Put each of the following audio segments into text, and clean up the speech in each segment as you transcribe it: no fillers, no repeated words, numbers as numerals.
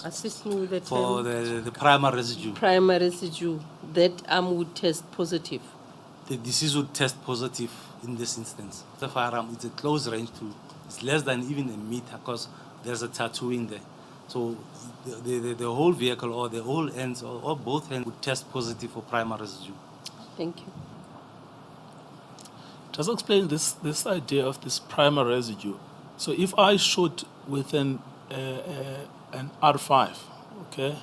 Assist me with the for term. the primary residue. Primary residue, that arm would test positive. The disease would test positive in this instance. The firearm, it's a close range to, it's less than even a meter because there's a tattooing there. So the whole vehicle or the whole ends or both ends would test positive for primary residue. Thank you. Just explain this idea of this primary residue. So if I shoot with an R5, okay,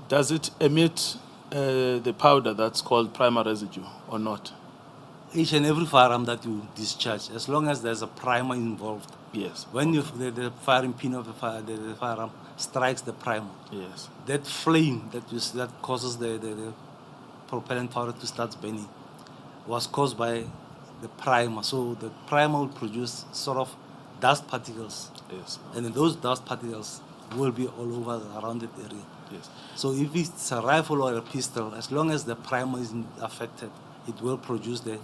does it emit the powder that's called primary residue or not? Each and every firearm that you discharge, as long as there's a primer involved. Yes. When the firing pin of the firearm strikes the primer, Yes. that flame that causes the propellant powder to start burning was caused by the primer. So the primer will produce sort of dust particles. Yes. And then those dust particles will be all over around that area. Yes. So if it's a rifle or a pistol, as long as the primer isn't affected, it will produce the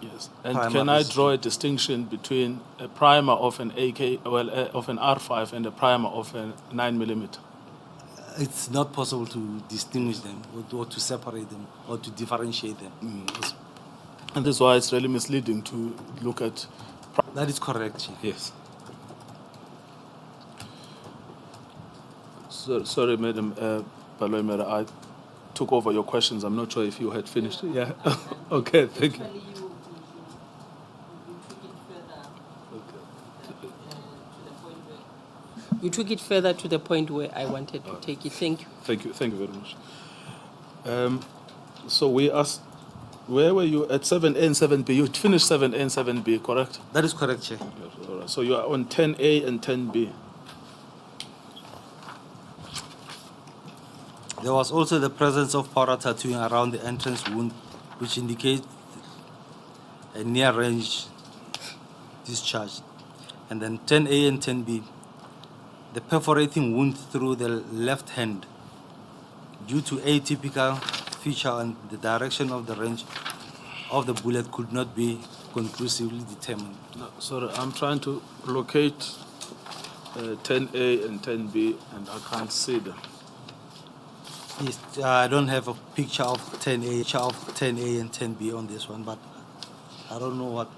Yes. And primer can I residue. draw a distinction between a primer of an of an R5 and a primer of a 9mm? It's not possible to distinguish them or to separate them or to differentiate them. And that's why it's really misleading to look at. That is correct, Chief. Yes. Sorry, Madam Baloymera, I took over your questions. I'm not sure if you had finished. Yeah. Okay, thank you. You took it further to the point where I wanted to take it. Thank you. Thank you very much. So we asked, where were you at 7A and 7B? You finished 7A and 7B, correct? That is correct, Chief. Yes, all right. So you are on 10A and 10B. There was also the presence of powder tattooing around the entrance wound, which indicates a near-range discharge. And then 10A and 10B, the perforating wound through the left hand due to atypical feature and the direction of the range of the bullet could not be conclusively determined. No, sorry, I'm trying to locate 10A and 10B, and I can't see them. Yes, I don't have a picture of 10A and 10B on this one, but I don't know what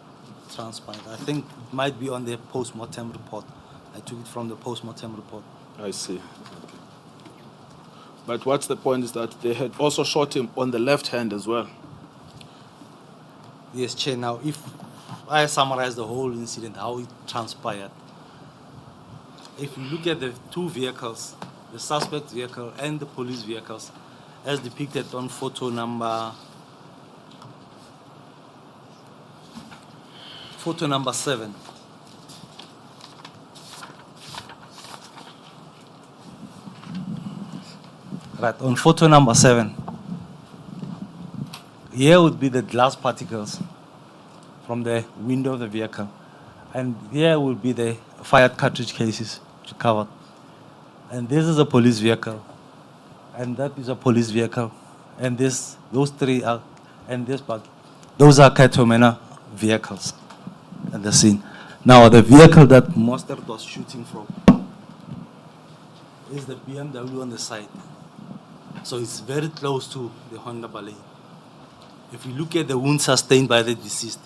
transpired. I think it might be on the post-mortem report. I took it from the post-mortem report. I see. Okay. But what's the point is that they had also shot him on the left hand as well. Yes, Chair. Now, if I summarize the whole incident, how it transpired, if you look at the two vehicles, the suspect vehicle and the police vehicles, as depicted on photo number 7. Right, on photo number 7, here would be the glass particles from the window of the vehicle, and here would be the fired cartridge cases recovered. And this is a police vehicle, and that is a police vehicle, and those three are, and this bag, those are Kaitomena vehicles at the scene. Now, the vehicle that Mostert was shooting from is the BMW on the side. So it's very close to the Honda Ballet. If you look at the wounds sustained by the deceased,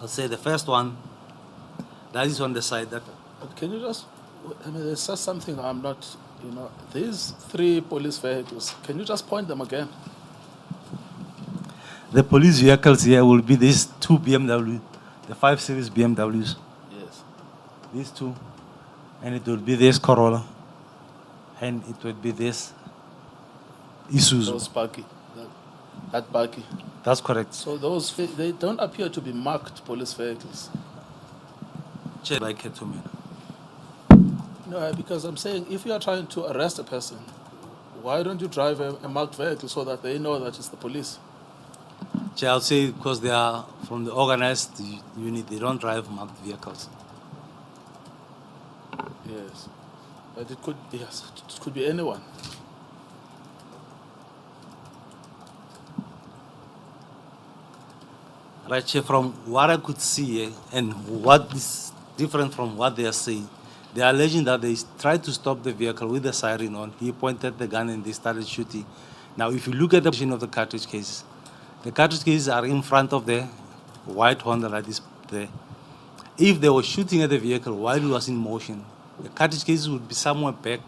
I'll say the first one, that is on the side. That. But can you just, I mean, there's just something I'm not, these 3 police vehicles, can you just point them again? The police vehicles here will be these 2 BMW, the 5 Series BMWs. Yes. These 2, and it will be this Corolla, and it will be this Isuzu. Those buggy, that buggy. That's correct. So those, they don't appear to be marked police vehicles. Check by Ketomena. No, because I'm saying if you are trying to arrest a person, why don't you drive a marked vehicle so that they know that it's the police? I'll say because they are from the organized unit, they don't drive marked vehicles. Yes, but it could be anyone. Right, Chair, from what I could see and what is different from what they are saying, They are alleging that they tried to stop the vehicle with the siren on. He pointed the gun and they started shooting. Now, if you look at the position of the cartridge cases, the cartridge cases are in front of the white Honda that is there. If they were shooting at the vehicle while it was in motion, the cartridge cases would be somewhere back,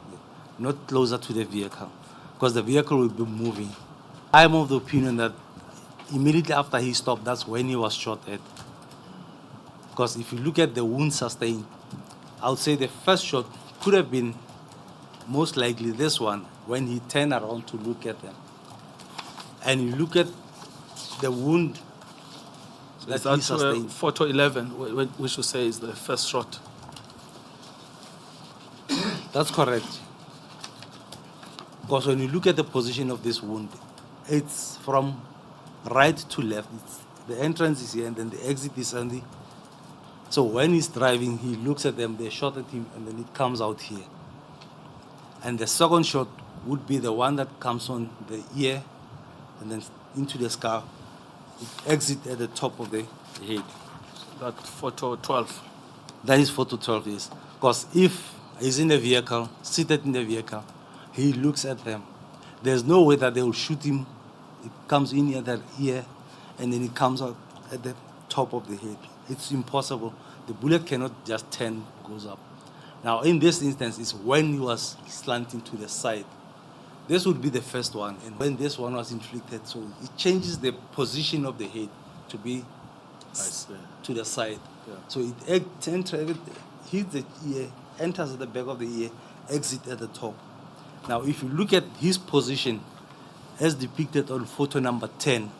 not closer to the vehicle, because the vehicle would be moving. I am of the opinion that immediately after he stopped, that's when he was shot at. Because if you look at the wounds sustained, I would say the first shot could have been most likely this one when he turned around to look at them. And you look at the wound that he sustained. Photo 11, which you say is the first shot. That's correct. Because when you look at the position of this wound, it's from right to left. The entrance is here and then the exit is on the... So when he's driving, he looks at them, they shot at him, and then it comes out here. And the second shot would be the one that comes on the ear and then into the skull. It exits at the top of the head. That photo 12. That is photo 12, yes. Because if he's in the vehicle, seated in the vehicle, he looks at them. There's no way that they will shoot him. It comes in at that ear, and then it comes out at the top of the head. It's impossible. The bullet cannot just turn, goes up. Now, in this instance, it's when he was slanting to the side. This would be the first one, and when this one was inflicted, so it changes the position of the head to be to the side. Yeah. So it hits the ear, enters at the back of the ear, exits at the top. Now, if you look at his position as depicted on photo number 10,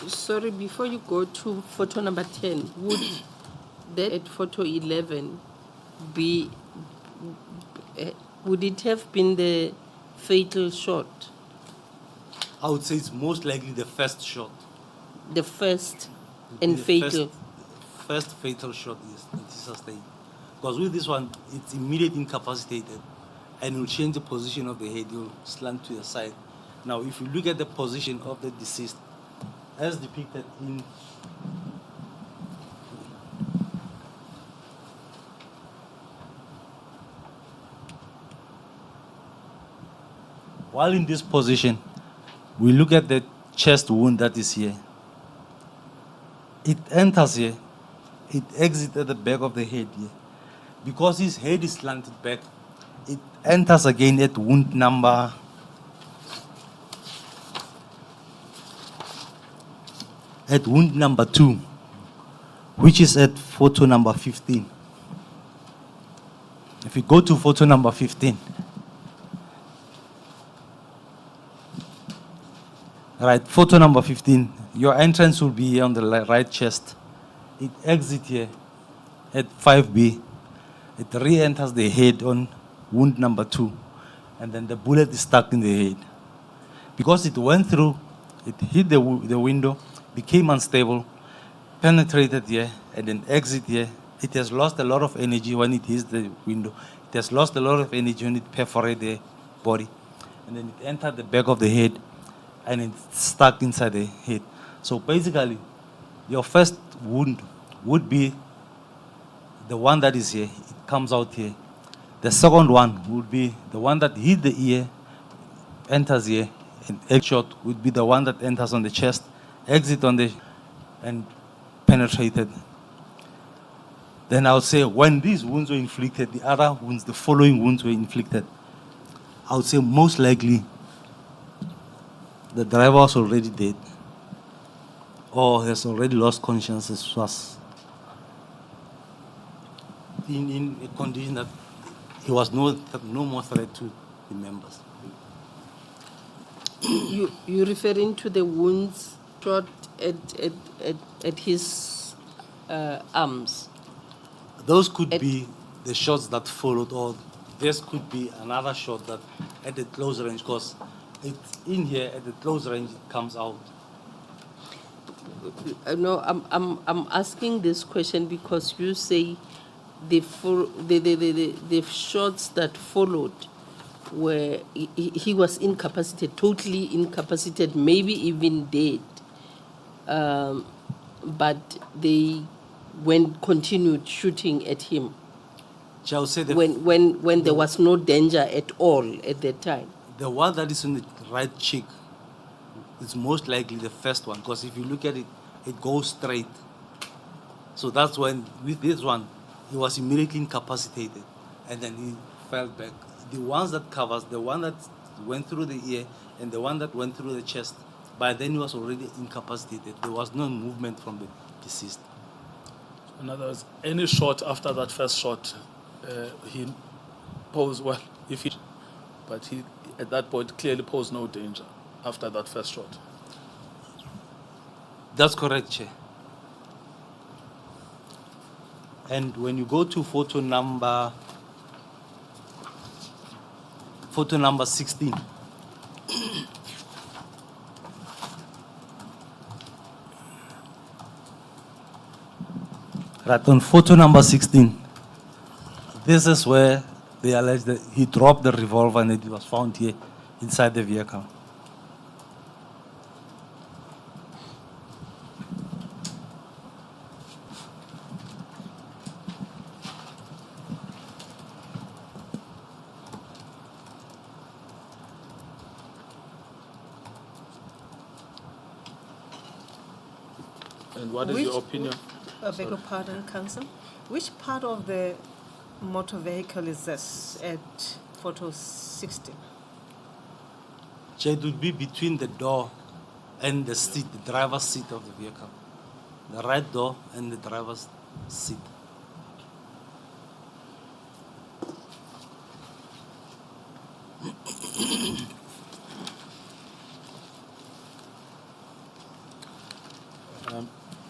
Sorry, before you go to photo number 10, would that at photo 11 be, would it have been the fatal shot? I would say it's most likely the first shot. The first The and fatal? First fatal shot is that is sustained. Because with this one, it's immediately incapacitated and will change the position of the head, you'll slant to the side. Now, if you look at the position of the deceased, as depicted in while in this position, we look at the chest wound that is here. It enters here, it exits at the back of the head here. Because his head is slanted back, it enters again at wound number at wound number 2, which is at photo number 15. If you go to photo number 15, right, photo number 15, your entrance will be on the right chest. It exits here at 5B. It re-enters the head on wound number 2, and then the bullet is stuck in the head. Because it went through, it hit the window, became unstable, penetrated here, and then exit here. It has lost a lot of energy when it hits the window. It has lost a lot of energy when it perforated the body. And then it entered the back of the head, and it's stuck inside the head. So basically, your first wound would be the one that is here. It comes out here. The second one would be the one that hit the ear, enters here, and egg shot would be the one that enters on the chest, exit on the, and penetrated. Then I would say when these wounds were inflicted, the other wounds, the following wounds were inflicted, I would say most likely the driver was already dead or has already lost consciousness, was in a condition that he was no more threat to the members. You referring to the wounds shot at his arms? Those could be the shots that followed, or this could be another shot that at the close range, because it's in here at the close range it comes out. No, I'm asking this question because you say the shots that followed where he was incapacitated, totally incapacitated, maybe even dead. But they continued shooting at him. Chair, I would say when there was no danger at all at that time? the one that is on the right cheek is most likely the first one, because if you look at it, it goes straight. So that's when, with this one, he was immediately incapacitated, and then he fell back. The ones that covers, the one that went through the ear and the one that went through the chest, by then he was already incapacitated. There was no movement from the deceased. In other words, any shot after that first shot, he posed, well, but he at that point clearly posed no danger after that first shot. That's correct, Chair. And when you go to photo number 16, right on photo number 16, this is where they allege that he dropped the revolver and it was found here inside the vehicle. And what is your opinion? I beg your pardon, Council. Which part of the motor vehicle is this at photo 16? Chair, it would be between the door and the seat, the driver's seat of the vehicle. The right door and the driver's seat.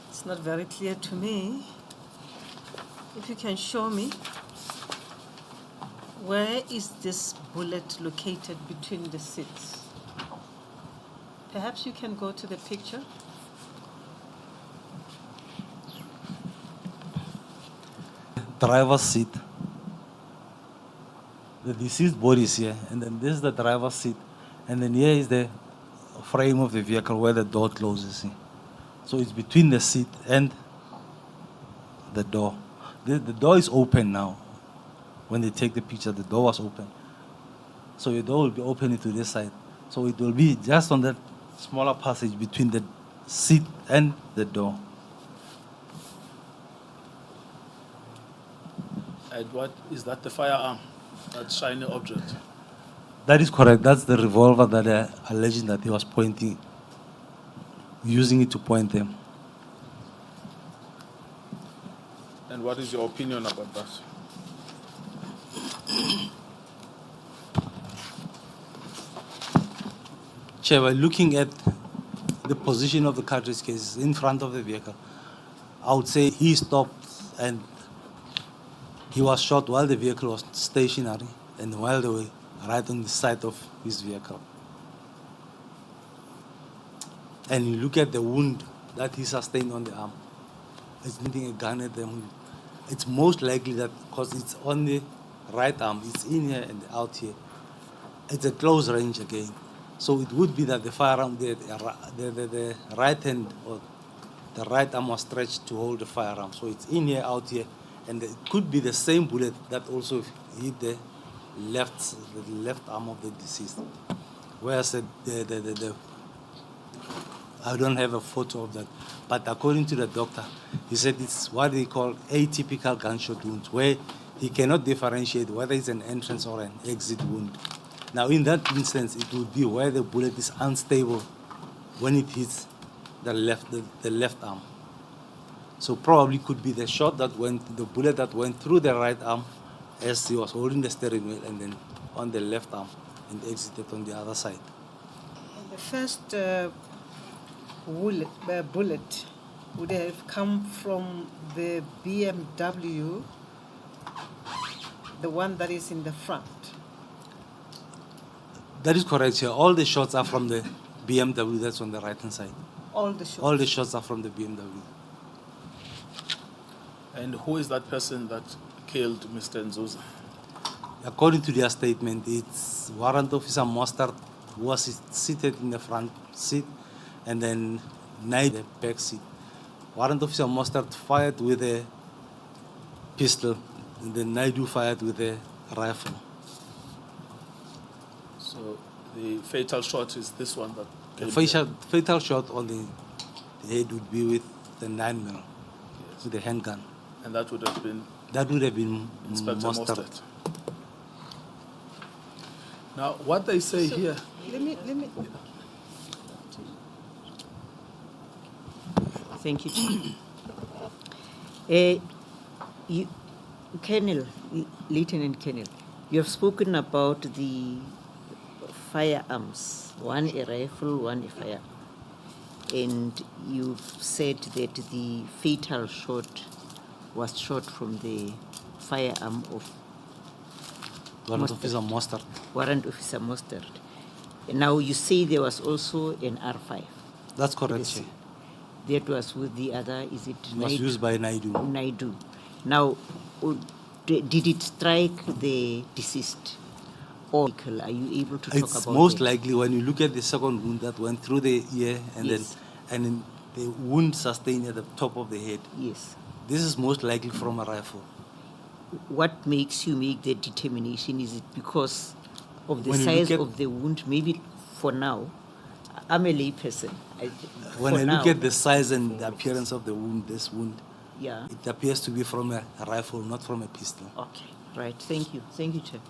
It's not very clear to me. If you can show me, where is this bullet located between the seats? Perhaps you can go to the picture. Driver's seat. The deceased body is here, and then this is the driver's seat, and then here is the frame of the vehicle where the door closes. See? So it's between the seat and the door. The door is open now. When they take the picture, the door was open. So the door will be open to this side. So it will be just on that smaller passage between the seat and the door. And what is that, the firearm, that shiny object? That is correct. That's the revolver that they're alleging that he was pointing, using it to point them. And what is your opinion about that? Chair, by looking at the position of the cartridge case in front of the vehicle, I would say he stopped and he was shot while the vehicle was stationary and while they were right on the side of his vehicle. And you look at the wound that he sustained on the arm. It's pointing a gun at them. It's most likely that because it's on the right arm, it's in here and out here. It's a close range again. So it would be that the firearm, the right hand or the right arm was stretched to hold the firearm. So it's in here, out here. And it could be the same bullet that also hit the left arm of the deceased. Whereas I don't have a photo of that, but according to the doctor, he said it's what they call atypical gunshot wounds, where he cannot differentiate whether it's an entrance or an exit wound. Now, in that instance, it would be where the bullet is unstable when it hits the left arm. So probably could be the bullet that went through the right arm as he was holding the steering wheel, and then on the left arm and exited on the other side. The first bullet would have come from the BMW, the one that is in the front. That is correct, sir. All the shots are from the BMW that's on the right-hand side. All the shots? All the shots are from the BMW. And who is that person that killed Mr. Nzuza? According to their statement, it's Warrant Officer Mustard who was seated in the front seat and then Knight the back seat. Warrant Officer Mustard fired with a pistol And then Naidu fired with a rifle. So the fatal shot is this one that The came here. fatal shot on the head would be with the 9mm, Yes. with the handgun. And that would have been That would have been Inspector Mostert. Mostert. Now, what they say here, Let me. Thank you, Chief. Colonel, Lieutenant Colonel, you have spoken about the firearms, one a rifle, one a firearm. And you've said that the fatal shot was shot from the firearm of Warrant Mostert. Officer Mostert. Warrant Officer Mostert. Now you say there was also an R5. That's correct, Yes. Chair. That was with the other, is it It was used by Naidu. Naidu. Now, did it strike the deceased? Or are you able to talk It's about most that? likely when you look at the second wound that went through the ear and Yes. then the wound sustained at the top of the head. Yes. This is most likely from a rifle. What makes you make that determination? Is it because of the When you size look at- of the wound? Maybe for now, I'm a layperson. When for I look now, at the size and the appearance of the wound, this wound, yeah. it appears to be from a rifle, not from a pistol. Okay. Right. Thank you. Thank you, Chair.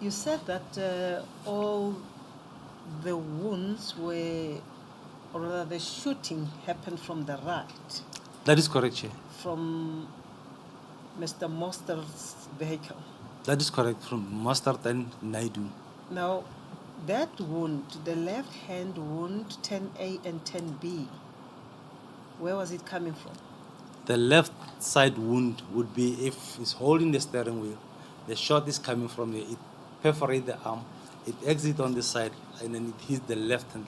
You said that all the wounds were, or rather, the shooting happened from the right, That is correct, Chair. from Mr. Mostert's vehicle. That is correct, from Mostert and Naidu. Now, that wound, the left hand wound, 10A and 10B, where was it coming from? The left side wound would be if it's holding the steering wheel, the shot is coming from it perforates the arm, it exits on the side, and then it hits the left hand.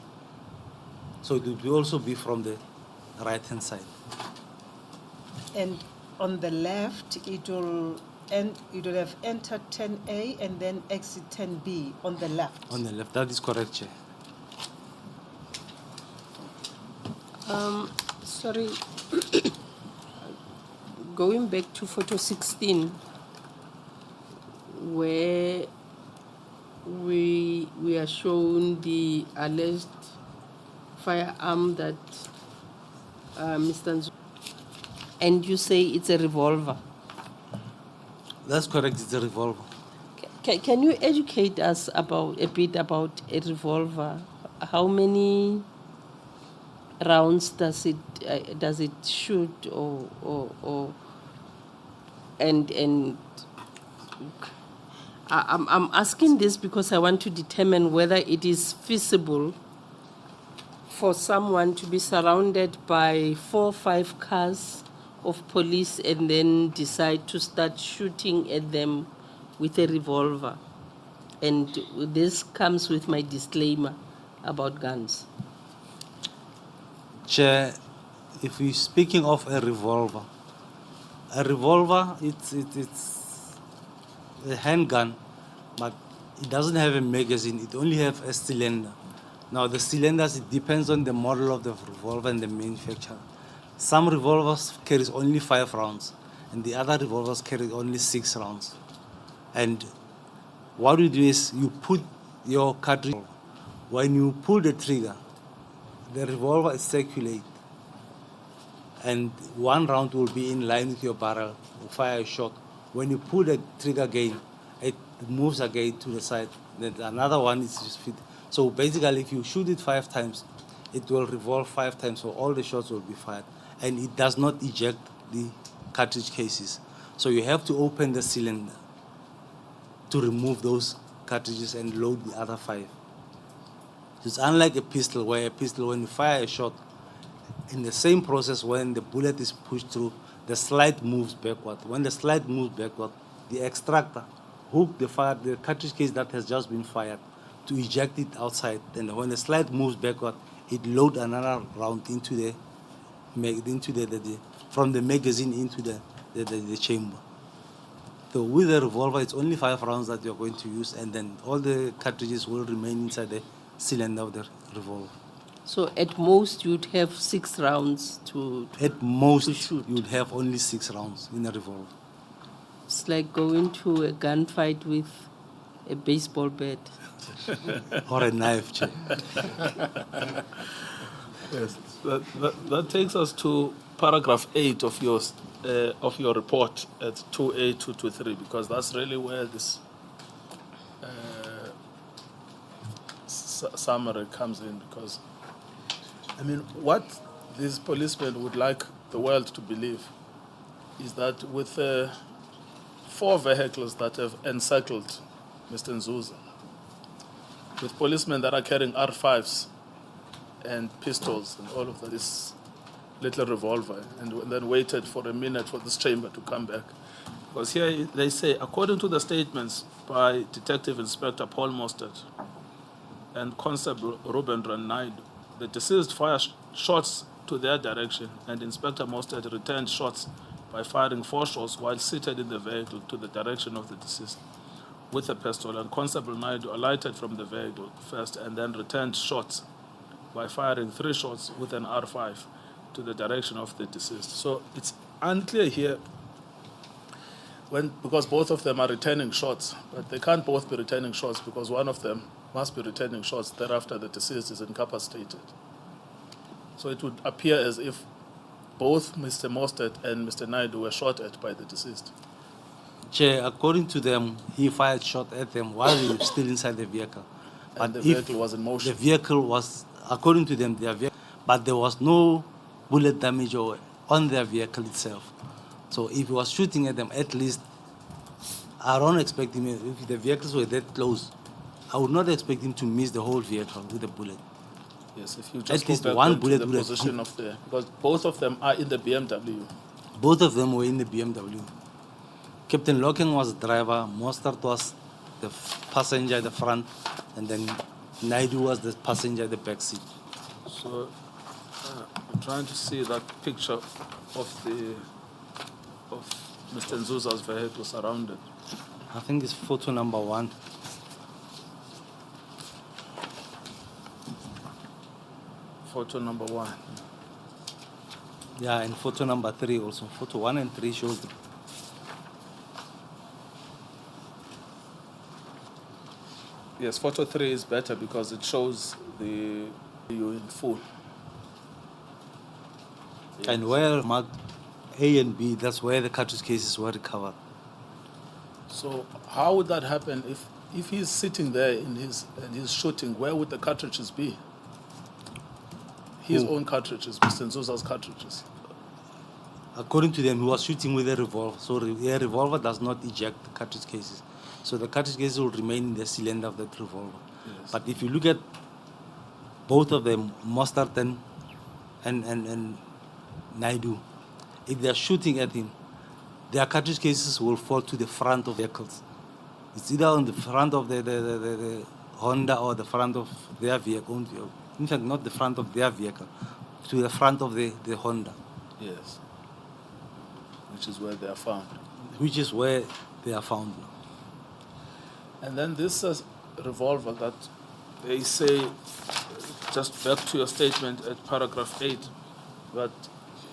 So it would also be from the right hand side. And on the left, it will have entered 10A and then exit 10B on the left. On the left, that is correct, Chair. Sorry, going back to photo 16, where we are shown the alleged firearm that Mr. Nzu, and you say it's a revolver. That's correct, it's a revolver. Can you educate us a bit about a revolver? How many rounds does it shoot, and I'm asking this because I want to determine whether it is feasible for someone to be surrounded by 4 or 5 cars of police and then decide to start shooting at them with a revolver. And this comes with my disclaimer about guns. Chair, if we're speaking of a revolver, it's a handgun, but it doesn't have a magazine, it only has a cylinder. Now the cylinders, it depends on the model of the revolver and the manufacturer. Some revolvers carries only 5 rounds, and the other revolvers carry only 6 rounds. And what you do is you put your cartridge, when you pull the trigger, the revolver is circulate, and 1 round will be in line with your barrel, you fire a shot. When you pull the trigger again, it moves again to the side, then another one is just fit. So basically, if you shoot it 5 times, it will revolve 5 times, so all the shots will be fired. And it does not eject the cartridge cases. So you have to open the cylinder to remove those cartridges and load the other 5. It's unlike a pistol, where a pistol, when you fire a shot, in the same process, when the bullet is pushed through, the slide moves backward. When the slide moves backward, the extractor hook the cartridge case that has just been fired to eject it outside. And when the slide moves backward, it loads another round into the from the magazine into the chamber. So with the revolver, it's only 5 rounds that you're going to use, and then all the cartridges will remain inside the cylinder of the revolver. So at most you'd have 6 rounds to At most, shoot. you'd have only 6 rounds in a revolver. It's like going to a gunfight with a baseball bat. Or a knife, Chair. Yes, that takes us to paragraph 8 of your report at 2A 223, because that's really where this summary comes in. Because, I mean, what these policemen would like the world to believe is that with 4 vehicles that have encircled Mr. Nzuza, with policemen that are carrying R5s and pistols and all of that, this little revolver, and then waited for a minute for this chamber to come back. Because here they say, according to the statements by Detective Inspector Paul Mostert and Constable Rubendran Naidu, the deceased fired shots to their direction, and Inspector Mostert returned shots by firing 4 shots while seated in the vehicle to the direction of the deceased with a pistol, and Constable Naidu alighted from the vehicle first and then returned shots by firing 3 shots with an R5 to the direction of the deceased. So it's unclear here because both of them are returning shots, but they can't both be returning shots because one of them must be returning shots thereafter the deceased is incapacitated. So it would appear as if both Mr. Mostert and Mr. Naidu were shot at by the deceased. Chair, according to them, he fired shot at them while he was still inside the vehicle. And the if vehicle was in motion. The vehicle was, according to them, their vehicle, but there was no bullet damage on their vehicle itself. So if he was shooting at them, at least, I don't expect him, if the vehicles were that close, I would not expect him to miss the whole vehicle with a bullet. Yes, if you just At go least back one then to bullet the would have position of the, because both of them are in the BMW. Both of them were in the BMW. Captain Loken was the driver, Mostert was the passenger at the front, and then Naidu was the passenger at the back seat. So I'm trying to see that picture of Mr. Nzuza's vehicle surrounded. I think it's photo number 1. Photo number 1. Yeah, and photo number 3 also. Photo 1 and 3 shows the Yes, photo 3 is better because it shows you in full. And where marked A and B, that's where the cartridge cases were recovered. So how would that happen if he's sitting there and he's shooting? Where would the cartridges be? His own cartridges, Mr. Nzuza's cartridges. According to them, he was shooting with a revolver. So a revolver does not eject the cartridge cases. So the cartridge cases will remain in the cylinder of that revolver. Yes. But if you look at both of them, Mostert and Naidu, if they are shooting at him, their cartridge cases will fall to the front of vehicles. It's either on the front of the Honda or the front of their vehicle. In fact, not the front of their vehicle, to the front of the Honda. Yes. Which is where they are found. Which is where they are found. And then this revolver that they say, just back to your statement at paragraph 8, that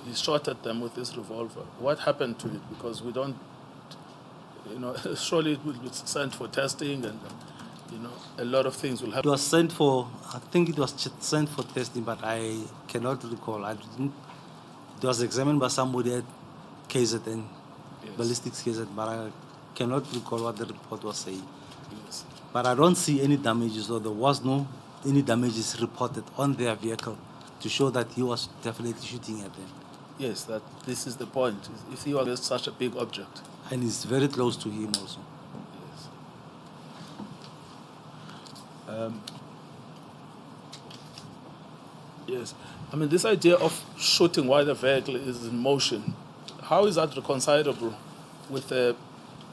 he shot at them with this revolver. What happened to it? Because we don't, surely it will be sent for testing and, a lot of things will It happen. was sent for, I think it was sent for testing, but I cannot recall. It was examined by somebody at KZN, Yes. ballistics KZN, but I cannot recall what the report was saying. Yes. But I don't see any damages, or there was no any damages reported on their vehicle to show that he was definitely shooting at them. Yes, that this is the point. If he was such a big object. And it's very close to him also. Yes. Yes. I mean, this idea of shooting while the vehicle is in motion, how is that reconcilable with the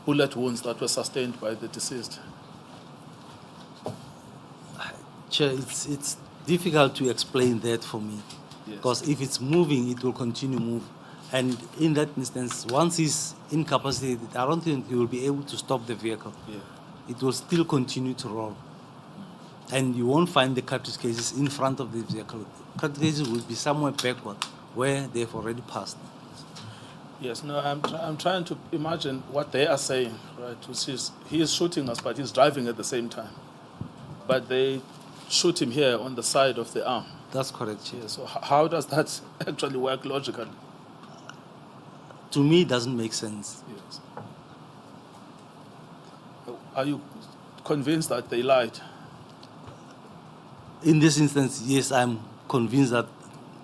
bullet wounds that were sustained by the deceased? Chair, it's difficult to explain that for me. Yes. Because if it's moving, it will continue to move. And in that instance, once he's incapacitated, I don't think he will be able to stop the vehicle. Yeah. It will still continue to roll. And you won't find the cartridge cases in front of the vehicle. Cartridge cases will be somewhere backward where they've already passed. Yes, no, I'm trying to imagine what they are saying, right? Which is, he is shooting us, but he's driving at the same time. But they shoot him here on the side of the arm. That's correct, Chair. Yeah, so how does that actually work logically? To me, it doesn't make sense. Yes. Are you convinced that they lied? In this instance, yes, I'm convinced that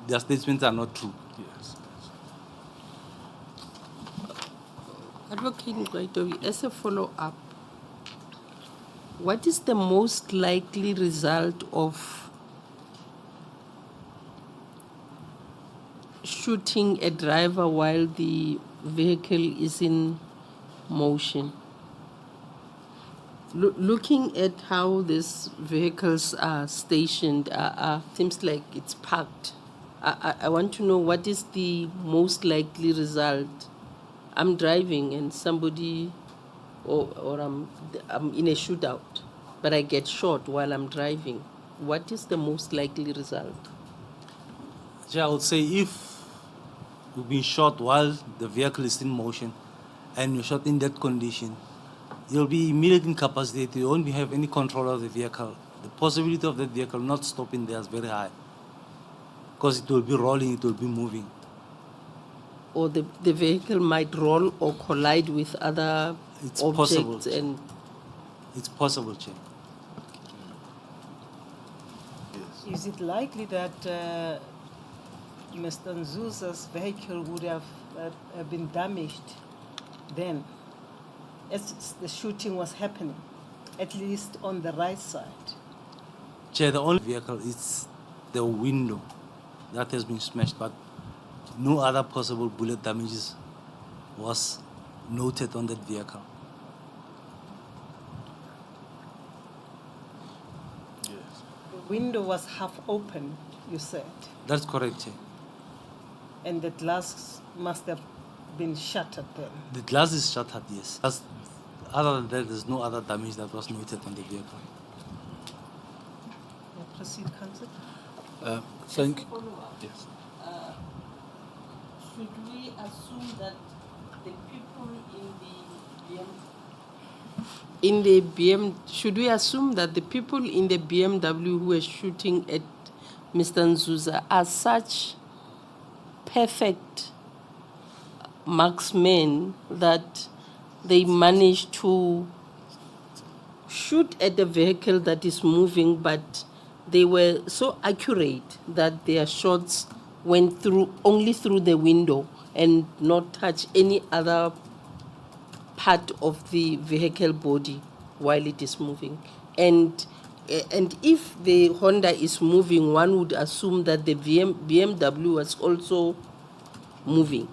their statements are not true. Yes. Advocate Nkabinde, as a follow-up, what is the most likely result of shooting a driver while the vehicle is in motion? Looking at how these vehicles are stationed, seems like it's parked. I want to know what is the most likely result. I'm driving and somebody, or I'm in a shootout, but I get shot while I'm driving. What is the most likely result? Chair, I would say if you've been shot while the vehicle is in motion and you're shot in that condition, you'll be immediately incapacitated. You won't have any control of the vehicle. The possibility of that vehicle not stopping there is very high because it will be rolling, it will be moving. Or the vehicle might roll or collide with other It's objects possible. and It's possible, Chair. Is it likely that Mr. Nzuza's vehicle would have been damaged then, as the shooting was happening, at least on the right side? Chair, the only vehicle is the window that has been smashed, but no other possible bullet damages was noted on that vehicle. Yes. The window was half open, you said, That's correct, Chair. and the glass must have been shattered then. The glass is shattered, yes. Other than that, there's no other damage that was noted on the vehicle. Yeah, proceed, Council. Thank you. follow-up. Yes. Should we assume that the people should we assume that the people in the BMW who were shooting at Mr. Nzuza are such perfect marksmen that they managed to shoot at the vehicle that is moving, but they were so accurate that their shots went through only through the window and not touch any other part of the vehicle body while it is moving. And if the Honda is moving, one would assume that the BMW was also moving.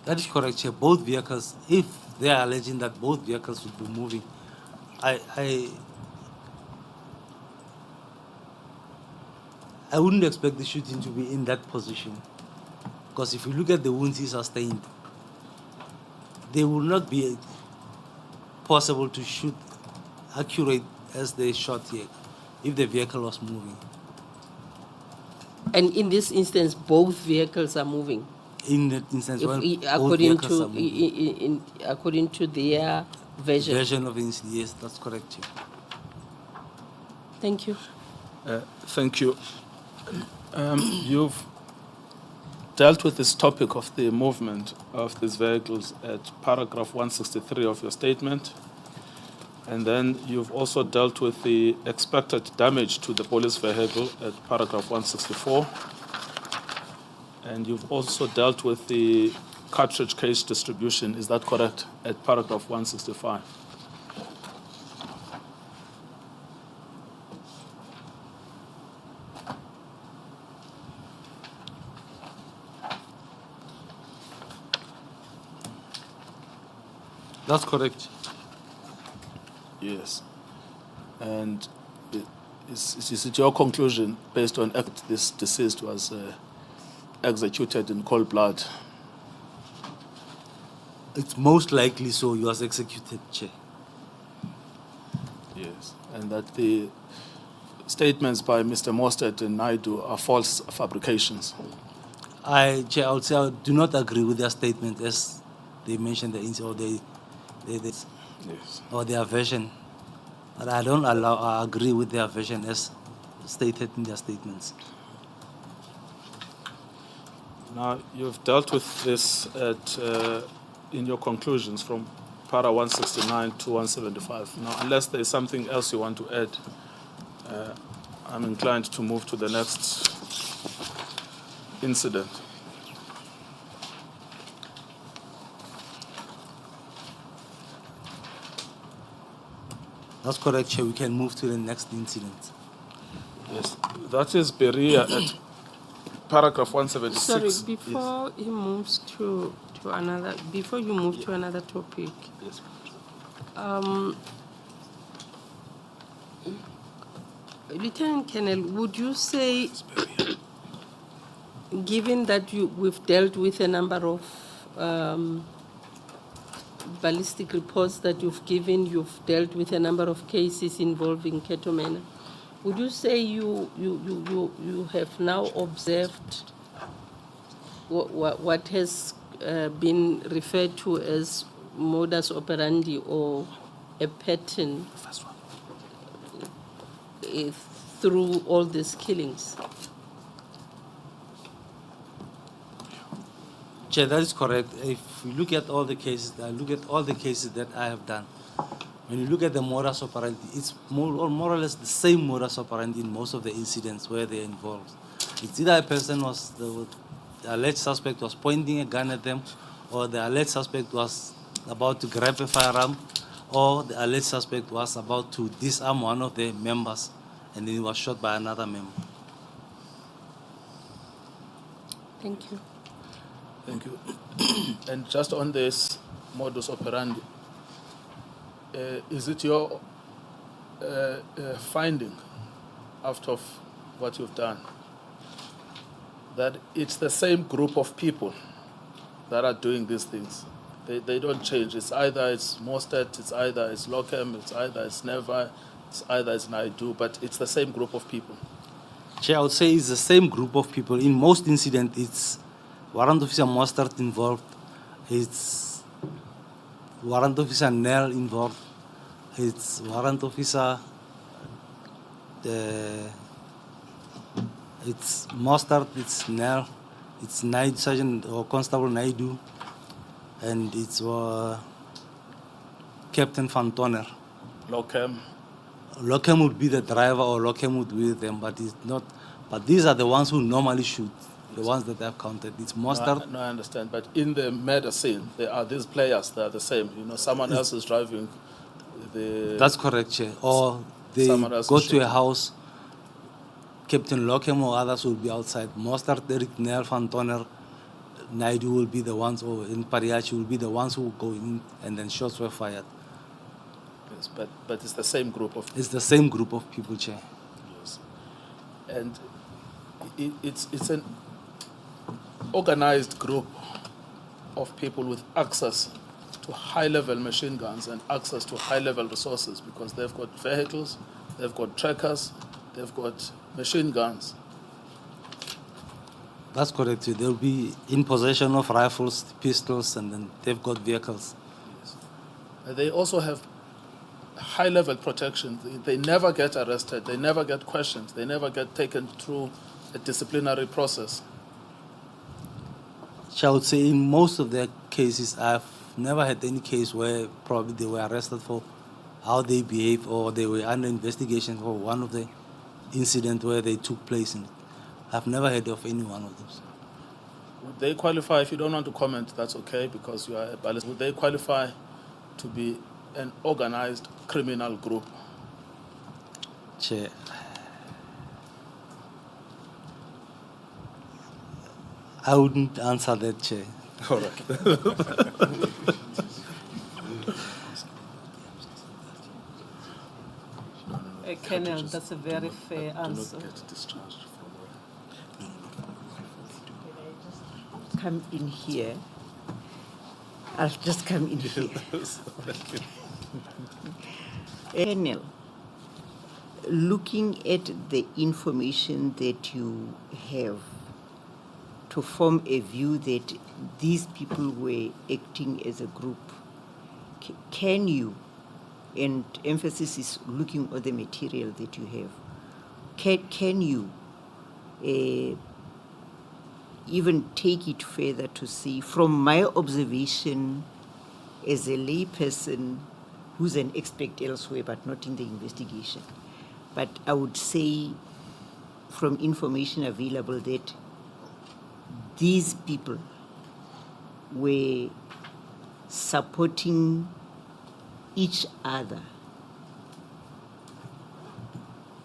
That is correct, Chair. Both vehicles, if they are alleging that both vehicles would be moving, I wouldn't expect the shooting to be in that position. Because if you look at the wounds he sustained, they will not be possible to shoot accurate as they shot here if the vehicle was moving. And in this instance, both vehicles are moving. In that instance, when both According vehicles are to moving. according to their version. Version of the incident, yes, that's correct, Chair. Thank you. Thank you. You've dealt with this topic of the movement of these vehicles at paragraph 163 of your statement. And then you've also dealt with the expected damage to the police vehicle at paragraph 164. And you've also dealt with the cartridge case distribution, is that correct, at paragraph 165? That's correct. Yes. And is it your conclusion, based on this deceased was executed in cold blood? It's most likely so he was executed, Chair. Yes, and that the statements by Mr. Mostert and Naidu are false fabrications. Chair, I would say I do not agree with their statement as they mentioned or Yes. or their version. But I don't agree with their version as stated in their statements. Now, you've dealt with this in your conclusions from para 169 to 175. Now, unless there's something else you want to add, I'm inclined to move to the next incident. That's correct, Chair. We can move to the next incident. Yes, that is Beria at paragraph 176. Sorry, before he moves to another, before you move to another topic, Yes. Lieutenant Colonel, would you say, given that we've dealt with a number of ballistic reports that you've given, you've dealt with a number of cases involving Ketomena, would you say you have now observed what has been referred to as modus operandi or a pattern through all these killings? Chair, that is correct. If you look at all the cases, that I have done, when you look at the modus operandi, it's more or less the same modus operandi in most of the incidents where they're involved. It's either a person the alleged suspect was pointing a gun at them, or the alleged suspect was about to grab a firearm, or the alleged suspect was about to disarm one of the members, and then he was shot by another member. Thank you. Thank you. And just on this modus operandi, is it your finding after what you've done that it's the same group of people that are doing these things? They don't change. It's either it's Mostert, it's either it's Lockham, it's either it's Neva, it's either it's Naidu, but it's the same group of people. Chair, I would say it's the same group of people. In most incidents, it's Warrant Officer Mostert involved, it's Warrant Officer Nell involved, it's Warrant Officer, it's Mostert, it's Nell, it's Night Sergeant or Constable Naidu, and it's Captain Van Tonner. Lockham. Lockham would be the driver or Lockham would be with them, but it's not. But these are the ones who normally shoot, the ones that I've counted. It's Mostert. No, I understand. But in the murder scene, there are these players that are the same. You know, someone else is driving the... That's correct, Chair. Or they Someone else go is to shooting. a house, Captain Lockham or others will be outside. Mostert, Eric Nel, Van Tonner, Naidu will be the ones, or in Pariachi will be the ones who go in, and then shots were fired. Yes, but it's the same group of... It's the same group of people, Chair. Yes. And it's an organized group of people with access to high-level machine guns and access to high-level resources, because they've got vehicles, they've got trackers, they've got machine guns. That's correct, Chair. They'll be in possession of rifles, pistols, and then they've got vehicles. Yes. They also have high-level protection. They never get arrested, they never get questioned, they never get taken through a disciplinary process. I would say in most of their cases, I've never had any case where probably they were arrested for how they behave, or they were under investigation for one of the incidents where they took place in. I've never heard of any one of those. Would they qualify, if you don't want to comment, that's okay, because you are a ballast. Would they qualify to be an organized criminal group? Chair, I wouldn't answer that, Chair. All right. Colonel, that's a very fair answer. Do not get discharged from Come in here. I'll just come in here. Colonel, looking at the information that you have to form a view that these people were acting as a group, can you, and emphasis is looking at the material that you have, can you even take it further to see, from my observation as a layperson who's an expert elsewhere but not in the investigation, but I would say from information available that these people were supporting each other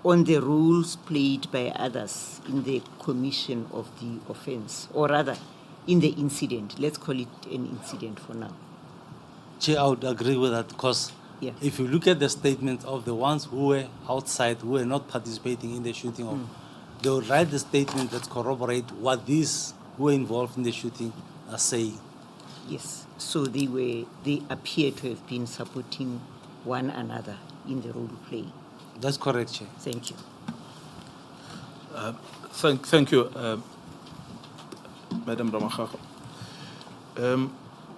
on the roles played by others in the commission of the offense, or rather in the incident. Let's call it an incident for now. Chair, I would agree with that because Yeah. if you look at the statement of the ones who were outside, who were not participating in the shooting, they would write the statement that corroborate what these who were involved in the shooting are saying. Yes. So they appear to have been supporting one another in the role play. That's correct, Chair. Thank you. Thank you, Madam Ramachaka.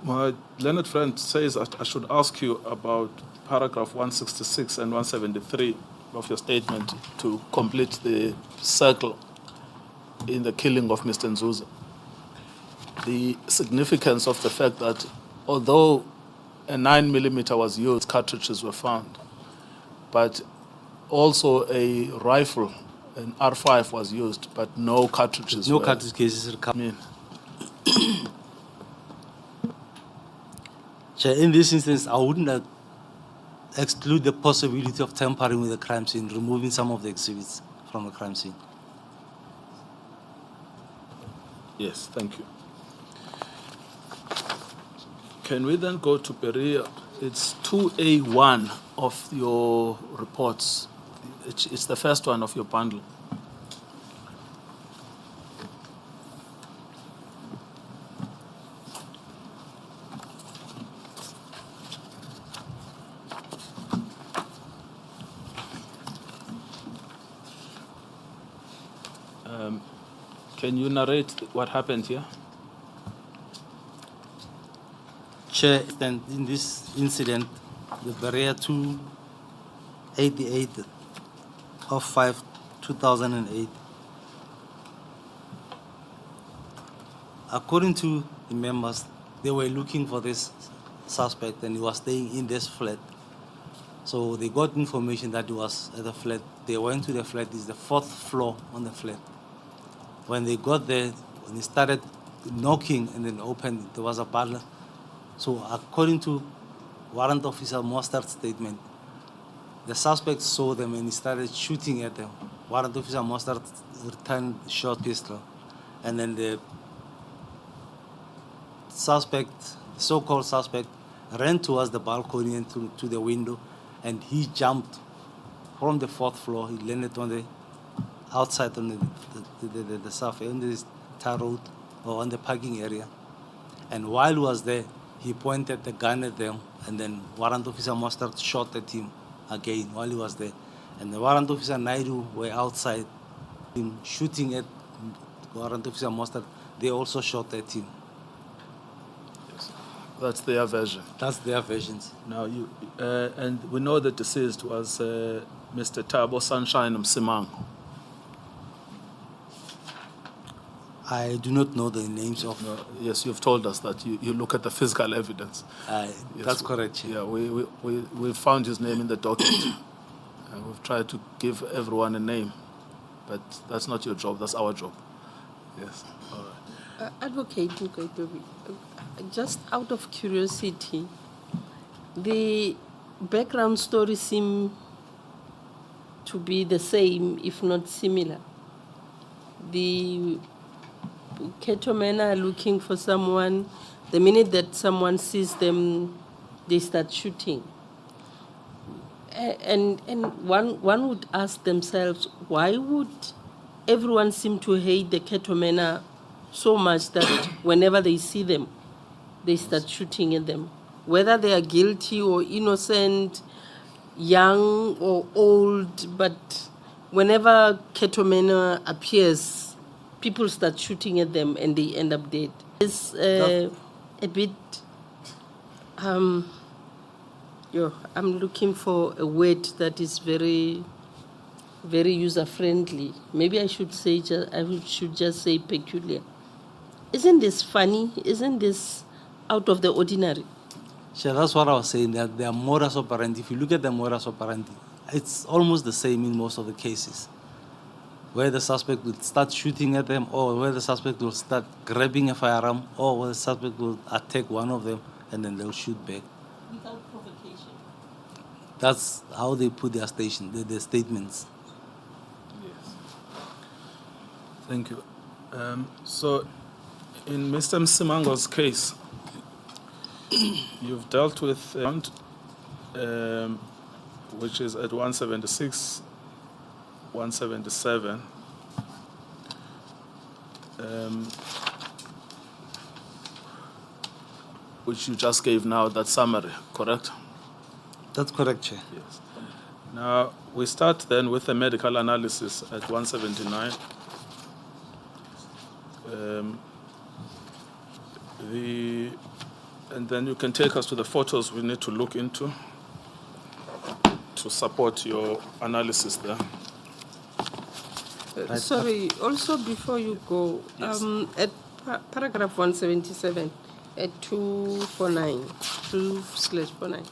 My learned friend says I should ask you about paragraph 166 and 173 of your statement to complete the circle in the killing of Mr. Nzuza. The significance of the fact that although a 9mm was used, cartridges were found, but also a rifle, an R5 was used, but no cartridges No were. cartridge cases recovered. I mean, Chair, in this instance, I wouldn't exclude the possibility of tampering with the crime scene, removing some of the exhibits from the crime scene. yes, thank you. Can we then go to Perea? It's 2A1 of your reports. It's the first one of your bundle. Can you narrate what happened here? Chair, and in this incident, the Berea 288 of 5/2008, according to the members, they were looking for this suspect and he was staying in this flat. So they got information that he was at the flat. They went to the flat. It's the 4th floor on the flat. When they got there, when they started knocking and then opened, there was a butler. So according to Warrant Officer Mostard's statement, the suspect saw them and he started shooting at them. Warrant Officer Mostard returned short pistol. And then the suspect, so-called suspect, ran towards the balcony and to the window, and he jumped from the 4th floor. He landed on the outside on the surface, on this tar road or on the parking area. And while he was there, he pointed the gun at them, and then Warrant Officer Mustard shot at him again while he was there. And the Warrant Officer Naidu were outside him shooting at Warrant Officer Mustard. They also shot at him. Yes. That's their version. That's their versions. Now, and we know the deceased was Mr. Tabo Sunshine Msimang. I do not know the names of. No, yes, you've told us that you look at the physical evidence. Yes, That's correct. Yeah, we found his name in the document. And we've tried to give everyone a name, but that's not your job, that's our job. Yes, all right. Advocate Nkabinde, just out of curiosity, the background stories seem to be the same, if not similar. The Keto men are looking for someone. The minute that someone sees them, they start shooting. And one would ask themselves, why would everyone seem to hate the Keto men so much that whenever they see them, they start shooting at them? Whether they are guilty or innocent, young or old, but whenever Ketomena appears, people start shooting at them and they end up dead. It's a bit. I'm looking for a word that is very, very user friendly. Maybe I should say should just say peculiar. Isn't this funny? Isn't this out of the ordinary? Sure, that's what I was saying, that their modus operandi, if you look at the modus operandi, it's almost the same in most of the cases. Where the suspect will start shooting at them, or where the suspect will start grabbing a firearm, or where the suspect will attack one of them and then they'll shoot back. Without provocation. That's how they put their their statements. Yes. Thank you. So, in Mr. Msimango's case, you've dealt with which is at 176, 177. Which you just gave now, that summary, correct? That's correct, Chair. Yes. Now, we start then with the medical analysis at 179. And then you can take us to the photos we need to look into to support your analysis there. Sorry, also before you go, Yes. At paragraph 177, at 249, 2/49.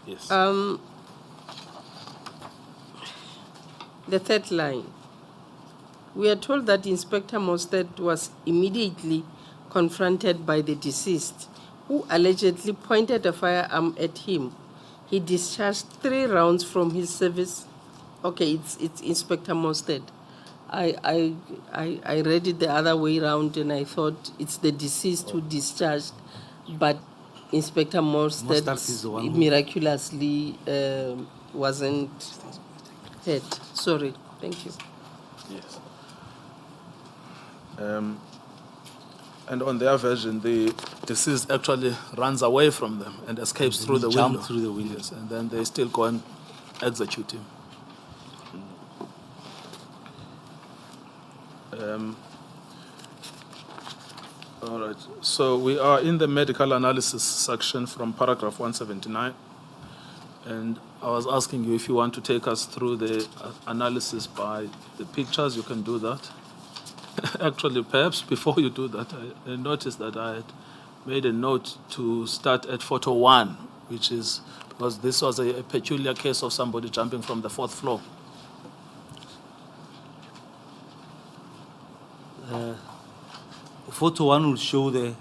Yes. The third line. We are told that Inspector Mostert was immediately confronted by the deceased, who allegedly pointed a firearm at him. He discharged 3 rounds from his service. Okay, it's Inspector Mostert. I read it the other way around and I thought it's the deceased who discharged, but Inspector Mostert is the Mostert one who- miraculously wasn't hurt. Sorry, thank you. Yes. And on their version, the deceased actually runs away from them and escapes through the Jump window. through the window. Yes, and then they still go and execute him. All right. So we are in the medical analysis section from paragraph 179. And I was asking you if you want to take us through the analysis by the pictures, you can do that. Actually, perhaps before you do that, I noticed that I had made a note to start at photo 1, which is because this was a peculiar case of somebody jumping from the 4th floor. Photo 1 will show the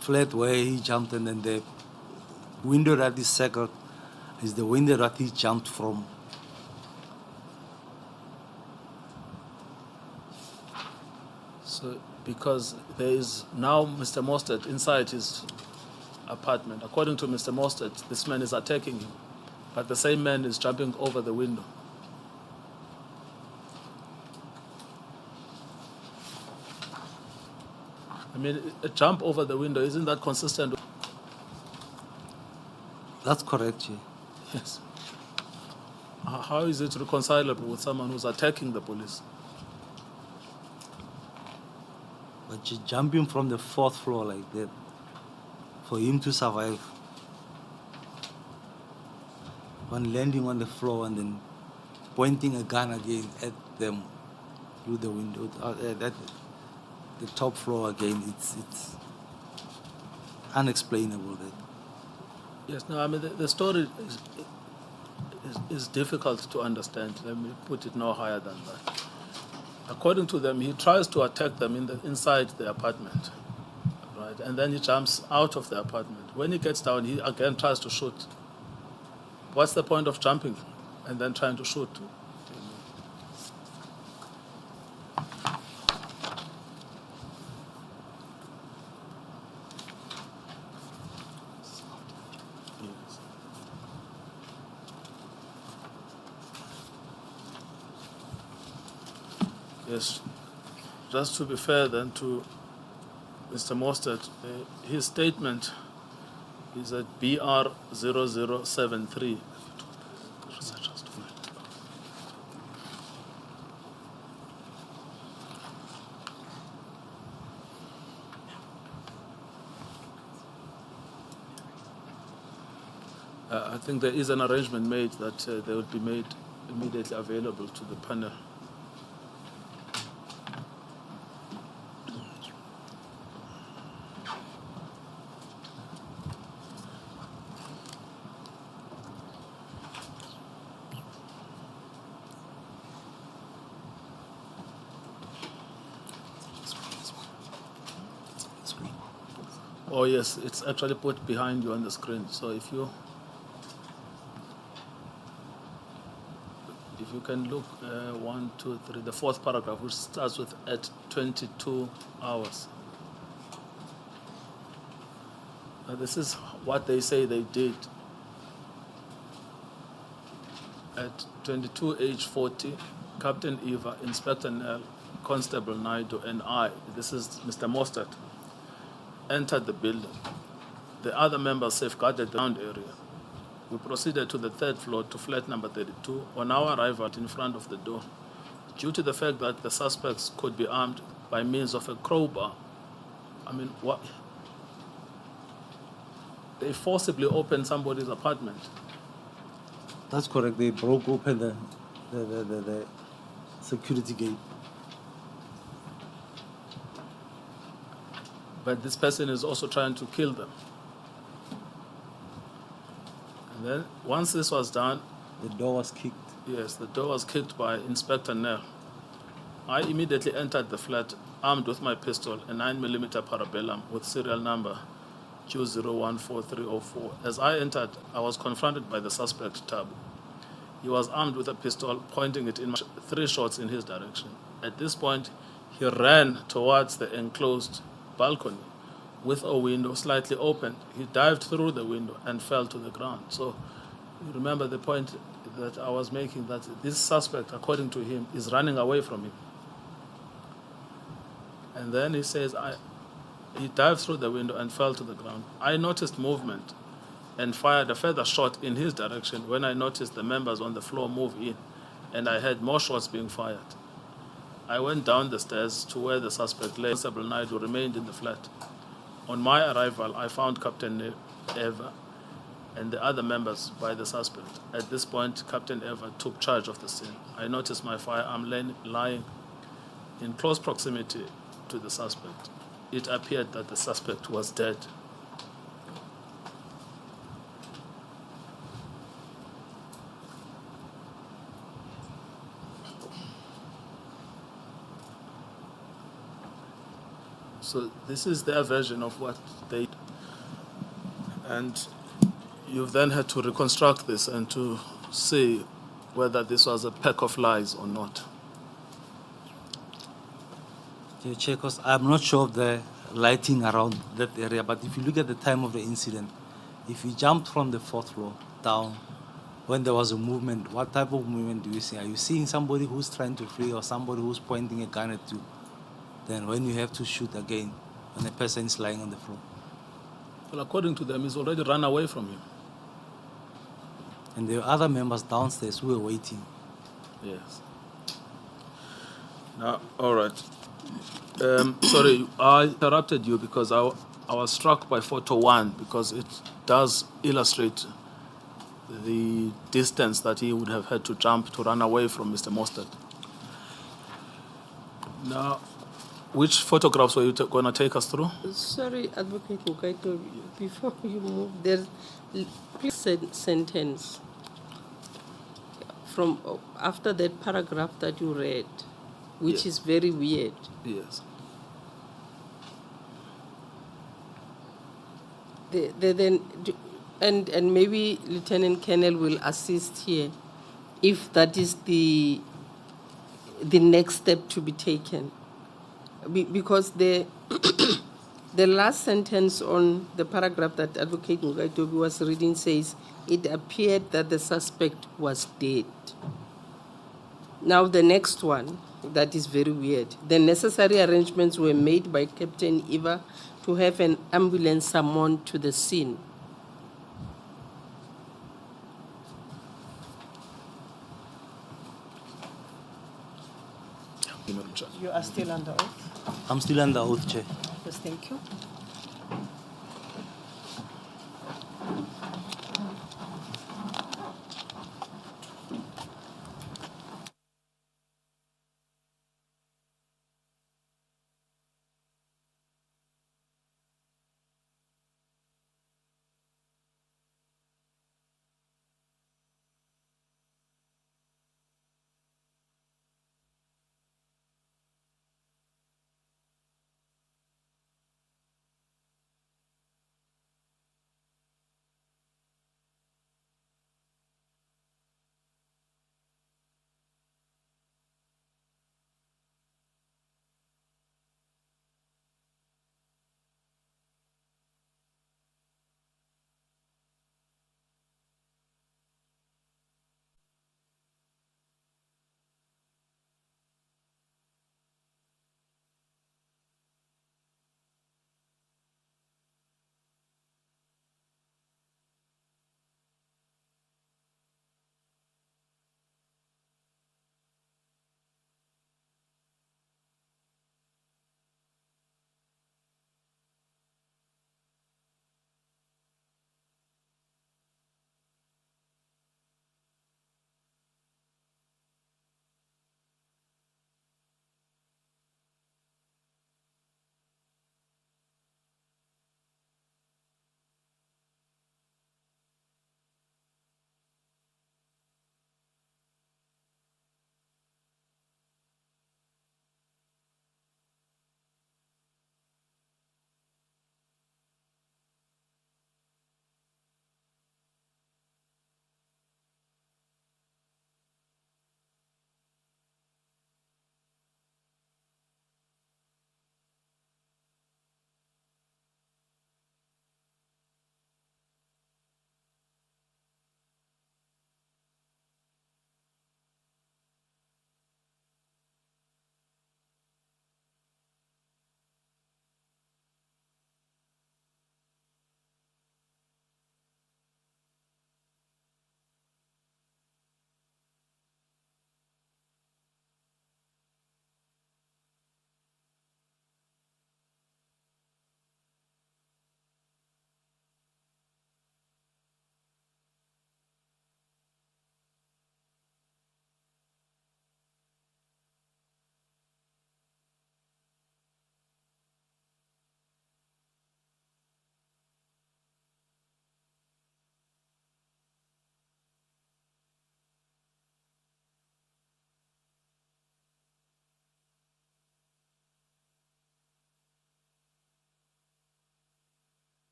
flat where he jumped, and then the window that is circled is the window that he jumped from. So, because there is now Mr. Mostert inside his apartment. According to Mr. Mostert, this man is attacking him, but the same man is jumping over the window. I mean, a jump over the window, isn't that consistent? That's correct, Chair. Yes. How is it reconcilable with someone who's attacking the police? But jumping from the 4th floor like that, for him to survive, when landing on the floor and then pointing a gun again at them through the window, at the top floor again, it's unexplainable. That. Yes, no, I mean, the story is difficult to understand. Let me put it no higher than that. According to them, he tries to attack them inside the apartment, right? And then he jumps out of the apartment. When he gets down, he again tries to shoot. What's the point of jumping and then trying to shoot? Yes, just to be fair then to Mr. Mostert, his statement Is at BR 0073. I think there is an arrangement made that they would be made immediately available to the panel. Oh yes, it's actually put behind you on the screen. So if you can look 1, 2, 3, the fourth paragraph, which starts with at 22 hours. This is what they say they did. At 22 age 40, Captain Eva, Inspector Nell, Constable Naidu, and I, this is Mr. Mostert, entered the building. The other members safeguarded the ground area. We proceeded to the third floor to flat number 32. On our arrival in front of the door, due to the fact that the suspects could be armed by means of a crowbar, what? They forcibly opened somebody's apartment. That's correct. They broke open the security gate. But this person is also trying to kill them. And then, once this was done, The door was kicked. yes, the door was kicked by Inspector Nell. I immediately entered the flat, armed with my pistol, a 9mm parabellum with serial number Q014304. As I entered, I was confronted by the suspect, Tabu. He was armed with a pistol, pointing it in my 3 shots in his direction. At this point, he ran towards the enclosed balcony with a window slightly opened. He dived through the window and fell to the ground. So you remember the point that I was making, that this suspect, according to him, is running away from him. And then he says, he dived through the window and fell to the ground. I noticed movement and fired a further shot in his direction when I noticed the members on the floor move in, and I heard more shots being fired. I went down the stairs to where the suspect lay. Constable Naidu remained in the flat. On my arrival, I found Captain Eva and the other members by the suspect. At this point, Captain Eva took charge of the scene. I noticed my firearm lying in close proximity to the suspect. It appeared that the suspect was dead. So this is their version of what they did. And you've then had to reconstruct this and to see whether this was a pack of lies or not. Because I'm not sure of the lighting around that area, but if you look at the time of the incident, if you jumped from the 4th floor down, when there was a movement, what type of movement do you see? Are you seeing somebody who's trying to flee or somebody who's pointing a gun at you? Then when you have to shoot again, when a person is lying on the floor. Well, according to them, he's already run away from him. And there were other members downstairs who were waiting. Yes. Now, all right. Sorry, I interrupted you because I was struck by photo 1 because it does illustrate the distance that he would have had to jump to run away from Mr. Mostert. Now, which photographs were you going to take us through? Sorry, Advocate Mukaito, before you move, there's please sentence from after that paragraph that you read, which Yes. is very weird. Yes. And maybe Lieutenant Colonel will assist here, if that is the next step to be taken. Because the the last sentence on the paragraph that Advocate Mugaitobi was reading says, it appeared that the suspect was dead. Now the next one, that is very weird. The necessary arrangements were made by Captain Eva to have an ambulance summoned to the scene. you, Madam Chair. You are still under oath. I'm still under oath, Chair. Yes, thank you.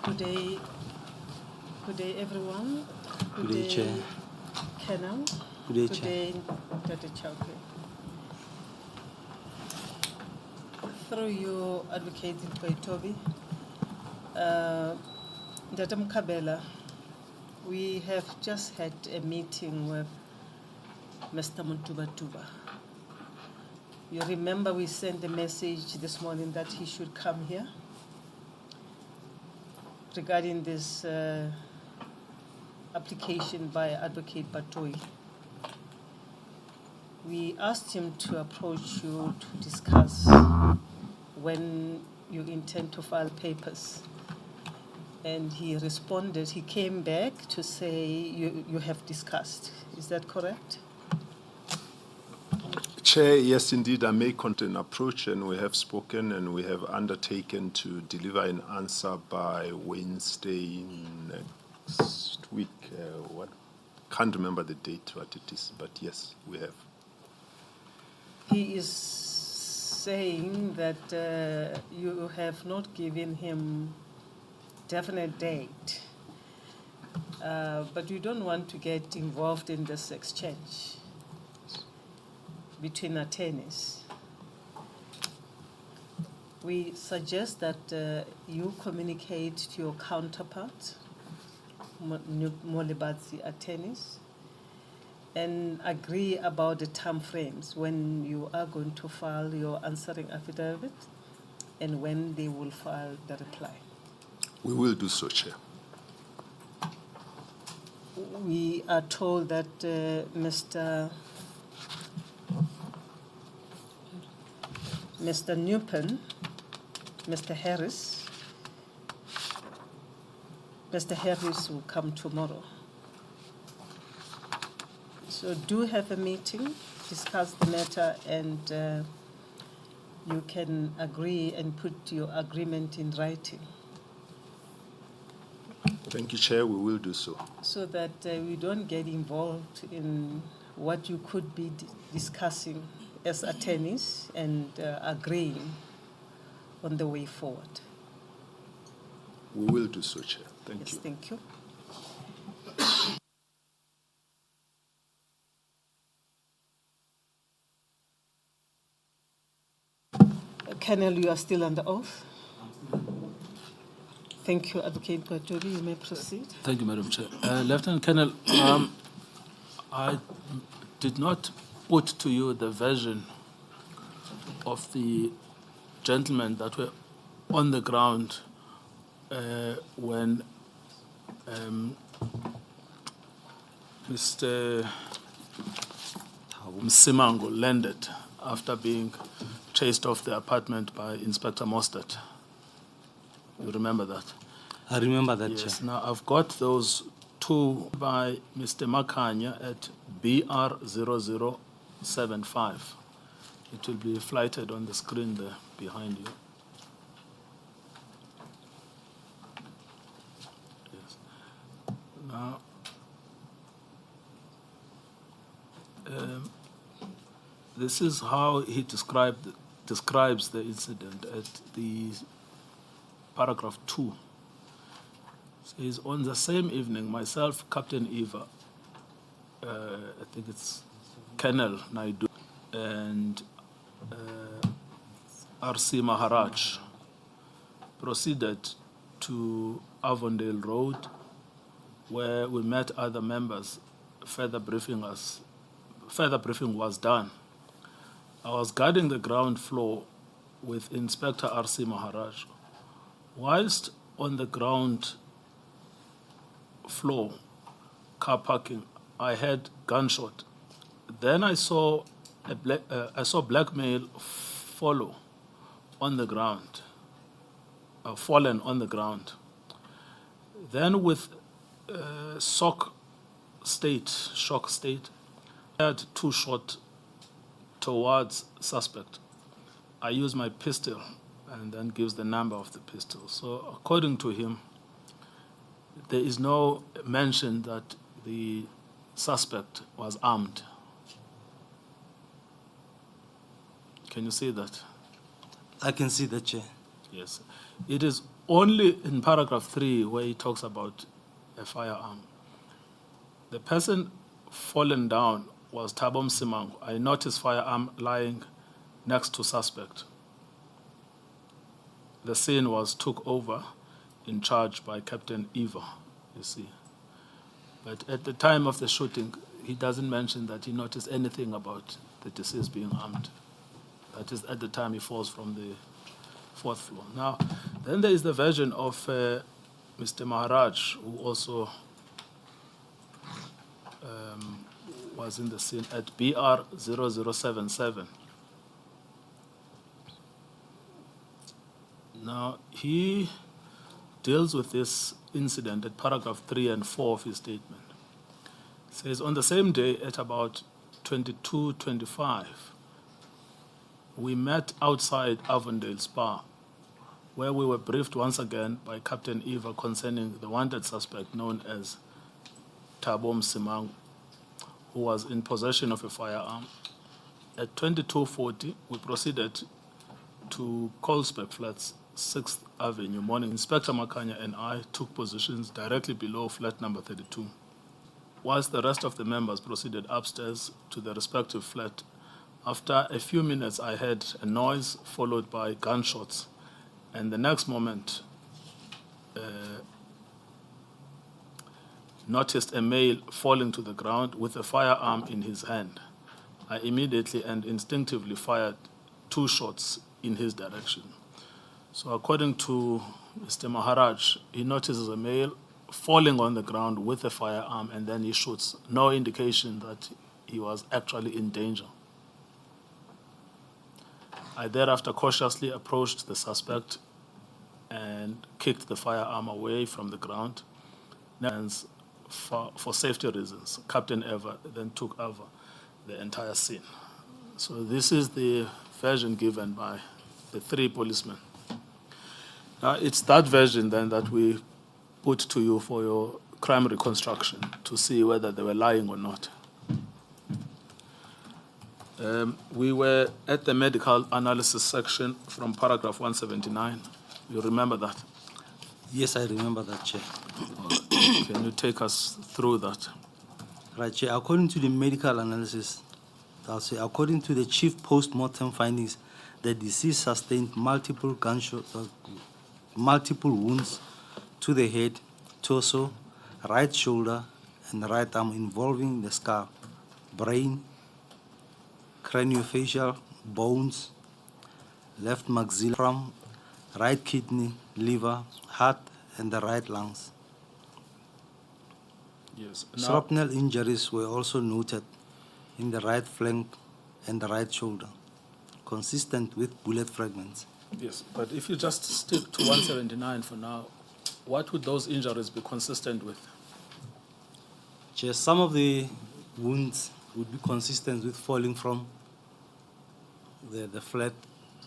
Good day, everyone. Good day, Chair. Colonel. Good day, Good Chair. day, Dr. Chowdhury. Through you, Advocate Nkabinde, Dr. Nkabinde, we have just had a meeting with Mr. Muntubatuba. You remember we sent a message this morning that he should come here regarding this application by Advocate Batoi. We asked him to approach you to discuss when you intend to file papers. And he responded, he came back to say you have discussed. Is that correct? Chair, yes, indeed, I may contain approach, and we have spoken, and we have undertaken to deliver an answer by Wednesday next week. Can't remember the date, what it is, but yes, we have. He is saying that you have not given him definite date, but you don't want to get involved in this exchange between attorneys. We suggest that you communicate to your counterpart, Molebatsi attorneys, and agree about the time frames when you are going to file your answering affidavit and when they will file the reply. We will do so, Chair. We are told that Mr. Newpen, Mr. Harris will come tomorrow. So do have a meeting, discuss the matter, and you can agree and put your agreement in writing Thank you, Chair. We will do so. so that we don't get involved in what you could be discussing as attorneys and agreeing on the way forward. We will do so, Chair. Thank Yes, you. thank you. Colonel, you are still under oath. Thank you, Advocate Batoi. You may proceed. Thank you, Madam Chair. Lieutenant Colonel, I did not put to you the version of the gentlemen that were on the ground when Mr. Msimango landed after being chased off the apartment by Inspector Mostert. You remember that? I remember that, Yes. Chair. Now, I've got those two by Mr. Makanya at BR0075. It will be flighted on the screen there behind you. Yes. Now, this is how he describes the incident at the paragraph 2. Says, on the same evening, myself, Captain Eva, I think it's Colonel Naidu, and R.C. Maharaj proceeded to Avondale Road, where we met other members. Further briefing was done. I was guarding the ground floor with Inspector R.C. Maharaj. Whilst on the ground floor, car parking, I heard gunshot. Then I saw black male follow on the ground, fallen on the ground. Then with shock state, I had 2 shots towards suspect. I used my pistol and then gives the number of the pistol. So according to him, there is no mention that the suspect was armed. Can you see that? I can see that, Chair. Yes. It is only in paragraph 3 where he talks about a firearm. The person fallen down was Thabo Msimangu. I noticed firearm lying next to suspect. The scene was took over in charge by Captain Eva, you see. But at the time of the shooting, he doesn't mention that he noticed anything about the deceased being armed. That is at the time he falls from the 4th floor. Now, then there is the version of Mr. Maharaj, who also was in the scene at BR 0077. Now, he deals with this incident at paragraph 3 and 4 of his statement. It says, on the same day at about 22:25, we met outside Avondale Spa, where we were briefed once again by Captain Eva concerning the wanted suspect known as Thabo Msimangu, who was in possession of a firearm. At 22:40, we proceeded to Colesberg Flats, 6th Avenue. Morning, Inspector Makanya and I took positions directly below flat number 32, whilst the rest of the members proceeded upstairs to the respective flat. After a few minutes, I heard a noise followed by gunshots, and the next moment, noticed a male falling to the ground with a firearm in his hand. I immediately and instinctively fired 2 shots in his direction. So according to Mr. Maharaj, he notices a male falling on the ground with a firearm and then he shoots. No indication that he was actually in danger. I thereafter cautiously approached the suspect and kicked the firearm away from the ground. And for safety reasons, Captain Eva then took over the entire scene. So this is the version given by the 3 policemen. Now, it's that version then that we put to you for your crime reconstruction to see whether they were lying or not. We were at the medical analysis section from paragraph 179. You remember that? Yes, I remember that, Chair. Can you take us through that? Right, Chair. According to the medical analysis, I'll say, according to the chief post-mortem findings, the deceased sustained multiple gunshots, multiple wounds to the head, torso, right shoulder, and right arm involving the skull, brain, craniofacial, bones, left maxilla, right kidney, liver, heart, and the right lungs. Yes. Shrapnel injuries were also noted in the right flank and the right shoulder, consistent with bullet fragments. Yes, but if you just stick to 179 for now, what would those injuries be consistent with? Just some of the wounds would be consistent with falling from the flat,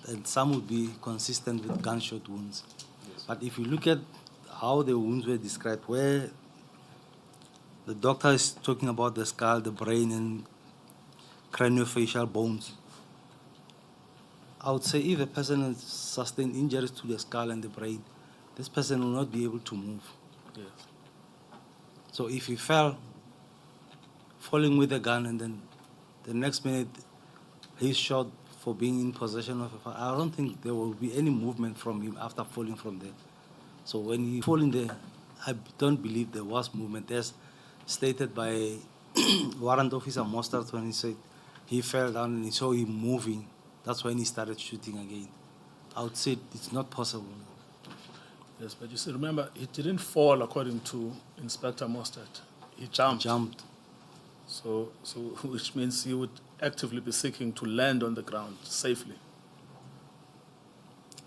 and some would be consistent with gunshot wounds. Yes. But if you look at how the wounds were described, where the doctor is talking about the skull, the brain, and craniofacial bones, I would say if a person has sustained injuries to the skull and the brain, this person will not be able to move. Yes. So if he fell, falling with a gun, and then the next minute he's shot for being in possession of a fire, I don't think there will be any movement from him after falling from there. So when he fall in there, I don't believe there was movement. As stated by Warrant Officer Mostert when he said he fell down and he saw him moving. That's when he started shooting again. I would say it's not possible. Yes, but you see, remember, he didn't fall according to Inspector Mostert. He jumped. So which means he would actively be seeking to land on the ground safely.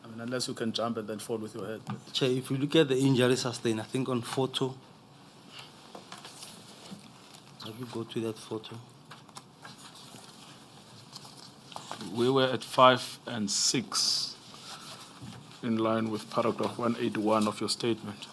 I mean, unless you can jump and then fall with your head. Chair, if you look at the injury sustained, I think on photo, have you go to that photo? We were at 5 and 6, in line with paragraph 181 of your statement.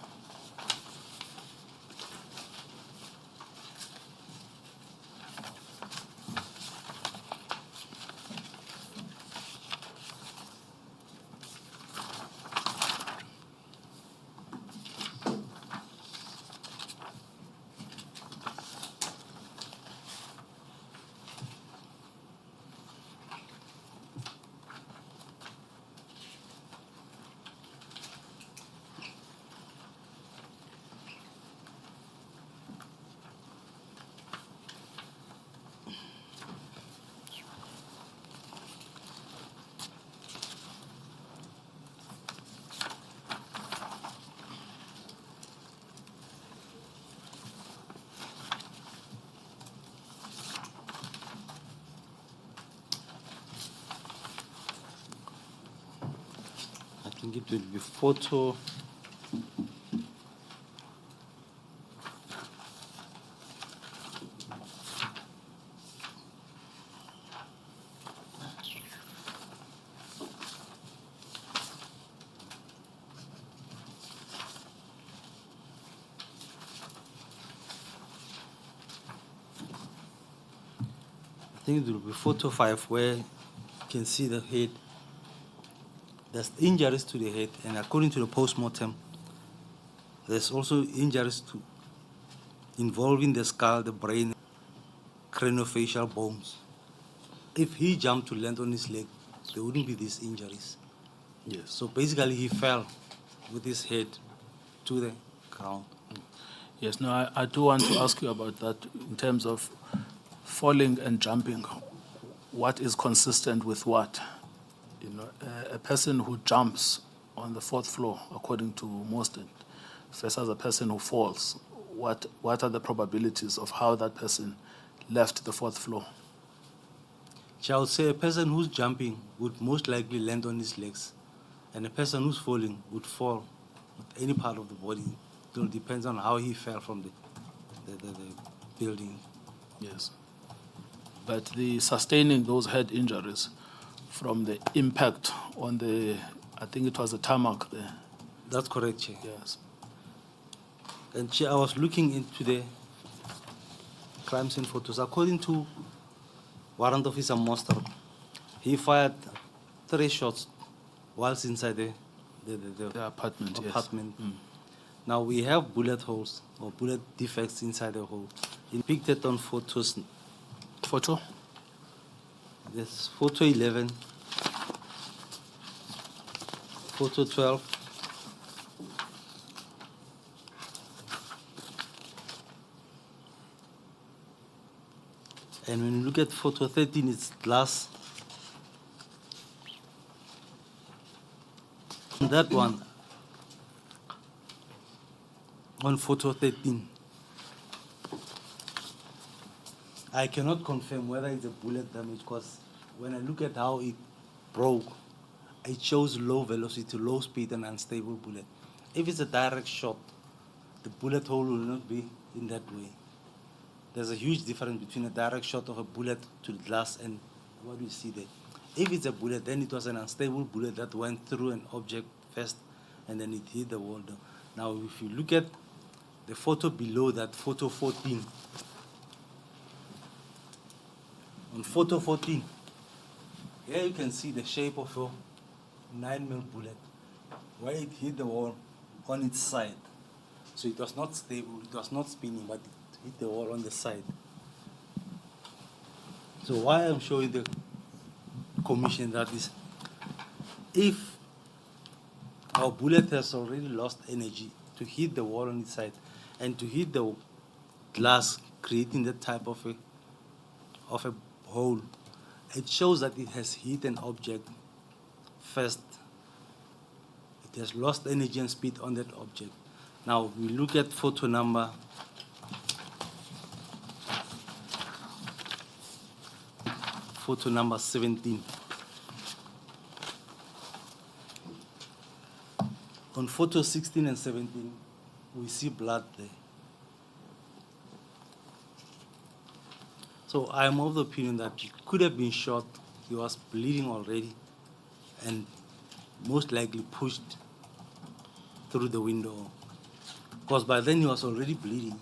think it will be photo. I think it will be photo 5 where you can see the head. There's injuries to the head, and according to the post-mortem, there's also injuries involving the skull, the brain, craniofacial bones. If he jumped to land on his leg, there wouldn't be these injuries. Yes. So basically, he fell with his head to the ground. Yes, no, I do want to ask you about that in terms of falling and jumping. What is consistent with what? You know, a person who jumps on the 4th floor, according to most, versus a person who falls. What are the probabilities of how that person left the 4th floor? I would say a person who's jumping would most likely land on his legs, and a person who's falling would fall with any part of the body. It all depends on how he fell from the building. Yes. But the sustaining those head injuries from the impact on the, I think it was the tarmac there. That's correct, Chair. Yes. And Chair, I was looking into the crime scene photos. According to Warrant Officer Monster, he fired 3 shots whilst inside the apartment. apartment. Yes. Now we have bullet holes or bullet defects inside the hole. He picked it on photos. Photo? There's photo 11, photo 12, and when you look at photo 13, it's glass. And that one, on photo 13, I cannot confirm whether it's a bullet damage because when I look at how it broke, it shows low velocity, low speed, and unstable bullet. If it's a direct shot, the bullet hole will not be in that way. There's a huge difference between a direct shot of a bullet to the glass and what we see there. If it's a bullet, then it was an unstable bullet that went through an object first and then it hit the wall. Now, if you look at the photo below that, photo 14, on photo 14, here you can see the shape of a 9mm bullet, where it hit the wall on its side. So it was not stable, it was not spinning, but it hit the wall on the side. So why I'm showing the commission that is, if our bullet has already lost energy to hit the wall on its side and to hit the glass, creating that type of a hole, it shows that it has hit an object first. It has lost energy and speed on that object. Now we look at photo number 17. On photo 16 and 17, we see blood there. So I am of the opinion that he could have been shot, he was bleeding already, and most likely pushed through the window. Because by then he was already bleeding.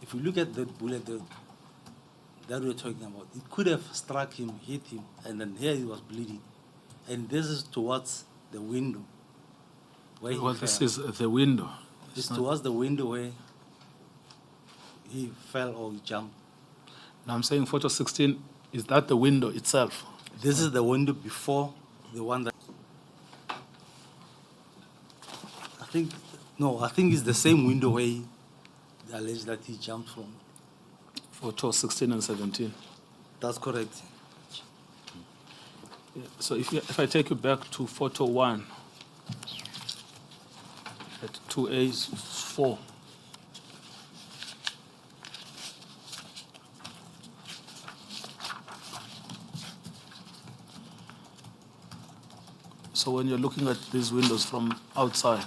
If you look at the bullet that we're talking about, it could have struck him, hit him, and then here he was bleeding. And this is towards the window. Where Well, this is the window. It's towards the window where he fell or he jumped. Now I'm saying photo 16, is that the window itself? This is the window before the one that... I think it's the same window where he alleged that he jumped from. Photo 16 and 17. That's correct. Yeah. So if I take you back to photo 1, at 2A4. So when you're looking at these windows from outside,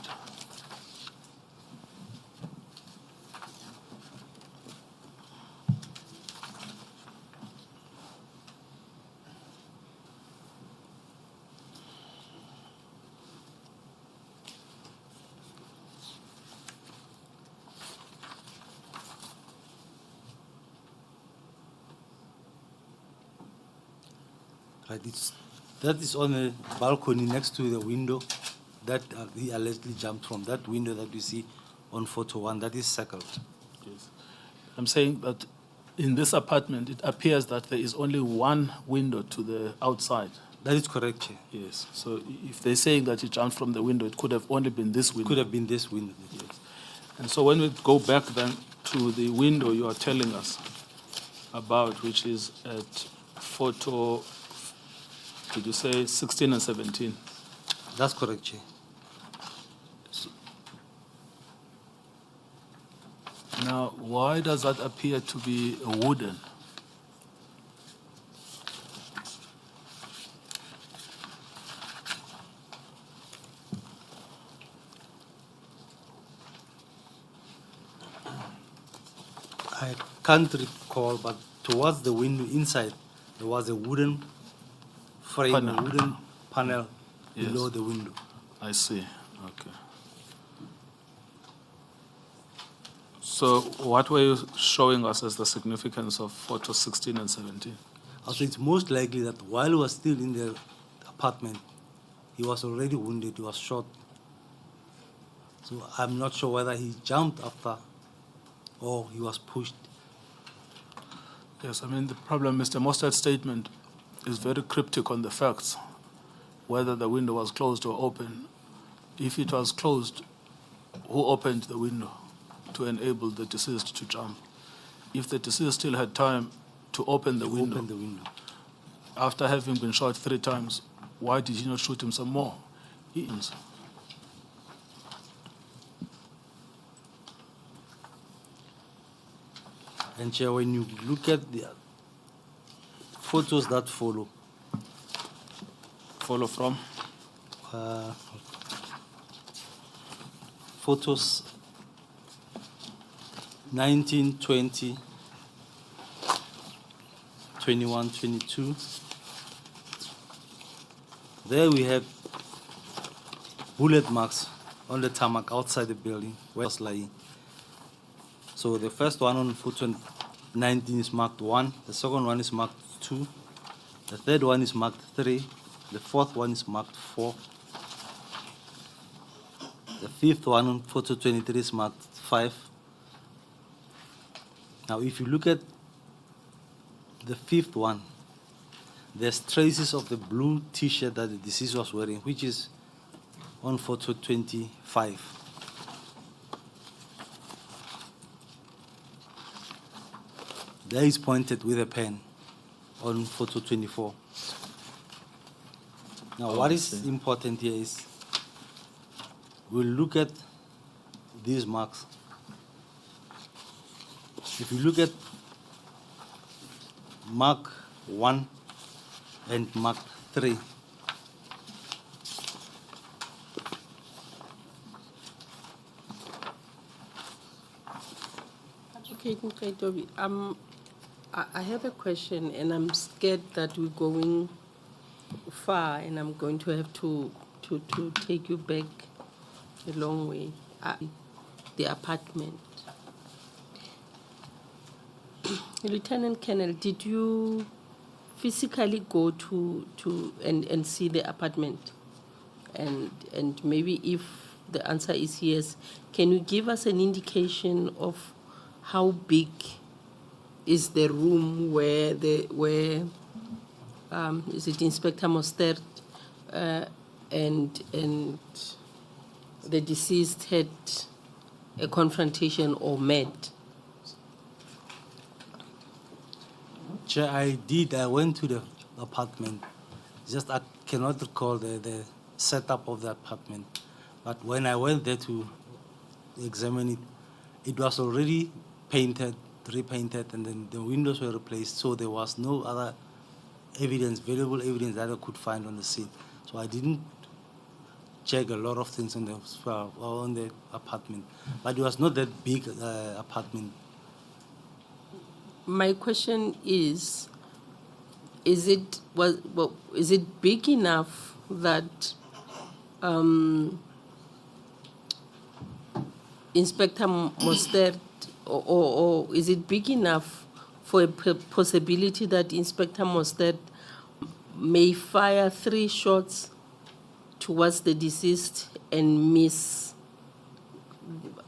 Right, that is on a balcony next to the window that he allegedly jumped from. That window that we see on photo 1, that is circled. yes. I'm saying that in this apartment, it appears that there is only one window to the outside. That is correct, Chair. Yes. So if they're saying that he jumped from the window, it could have only been this window. Could have been this window. Yes. And so when we go back then to the window you are telling us about, which is at photo, did you say 16 and 17? That's correct, Chair. Now, why does that appear to be wooden? I can't recall, but towards the window inside, there was a wooden frame, Panel. a wooden panel Yes. below the window. I see. Okay. So what were you showing us as the significance of photo 16 and 17? Also, it's most likely that while he was still in the apartment, he was already wounded, he was shot. So I'm not sure whether he jumped after or he was pushed. Yes, I mean, the problem, Mr. Mostard's statement is very cryptic on the facts, whether the window was closed or open. If it was closed, who opened the window to enable the deceased to jump? If the deceased still had time to open the window, Opened the window. after having been shot 3 times, why did he not shoot him some more? And Chair, when you look at the photos that follow, Follow from? uh, photos 19, 20, 21, 22. There we have bullet marks on the tarmac outside the building where he was lying. So the first one on photo 19 is marked 1, the second one is marked 2, the third one is marked 3, the fourth one is marked 4, the fifth one on photo 23 is marked 5. Now if you look at the fifth one, there's traces of the blue t-shirt that the deceased was wearing, which is on photo 25. There is pointed with a pen on photo 24. Now, what is important here is we'll look at these marks. If you look at mark 1 and mark 3, Okay, Nkabinde, I have a question, and I'm scared that we're going far, and I'm going to have to take you back a long way. The apartment. Lieutenant Colonel, did you physically go to and see the apartment? And maybe if the answer is yes, can you give us an indication of how big is the room where is it Inspector Mostert and the deceased had a confrontation or met? Chair, I went to the apartment. Just I cannot recall the setup of the apartment. But when I went there to examine it, it was already painted, repainted, and then the windows were replaced, so there was no other evidence, valuable evidence that I could find on the scene. So I didn't check a lot of things on the apartment, but it was not that big apartment. My question is it big enough that Inspector Mostert, or is it big enough for a possibility that Inspector Mostert may fire 3 shots towards the deceased and miss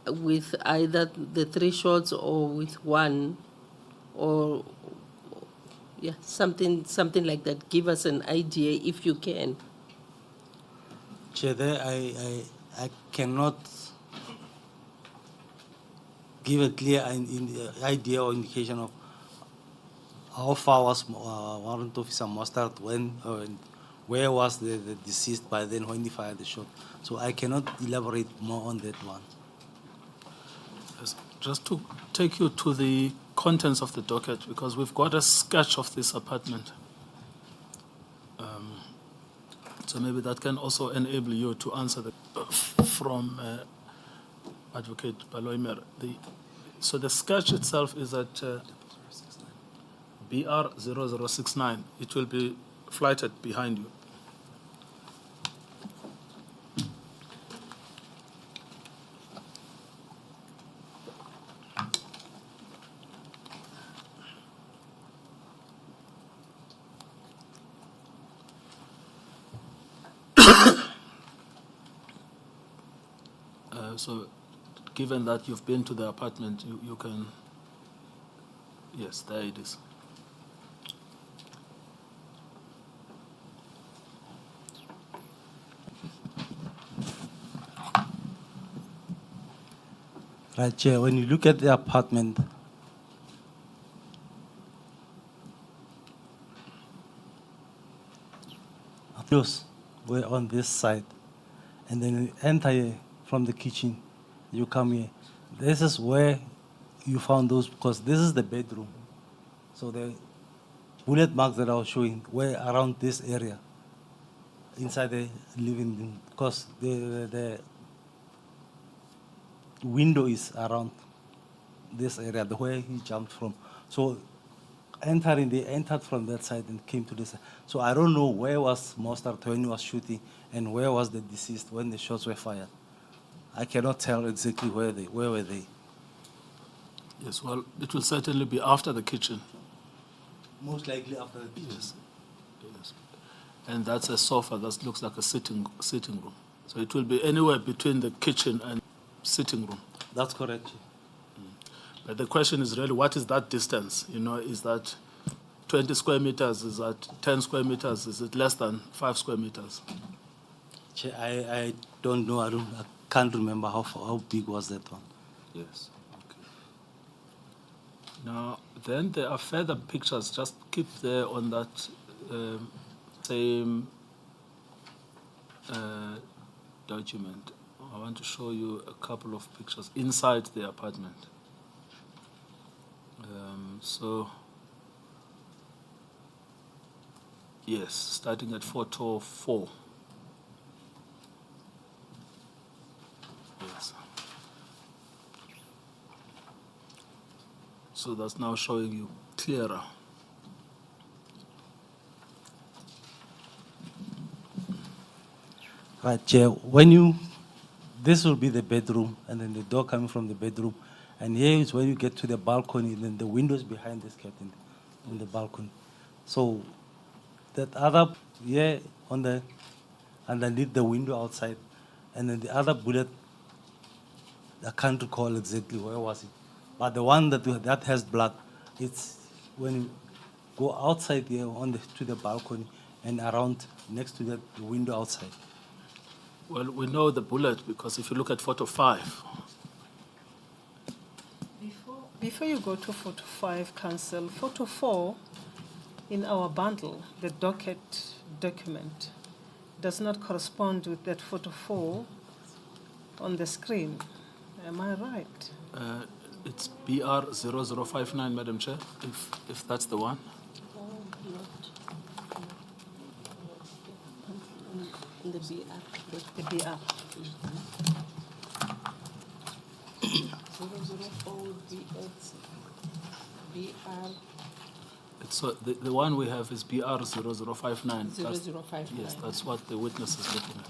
with either the 3 shots or with 1, or yeah, something like that? Give us an idea if you can. Chair, there I cannot give a clear idea or indication of how far was Warrant Officer Mostert when, and where was the deceased by then when he fired the shot. So I cannot elaborate more on that one. Yes, just to take you to the contents of the docket, because we've got a sketch of this apartment. So maybe that can also enable you to answer from Advocate Baloimer. So the sketch itself is at BR 0069. It will be flighted behind you. So given that you've been to the apartment, you can, yes, there it is. Right, Chair, when you look at the apartment, windows were on this side, and then you enter here from the kitchen, you come here. This is where you found those, because this is the bedroom. So the bullet marks that I was showing were around this area, inside the living room, because the window is around this area, the where he jumped from. So they entered from that side and came to this side. So I don't know where was Mostert when he was shooting and where was the deceased when the shots were fired. I cannot tell exactly where were they. Yes, well, it will certainly be after the kitchen. Most likely after the kitchen. Yes. Yes. And that's a sofa that looks like a sitting room. So it will be anywhere between the kitchen and sitting room. That's correct. But the question is really, what is that distance? You know, is that 20 square meters? Is that 10 square meters? Is it less than 5 square meters? I don't know. I can't remember how big was that one. Yes. Okay. Now, then there are further pictures. Just keep there on that same document. I want to show you a couple of pictures inside the apartment. So, yes, starting at photo 4. Yes. So that's now showing you clearer. Right, Chair. This will be the bedroom, and then the door coming from the bedroom. And here is when you get to the balcony, and then the windows behind this curtain on the balcony. So that other here underneath the window outside, and then the other bullet, I can't recall exactly where was it. But the one that has blood, it's when you go outside here to the balcony and around next to the window outside. Well, we know the bullet because if you look at photo 5. Before you go to photo 5, Council, photo 4 in our bundle, the document, does not correspond with that photo 4 on the screen. Am I right? It's BR 0059, Madam Chair, if that's the one. The BR. The BR. 004 BR So the one we have is BR 0059. 0059. Yes, that's what the witness is looking at.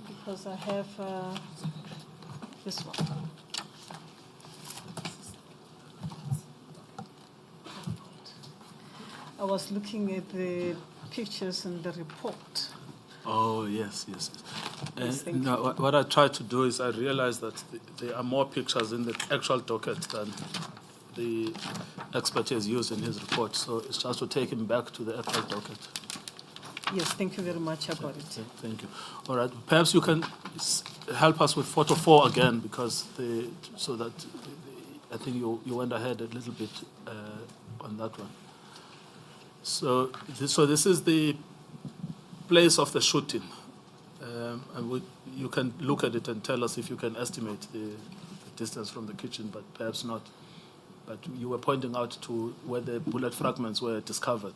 Because I have this one. I was looking at the pictures in the report. Oh, yes. Yes, And thank you. no, what I tried to do is I realized that there are more pictures in the actual docket than the expert has used in his report. So it's just to take him back to the actual docket. Yes, thank you very much about it. Thank you. All right. Perhaps you can help us with photo 4 again, because so that I think you went ahead a little bit on that one. So this is the place of the shooting, and you can look at it and tell us if you can estimate the distance from the kitchen, but perhaps not. But you were pointing out to where the bullet fragments were discovered.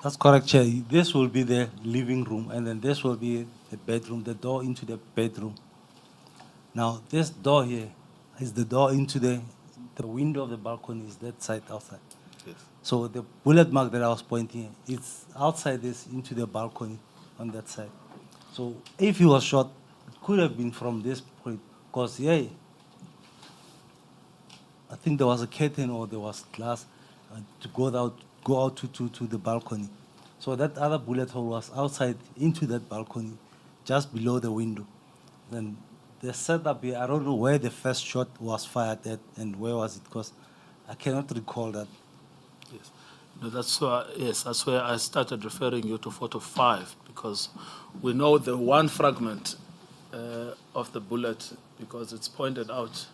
That's correct, Chair. This will be the living room, and then this will be the bedroom, the door into the bedroom. Now, this door here is the door into the window of the balcony is that side outside. Yes. So the bullet mark that I was pointing at, it's outside this into the balcony on that side. So if he was shot, it could have been from this point, because I think there was a curtain or there was glass to go out to the balcony. So that other bullet hole was outside into that balcony, just below the window. Then the setup here, I don't know where the first shot was fired at and where was it, because I cannot recall that. Yes. No, that's where I started referring you to photo 5, because we know the one fragment of the bullet, because it's pointed out.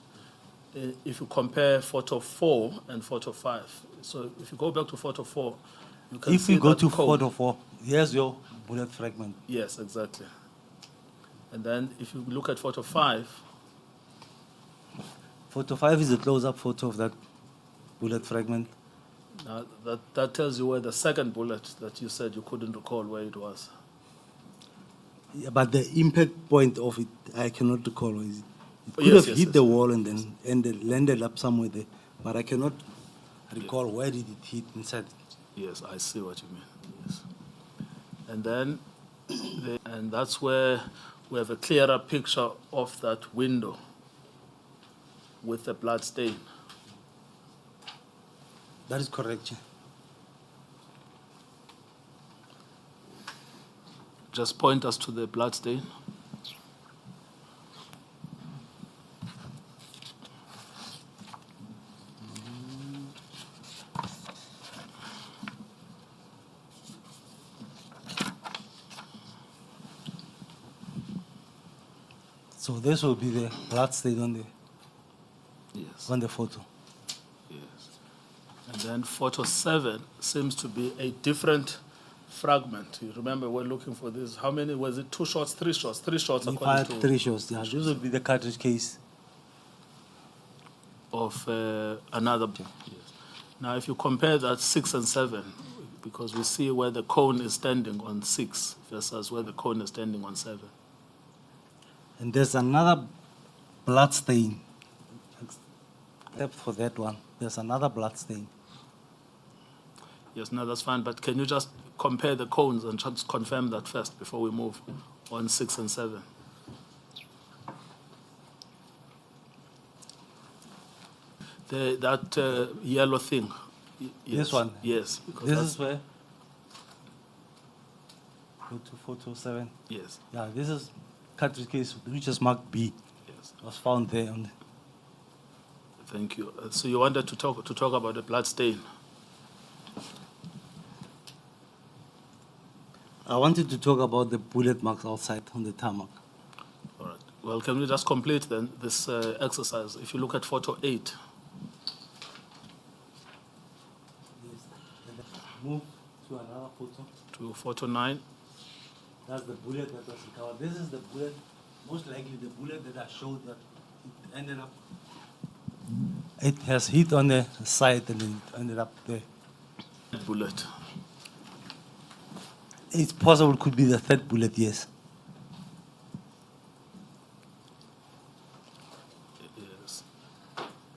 If you compare photo 4 and photo 5, so if you go back to photo 4, you can If see we go that to cone. photo 4, here's your bullet fragment. Yes, exactly. And then if you look at photo 5, Photo 5 is a close-up photo of that bullet fragment. now that tells you where the second bullet that you said you couldn't recall where it was. Yeah, but the impact point of it, I cannot recall where is it. It could Yes, have yes, hit yes. the wall and then landed up somewhere there, but I cannot recall where did it hit inside. Yes, I see what you mean. Yes. And then, and that's where we have a clearer picture of that window with the blood stain. That is correct, Chair. Just point us to the blood stain. So this will be the blood stain Yes. on the photo. Yes. And then photo 7 seems to be a different fragment. You remember we're looking for this. How many was it? 2 shots, 3 shots? 3 shots We according fired to 3 shots. Yeah, this will be the cartridge case. of another. Yes. Now, if you compare that 6 and 7, because we see where the cone is standing on 6 versus where the cone is standing on 7. And there's another blood stain. Except for that one, there's another blood stain. Yes, no, that's fine. But can you just compare the cones and just confirm that first before we move on 6 and 7? That yellow thing. Yes. This one? Yes. because This that's- is where? Go to photo 7. Yes. Yeah, this is cartridge case which is marked B. Yes. It was found there. Thank you. So you wanted to talk about the blood stain. I wanted to talk about the bullet marks outside on the tarmac. All right. Well, can we just complete then this exercise? If you look at photo 8. Move to another photo. To photo 9. That's the bullet that was recovered. This is the bullet, most likely the bullet that I showed that ended up. It has hit on the side and then it ended up there. Bullet. It's possible it could be the third bullet, yes. Yes.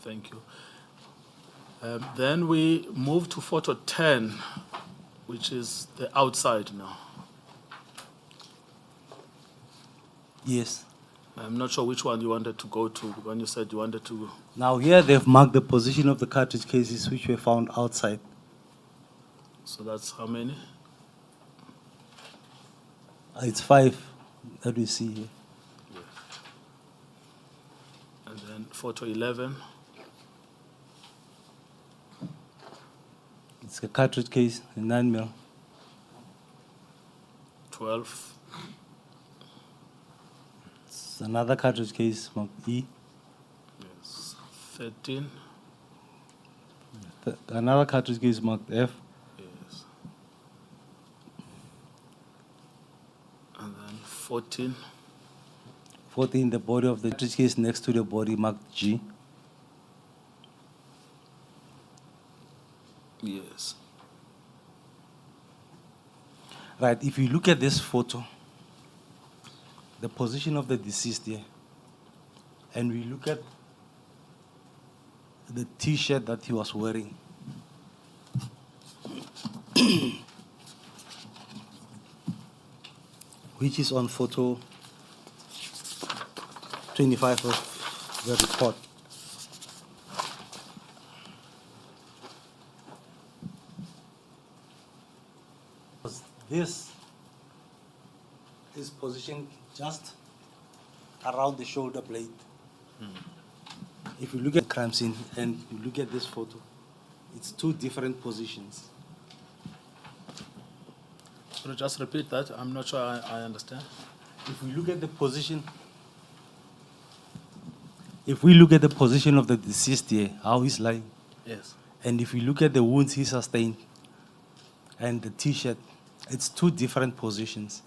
Thank you. Then we move to photo 10, which is the outside now. Yes. I'm not sure which one you wanted to go to when you said you wanted to. Now here they've marked the position of the cartridge cases which were found outside. So that's how many? It's 5 that we see here. And then photo 11. It's a cartridge case, a 9mm. 12. It's another cartridge case marked E. Yes. 13. Another cartridge case marked F. Yes. And then 14. 14, the body of the cartridge case next to the body marked G. Yes. Right, if you look at this photo, the position of the deceased here, and we look at the T-shirt that he was wearing, which is on photo 25 of the report. This is positioned just around the shoulder blade. If you look at the crime scene and you look at this photo, it's 2 different positions. Could you just repeat that? I'm not sure I understand. If we look at the position, if we look at the position of the deceased here, how he's lying, Yes. and if we look at the wounds he sustained and the T-shirt, it's 2 different positions.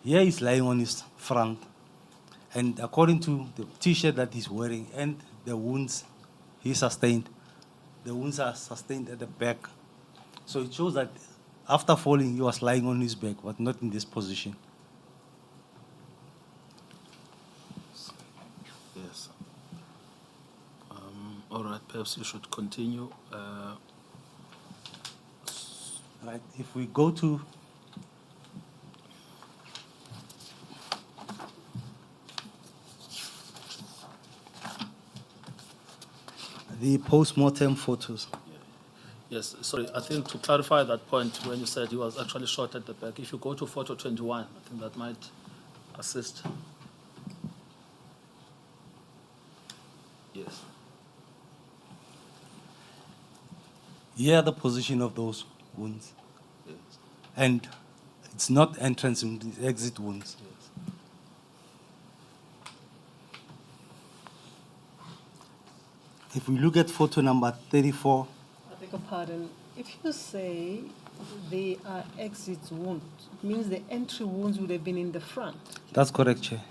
Here he's lying on his front, and according to the T-shirt that he's wearing and the wounds he sustained, the wounds are sustained at the back. So it shows that after falling, he was lying on his back, but not in this position. Yes. All right, perhaps you should continue. Right. If we go to the post-mortem photos. Yes, sorry, I think to clarify that point, when you said he was actually shot at the back, if you go to photo 21, I think that might assist. Yes. Here the position of those wounds. Yes. And it's not entrance wounds, it's exit wounds. Yes. If we look at photo number 34, I beg your pardon. If you say they are exit wounds, it means the entry wounds would have been in the front. that's correct, Chair.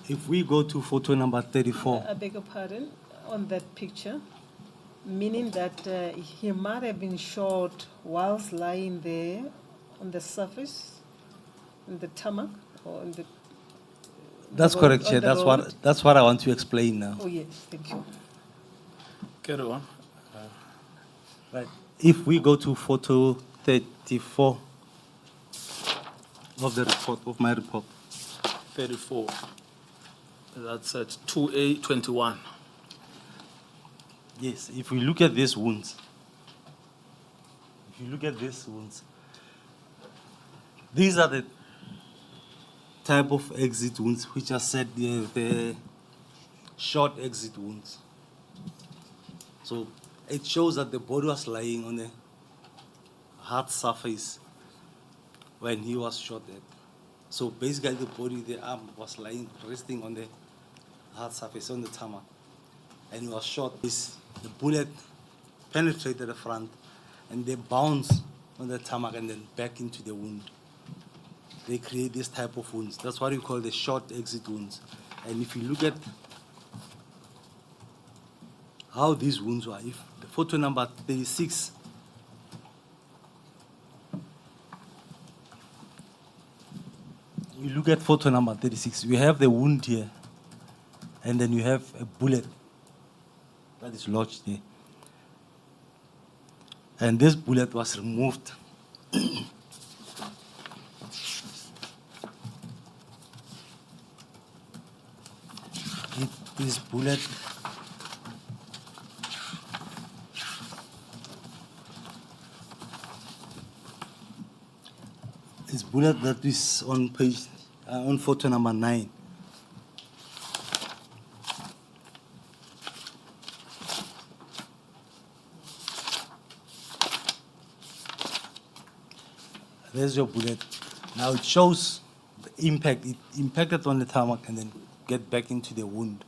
If we go to photo number 34, I beg your pardon, on that picture, meaning that he might have been shot whilst lying there on the surface, in the tarmac, or in the. that's road- correct, on Chair. the road. That's what I want to explain now. Oh yes, thank you. Carry on. Right. If we go to photo 34 of the report, of my report, 34. That's at 2A21. yes, if we look at these wounds, these are the type of exit wounds which are said the short exit wounds. So it shows that the body was lying on a hard surface when he was shot at. So basically the body, the arm was lying, resting on the hard surface, on the tarmac. And he was shot. The bullet penetrated the front and they bounced on the tarmac and then back into the wound. they create this type of wounds. That's what we call the short exit wounds. And if you look at how these wounds were, if the photo number 36, you look at photo number 36, we have the wound here, and then you have a bullet that is lodged there. And this bullet was removed. This bullet that is on page, on photo number 9. There's your bullet. Now it shows the impact. It impacted on the tarmac and then get back into the wound.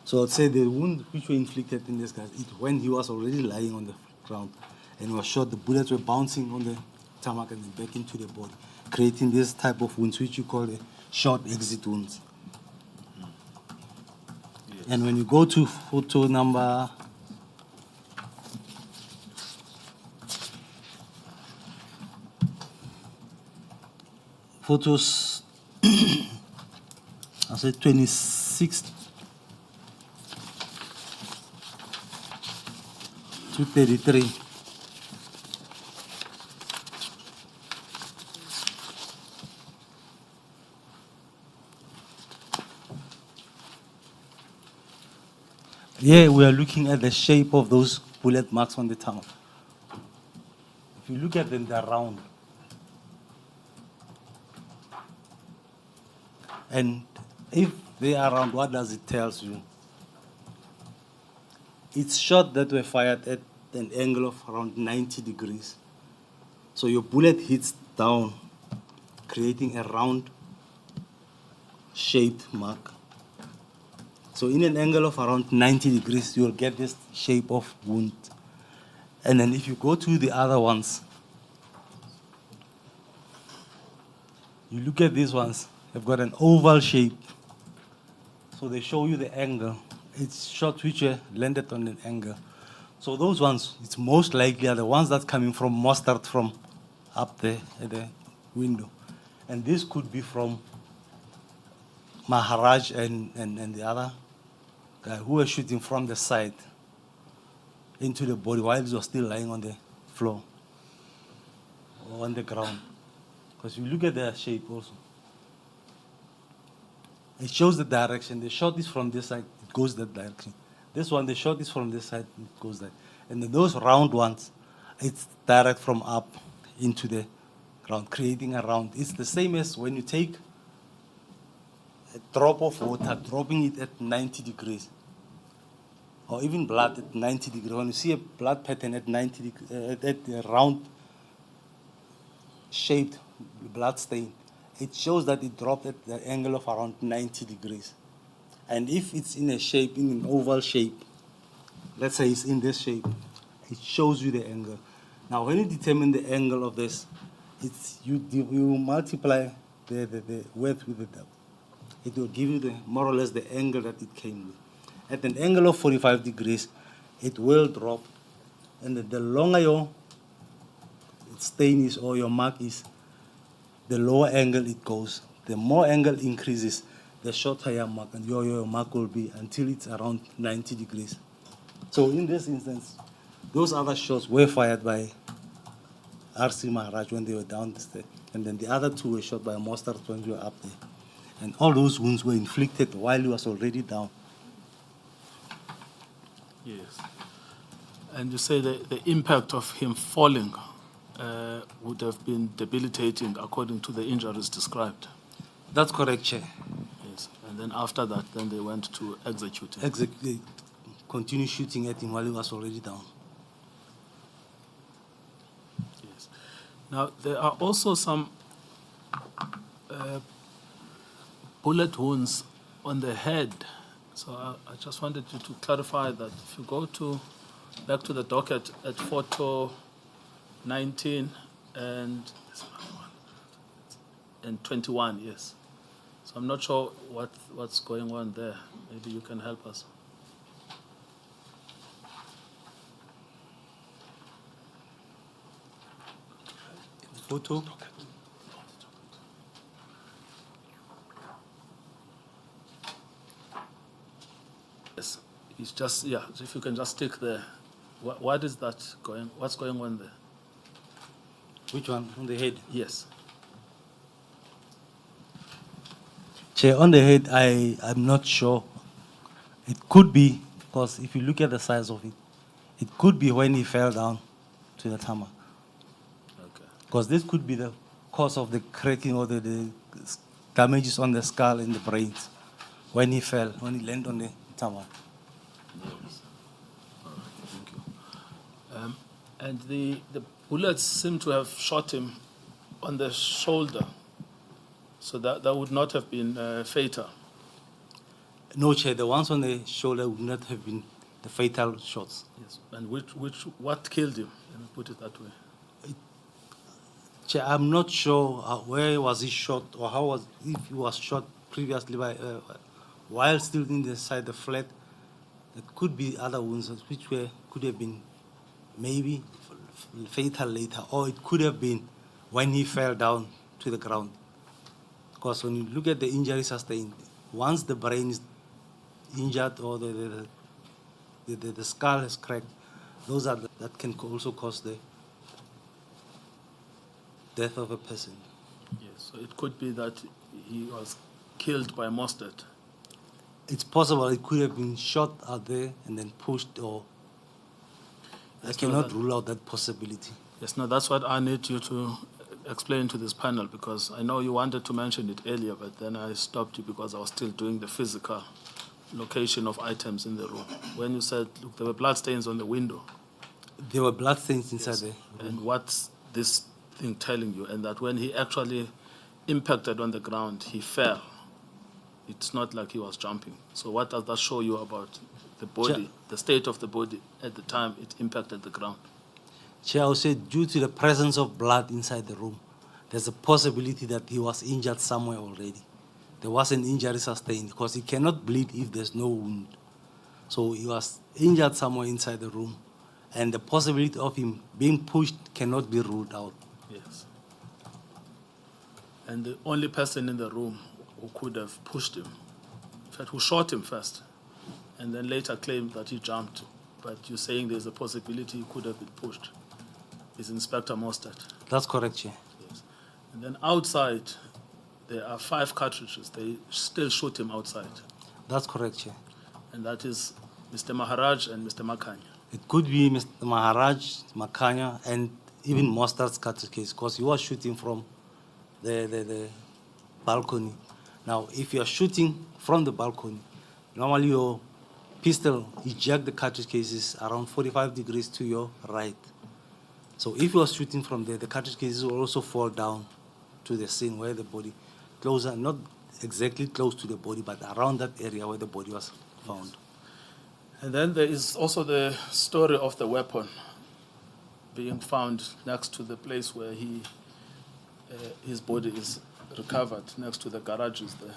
So I'd say the wound which were inflicted in this guy, when he was already lying on the ground and was shot, the bullets were bouncing on the tarmac and then back into the body, creating this type of wounds which you call the short exit wounds. Yes. And when you go to photo number photos, I said 26 to 33. Here we are looking at the shape of those bullet marks on the tarmac. If you look at them, they're round. And if they are round, what does it tell you? It's shot that were fired at an angle of around 90 degrees. So your bullet hits down, creating a round shaped mark. So in an angle of around 90 degrees, you'll get this shape of wound. And then if you go to the other ones, you look at these ones, they've got an oval shape. So they show you the angle. It's shot which landed on an angle. So those ones, it's most likely are the ones that's coming from mustard from up there at the window. And this could be from Maharaj and the other guy who were shooting from the side into the body while he was still lying on the floor or on the ground. Because you look at their shape also. It shows the direction. The shot is from this side, it goes that direction. This one, the shot is from this side, it goes that. And then those round ones, it's direct from up into the ground, creating a round. It's the same as when you take a drop of water, dropping it at 90 degrees, or even blood at 90 degrees. When you see a blood pattern at 90 degrees, at a round shaped blood stain, it shows that it dropped at the angle of around 90 degrees. And if it's in a shape, in an oval shape, let's say it's in this shape, it shows you the angle. Now, when you determine the angle of this, it's you multiply the width with the depth. It will give you more or less the angle that it came with. At an angle of 45 degrees, it will drop. And the longer your stain is or your mark is, the lower angle it goes. The more angle increases, the shorter your mark, and your mark will be until it's around 90 degrees. So in this instance, those other shots were fired by R.C. Maharaj when they were down the stairs, and then the other two were shot by Mustard when they were up there. And all those wounds were inflicted while he was already down. Yes. And you say that the impact of him falling would have been debilitating according to the injuries described. That's correct, Chair. Yes. And then after that, then they went to execute him. Continue shooting at him while he was already down. Yes. Now, there are also some bullet wounds on the head. So I just wanted you to clarify that. If you go back to the docket at photo 19 and and 21, yes. So I'm not sure what's going on there. Maybe you can help us. Photo. Yes, it's just, yeah, so if you can just stick there. What is that going, what's going on there? Which one? On the head? Yes. Chair, on the head, I'm not sure. It could be, because if you look at the size of it, it could be when he fell down to the tarmac. Okay. Because this could be the cause of the cracking or the damages on the skull and the brains when he fell, when he landed on the tarmac. Yes. All right, thank you. And the bullets seem to have shot him on the shoulder, so that would not have been fatal. No, Chair, the ones on the shoulder would not have been the fatal shots. Yes. And what killed him? Let me put it that way. Chair, I'm not sure where was he shot or how was, if he was shot previously by, while still inside the flat. It could be other wounds which could have been maybe fatal later, or it could have been when he fell down to the ground. Because when you look at the injury sustained, once the brain is injured or the skull is cracked, those are that can also cause the death of a person. Yes. So it could be that he was killed by mustard. It's possible it could have been shot out there and then pushed, or I Yes, cannot rule out that possibility. Yes, no, that's what I need you to explain to this panel, because I know you wanted to mention it earlier, but then I stopped you because I was still doing the physical location of items in the room. When you said, look, there were blood stains on the window. There were blood stains inside there. And what's this thing telling you? And that when he actually impacted on the ground, he fell. It's not like he was jumping. So what does that show you about the body, the state of the body at the time it impacted the ground? Chair, I would say due to the presence of blood inside the room, there's a possibility that he was injured somewhere already. There was an injury sustained because he cannot bleed if there's no wound. So he was injured somewhere inside the room, and the possibility of him being pushed cannot be ruled out. Yes. And the only person in the room who could have pushed him, in fact, who shot him first, and then later claimed that he jumped, but you're saying there's a possibility he could have been pushed, is Inspector Mostert. That's correct, Chair. Yes. And then outside, there are 5 cartridges. They still shoot him outside. That's correct, Chair. And that is Mr. Maharaj and Mr. Makanya. It could be Mr. Maharaj, Makanya, and even Mostert's cartridge case, because he was shooting from the balcony. Now, if you're shooting from the balcony, normally your pistol eject the cartridge cases around 45 degrees to your right. So if you are shooting from there, the cartridge cases will also fall down to the scene where the body, closer, not exactly close to the body, but around that area where the body was found. Yes. And then there is also the story of the weapon being found next to the place where his body is recovered, next to the garages there.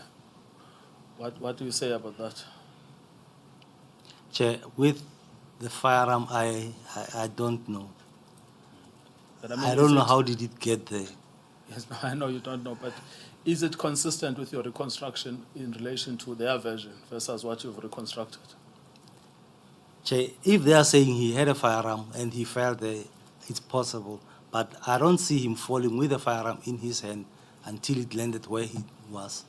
What do you say about that? Chair, with the firearm, I don't know. But mean, I don't know how did it get there. Yes, I know you don't know, but is it consistent with your reconstruction in relation to their version versus what you've reconstructed? Chair, if they are saying he had a firearm and he fell there, it's possible. But I don't see him falling with a firearm in his hand until it landed where he was.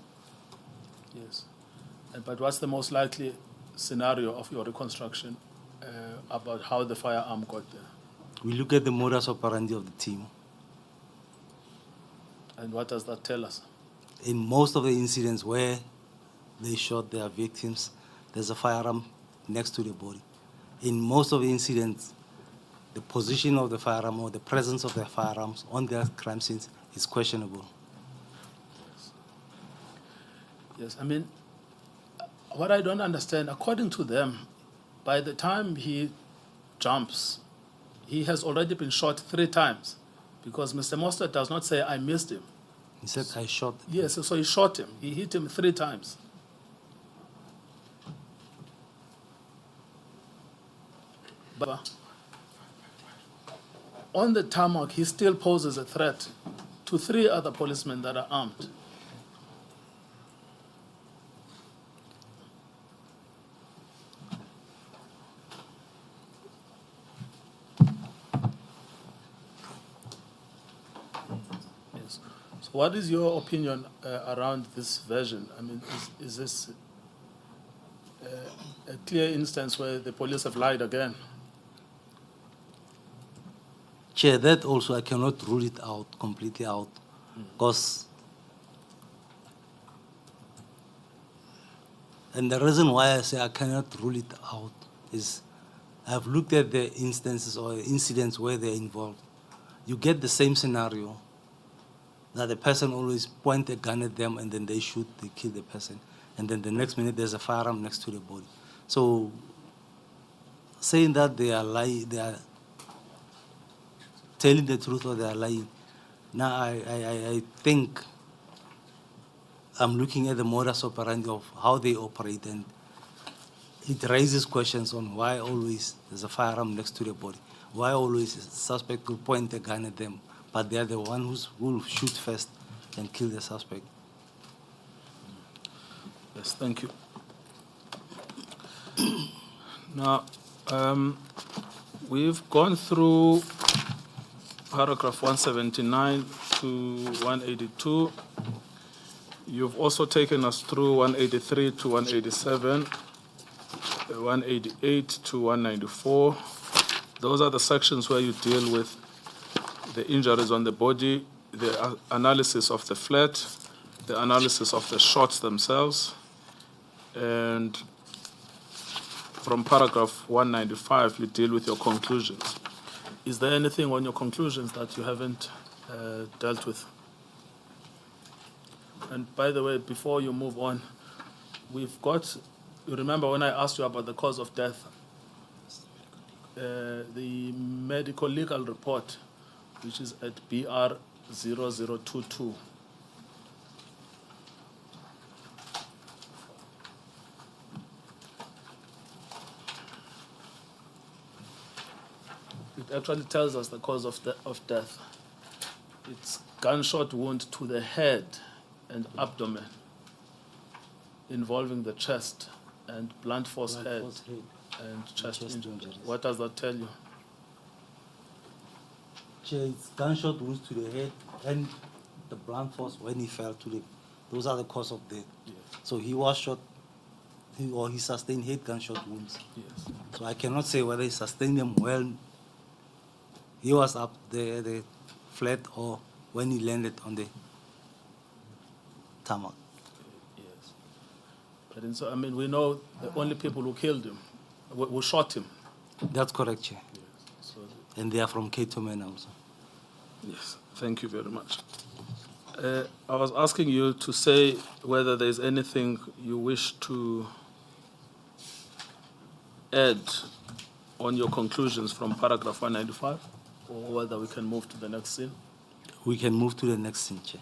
Yes. But what's the most likely scenario of your reconstruction about how the firearm got there? We look at the modus operandi of the team. And what does that tell us? In most of the incidents where they shot their victims, there's a firearm next to the body. In most of the incidents, the position of the firearm or the presence of the firearms on their crime scenes is questionable. Yes, I mean, what I don't understand, according to them, by the time he jumps, he has already been shot 3 times, because Mr. Mostert does not say, I missed him. He said, I shot. Yes, so he shot him. He hit him 3 times. But on the tarmac, he still poses a threat to 3 other policemen that are armed. Yes. So what is your opinion around this version? I mean, is this a clear instance where the police have lied again? Chair, that also I cannot rule it out, completely out, because, and the reason why I say I cannot rule it out is I've looked at the instances or incidents where they're involved. You get the same scenario, that the person always point a gun at them and then they shoot, they kill the person. And then the next minute there's a firearm next to the body. So saying that they are lying, they are telling the truth or they are lying. Now I think I'm looking at the modus operandi of how they operate, and it raises questions on why always there's a firearm next to the body. Why always a suspect will point a gun at them, but they are the one who will shoot first and kill the suspect. Yes, thank you. Now, we've gone through paragraph 179 to 182. You've also taken us through 183 to 187, 188 to 194. Those are the sections where you deal with the injuries on the body, the analysis of the flat, the analysis of the shots themselves, and from paragraph 195, you deal with your conclusions. Is there anything on your conclusions that you haven't dealt with? And by the way, before you move on, we've got, you remember when I asked you about the cause of death, the medical legal report, which is at BR 0022. It actually tells us the cause of death. It's gunshot wound to the head and abdomen, involving the chest and blunt force head and chest injuries. What does that tell you? It's gunshot wounds to the head and the blunt force when he fell to the. Those are the cause of death. Yes. So he was shot, he sustained head gunshot wounds. Yes. So I cannot say whether he sustained them when he was up there, the flat, or when he landed on the tarmac. Yes. But so, I mean, we know the only people who killed him, who shot him. That's correct, Chair. Yes. So, And they are from K2Men also. yes, thank you very much. I was asking you to say whether there's anything you wish to add on your conclusions from paragraph 195, or whether we can move to the next scene. We can move to the next scene, Chair.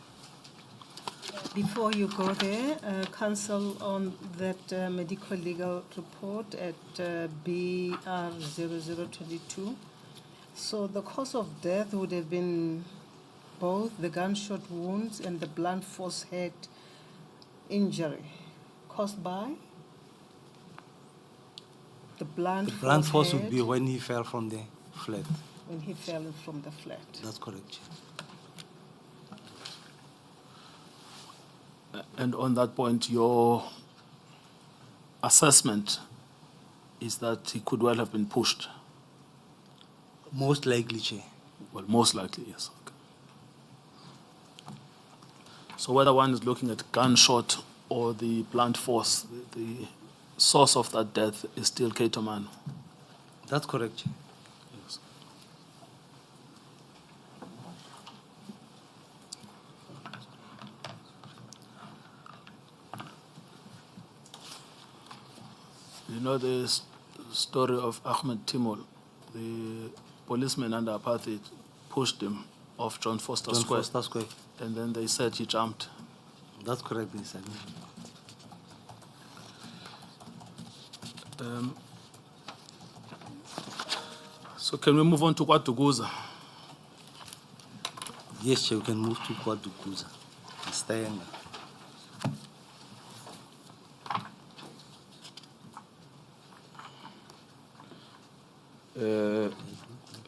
Before you go there, counsel on that medical legal report at BR 0022. So the cause of death would have been both the gunshot wounds and the blunt force head injury caused by the blunt Force would head be when he fell from the flat. when he fell from the flat. That's correct, Chair. And on that point, your assessment is that he could well have been pushed. Most likely, Chair. Well, most likely, yes. Okay. So whether one is looking at gunshot or the blunt force, the source of that death is still K2Man. That's correct, Chair. Yes. You know the story of Ahmed Timol, the policeman under apartheid pushed him of John Foster John Square. Foster Square. And then they said he jumped. That's correct, they said. So can we move on to Kwadukuza? Yes, Chair, we can move to Kwadukuza. Staying.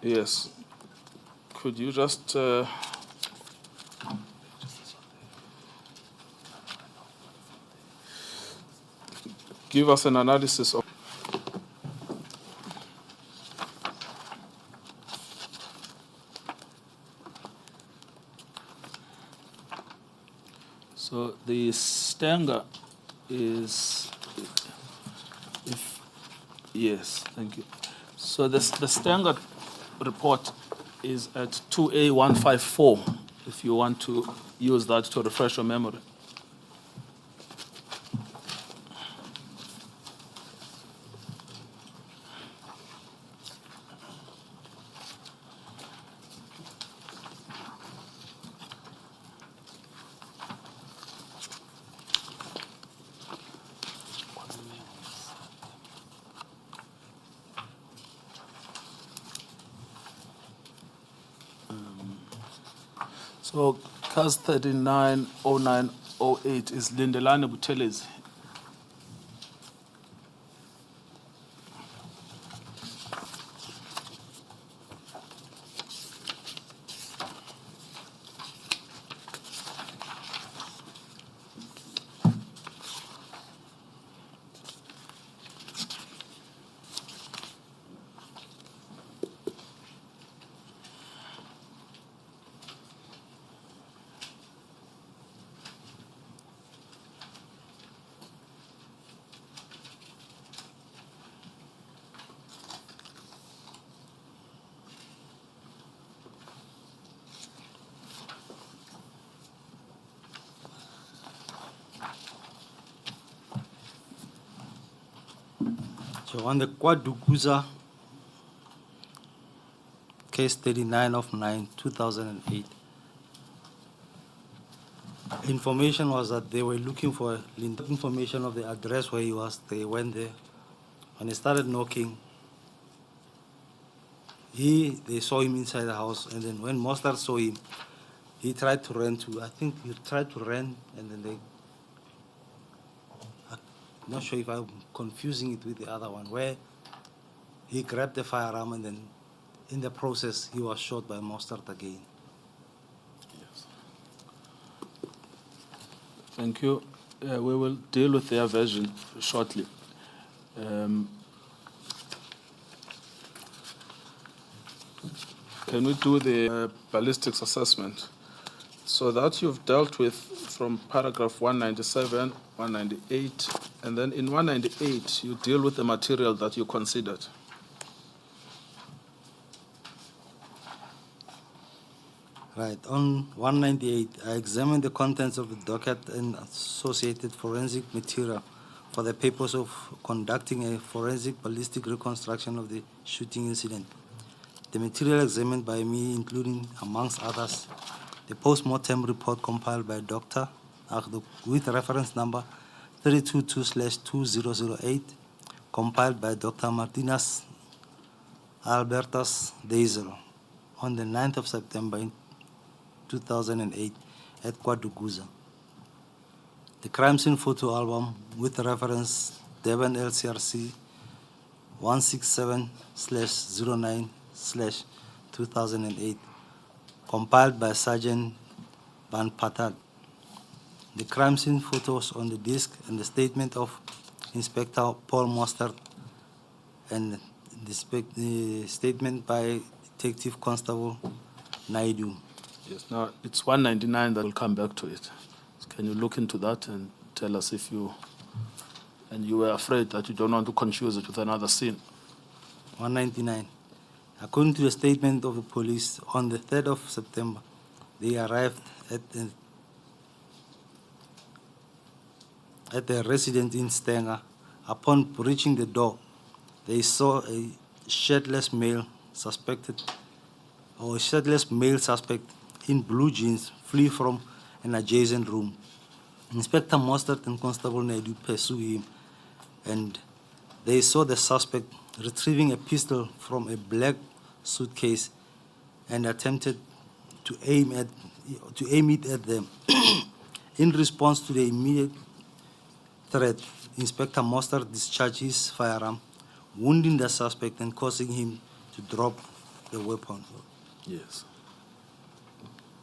Yes. Could you just give us an analysis of so the Stanger is yes, thank you. So the Stanger report is at 2A154, if you want to use that to refresh your memory. So CAS 390908 is Lindelani Buthelezi. So on the Kwadukuza, case 39 of 9/2008, information was that they were looking for information of the address where he was. They went there. When they started knocking, they saw him inside the house, and then when Mostert saw him, he tried to run to, I think he tried to run, and then I'm not sure if I'm confusing it with the other one, where he grabbed the firearm, and then in the process, he was shot by Mostert again. Yes. Thank you. We will deal with their version shortly. Can we do the ballistics assessment? So that you've dealt with from paragraph 197, 198, and then in 198, you deal with the material that you considered. Right, on 198, I examined the contents of the docket and associated forensic material for the purpose of conducting a forensic ballistic reconstruction of the shooting incident. The material examined by me, including, amongst others, the post-mortem report compiled by Dr. Agdo with reference number 322/2008, compiled by Dr. Martinez Albertus Deisel on the 9th of September 2008 at Kwadukuza. The crime scene photo album with reference Devon LCRC 167/09/2008, compiled by Sergeant Van Patat. The crime scene photos on the disc and the statement of Inspector Paul Mostert and the statement by Detective Constable Naidu. Yes, now it's 199 that will come back to it. So can you look into that and tell us if you were afraid that you don't want to confuse it with another scene? 199. According to the statement of the police, on the 3rd of September, they arrived at the residence in Stenger. Upon reaching the door, they saw a shirtless male suspect in blue jeans flee from an adjacent room. Inspector Mostert and Constable Naidu pursue him, and they saw the suspect retrieving a pistol from a black suitcase and attempted to aim it at them. In response to the immediate threat, Inspector Mostert discharged his firearm, wounding the suspect and causing him to drop the weapon. Yes.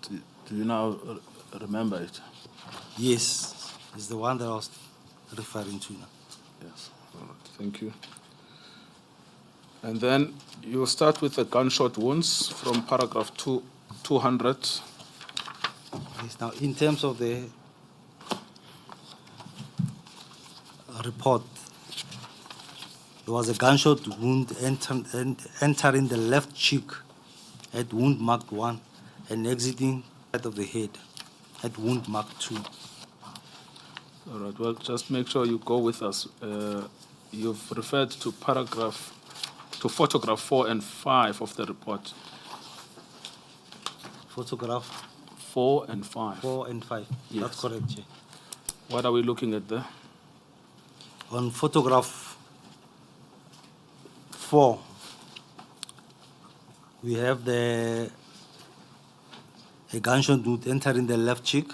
Do you now remember it? Yes, it's the one that I was referring to now. Yes. All right. Thank you. And then you start with the gunshot wounds from paragraph 200. Yes, now, in terms of the report, there was a gunshot wound entering the left cheek at wound marked 1 and exiting side of the head at wound marked 2. All right. Well, just make sure you go with us. You've referred to photograph 4 and 5 of the report. Photograph 4 and 5. 4 and 5. Yes. That's correct, Chair. What are we looking at there? On photograph 4, we have a gunshot wound entering the left cheek,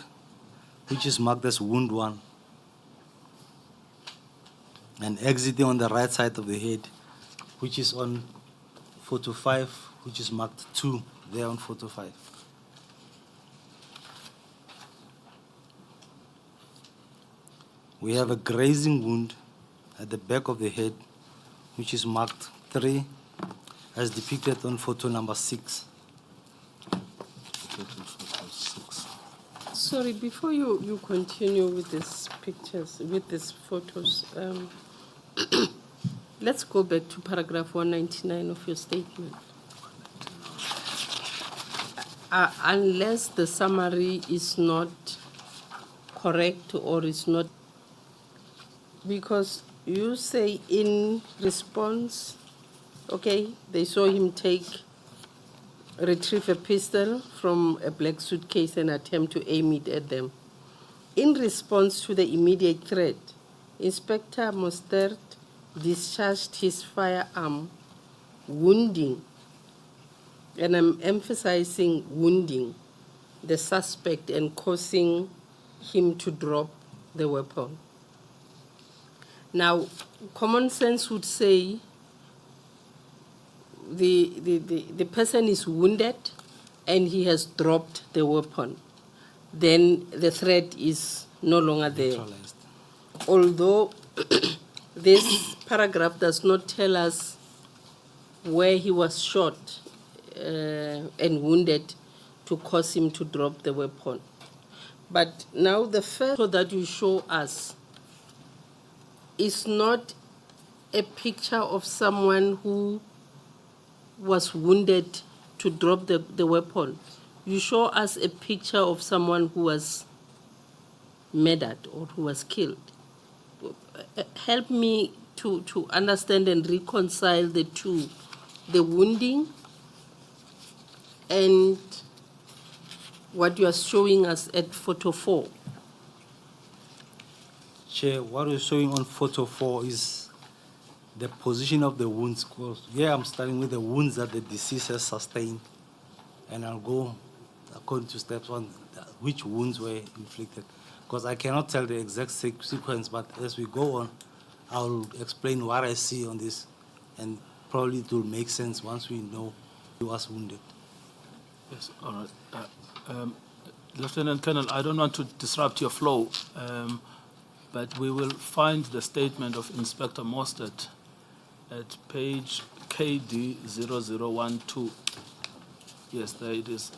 which is marked as wound 1, and exiting on the right side of the head, which is on photo 5, which is marked 2 there on photo 5. We have a grazing wound at the back of the head, which is marked 3, as depicted on photo number 6. Sorry, before you continue with these pictures, with these photos, let's go back to paragraph 199 of your statement. Unless the summary is not correct or is not, because you say in response, okay, they saw him retrieve a pistol from a black suitcase and attempt to aim it at them. In response to the immediate threat, Inspector Mostert discharged his firearm, wounding, and I'm emphasizing wounding, the suspect and causing him to drop the weapon. Now, common sense would say the person is wounded and he has dropped the weapon. Then the threat is no longer there. Neutralized. Although this paragraph does not tell us where he was shot and wounded to cause him to drop the weapon. But now the first photo that you show us is not a picture of someone who was wounded to drop the weapon. You show us a picture of someone who was murdered or who was killed. Help me to understand and reconcile the two, the wounding and what you are showing us at photo 4. Chair, what we're showing on photo 4 is the position of the wounds. Here I'm starting with the wounds that the deceased has sustained, and I'll go according to steps on which wounds were inflicted. Because I cannot tell the exact sequence, but as we go on, I'll explain what I see on this, and probably it will make sense once we know who was wounded. Yes, all right. Lieutenant Colonel, I don't want to disrupt your flow, but we will find the statement of Inspector Mostert at page KD 0012. Yes, there it is.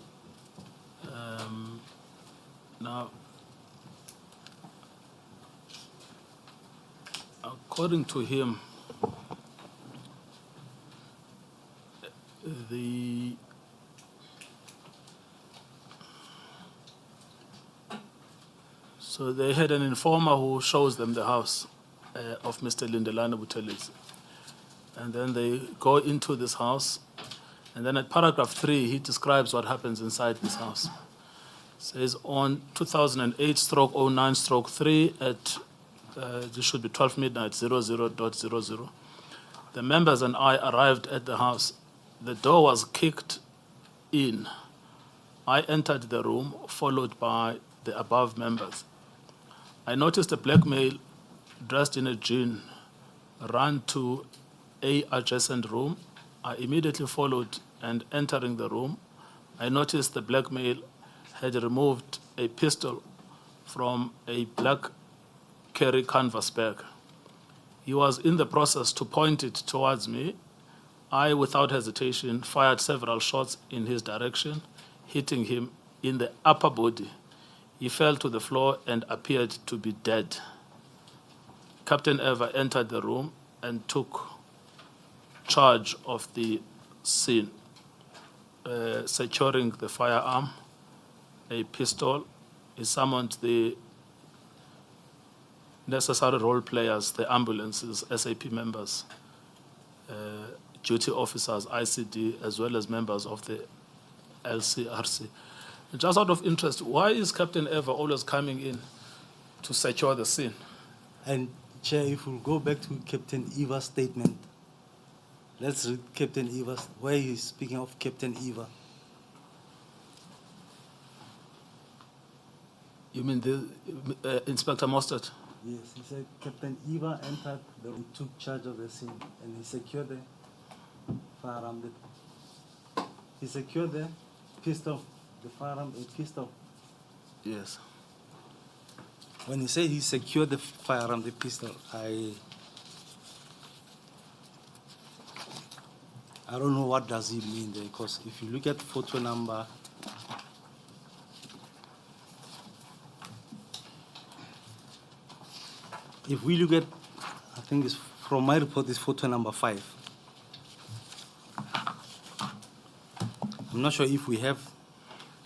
Now, according to him, so they had an informer who shows them the house of Mr. Lindelani Buthelezi. And then they go into this house, And then at paragraph 3, he describes what happens inside this house. Says on 2008/09/3 at, this should be 12 midnight, 00.00, the members and I arrived at the house. The door was kicked in. I entered the room, followed by the above members. I noticed a black male dressed in a jean ran to a adjacent room. I immediately followed, and entering the room, I noticed the black male had removed a pistol from a black carry canvas bag. He was in the process to point it towards me. I, without hesitation, fired several shots in his direction, hitting him in the upper body. He fell to the floor and appeared to be dead. Captain Eva entered the room and took charge of the scene, securing the firearm, a pistol. He summoned the necessary role players, the ambulances, SAP members, duty officers, ICD, as well as members of the LCRC. Just out of interest, why is Captain Eva always coming in to secure the scene? And Chair, if we'll go back to Captain Eva's statement, let's read Captain Eva's, where he's speaking of Captain Eva. You mean the Inspector Mostert? Yes, he said Captain Eva entered the room, took charge of the scene, and he secured the firearm. He secured the pistol, the firearm, a pistol. Yes. When he said he secured the firearm, the pistol, I don't know what does he mean there, because if you look at photo number, if we look at, I think it's from my report, it's photo number 5. I'm not sure if we have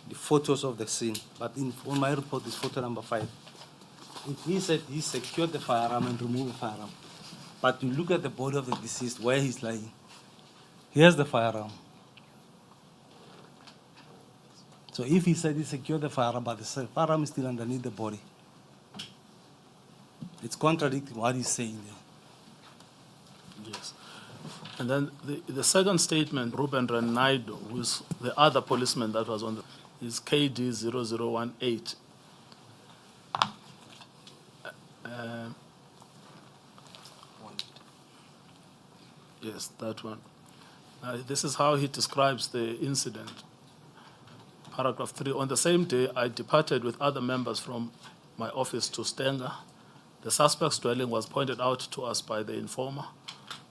the photos of the scene, but on my report, it's photo number 5. If he said he secured the firearm and removed the firearm, but you look at the body of the deceased, where he's lying, here's the firearm. So if he said he secured the firearm, but the firearm is still underneath the body, it's contradicting what he's saying there. Yes. And then the second statement, Ruben Renaido, who's the other policeman that was on the, is KD 0018. Yes, that one. This is how he describes the incident. Paragraph 3, on the same day, I departed with other members from my office to Stenga. The suspect's dwelling was pointed out to us by the informer.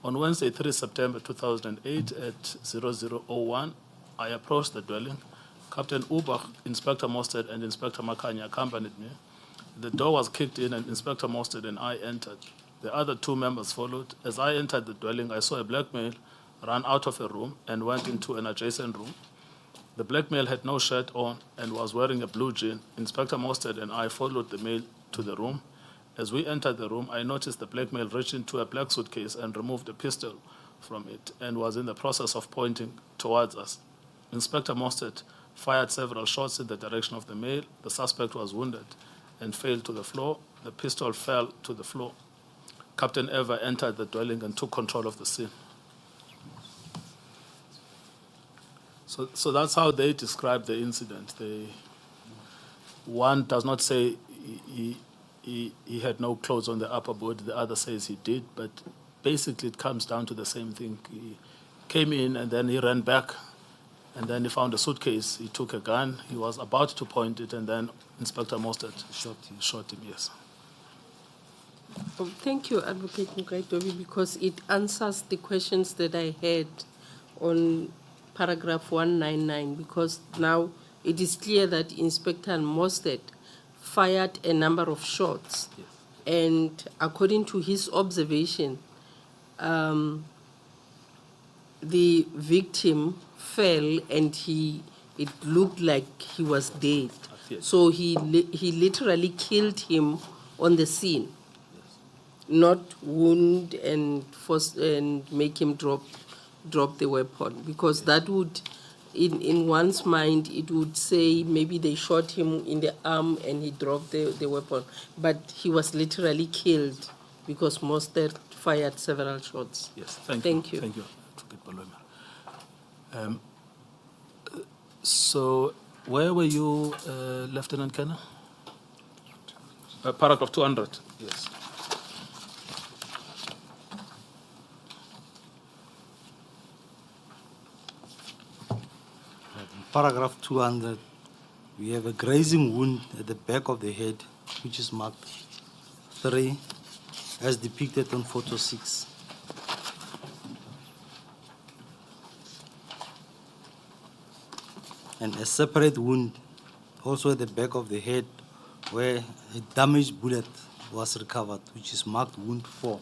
On Wednesday, 3 September 2008 at 0001, I approached the dwelling. Captain Ubach, Inspector Mostert, and Inspector Makanya accompanied me. The door was kicked in and Inspector Mostert and I entered. The other 2 members followed. As I entered the dwelling, I saw a black male run out of a room and went into an adjacent room. The black male had no shirt on and was wearing a blue jean. Inspector Mostert and I followed the male to the room. As we entered the room, I noticed the black male reach into a black suitcase and removed a pistol from it and was in the process of pointing towards us. Inspector Mostert fired several shots in the direction of the male. The suspect was wounded and fell to the floor. The pistol fell to the floor. Captain Eva entered the dwelling and took control of the scene. So that's how they describe the incident. One does not say he had no clothes on the upper body, the other says he did, but basically it comes down to the same thing. He came in and then he ran back, and then he found a suitcase. He took a gun. He was about to point it, and then Inspector Mostert shot him, yes. Oh, thank you, Advocate Nkabinde, because it answers the questions that I had on paragraph 199, because now it is clear that Inspector Mostert fired a number of shots. Yes. And according to his observation, the victim fell and it looked like he was dead. Yes. So he literally killed him on the scene, not wound and make him drop drop the weapon, because that would, in one's mind, it would say maybe they shot him in the arm and he dropped the weapon. But he was literally killed because Mostert fired several shots. Yes, thank you. Thank you. Thank you, Advocate Paloma. So, where were you, Lieutenant Colonel? Paragraph 200, yes. In paragraph 200, we have a grazing wound at the back of the head, which is marked 3, as depicted on photo 6. And a separate wound also at the back of the head where a damaged bullet was recovered, which is marked wound 4.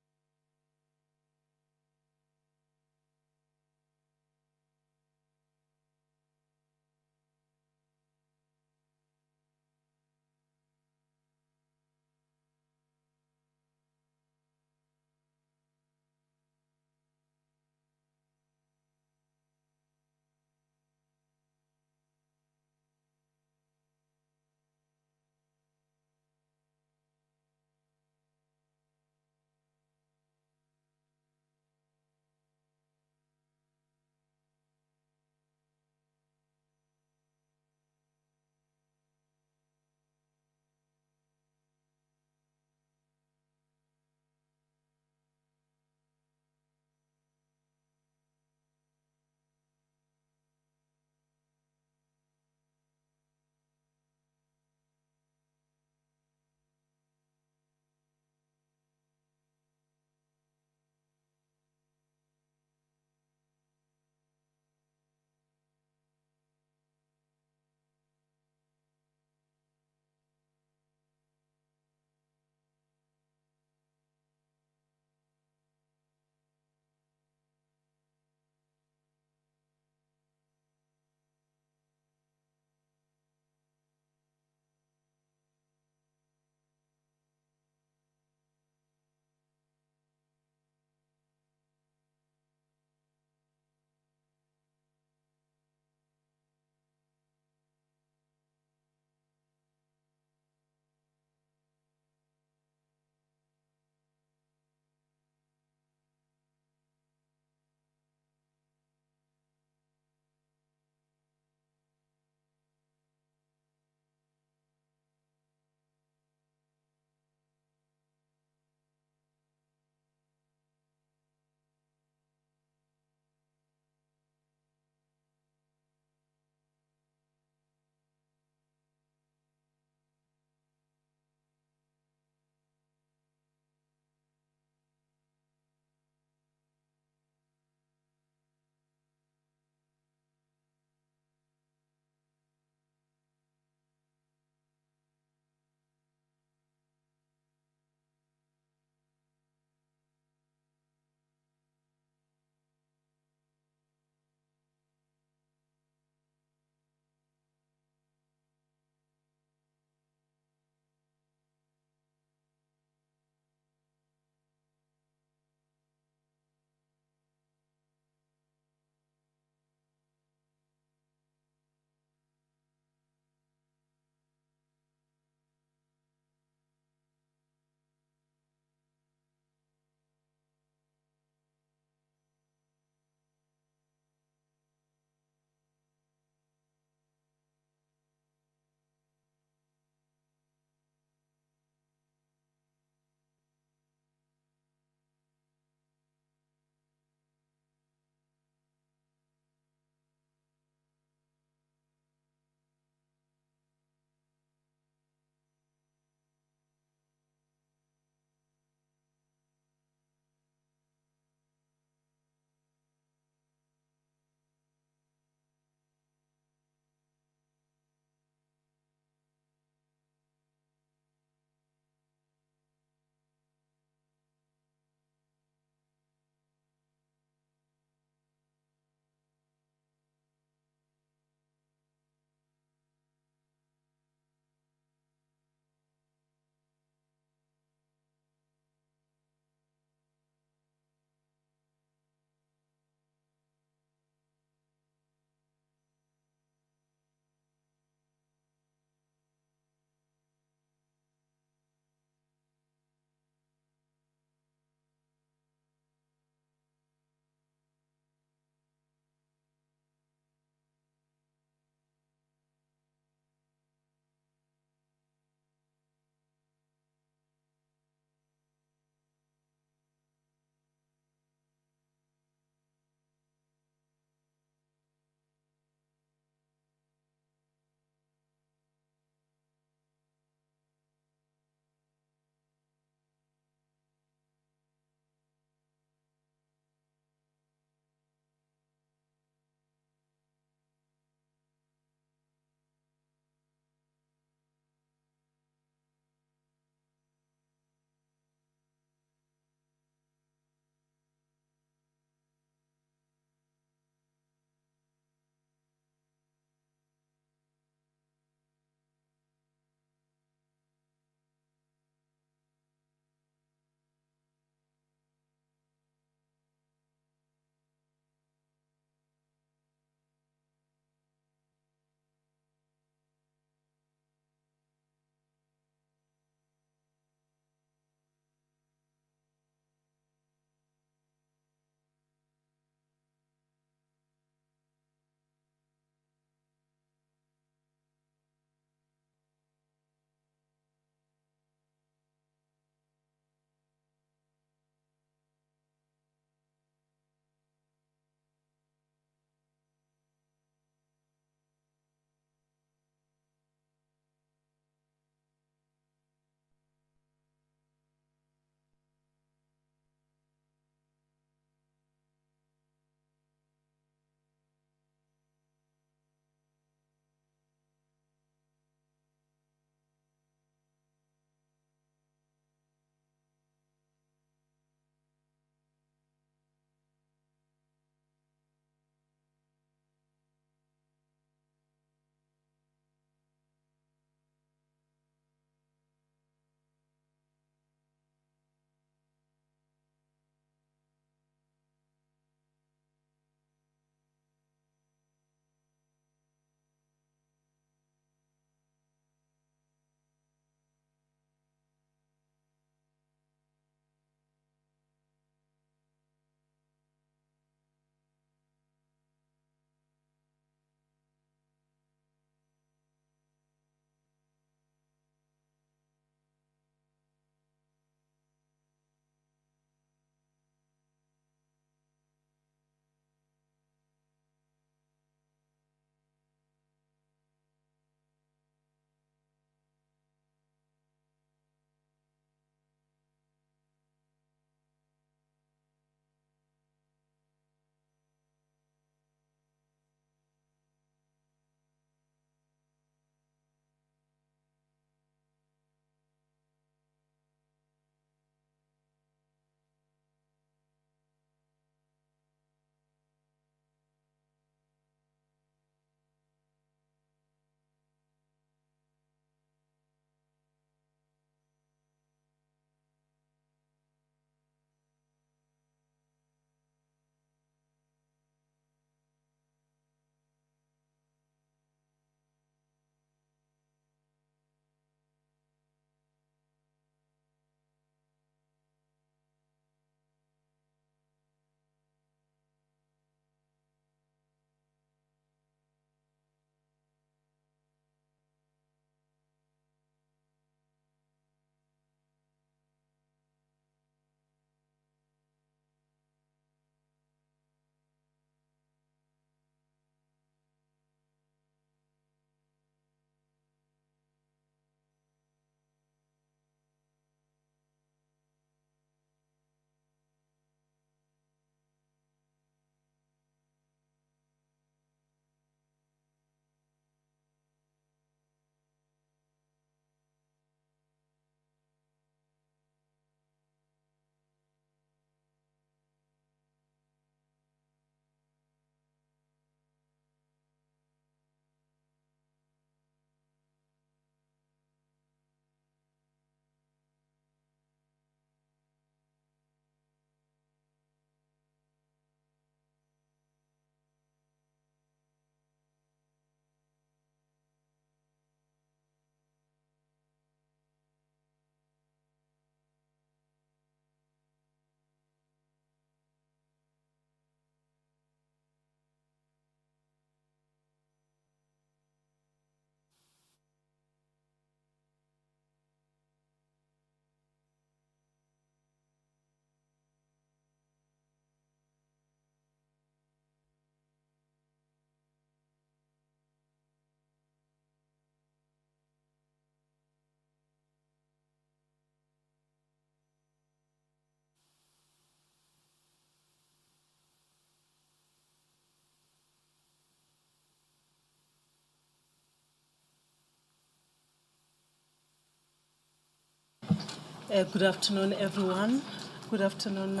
Good afternoon, everyone. Good afternoon,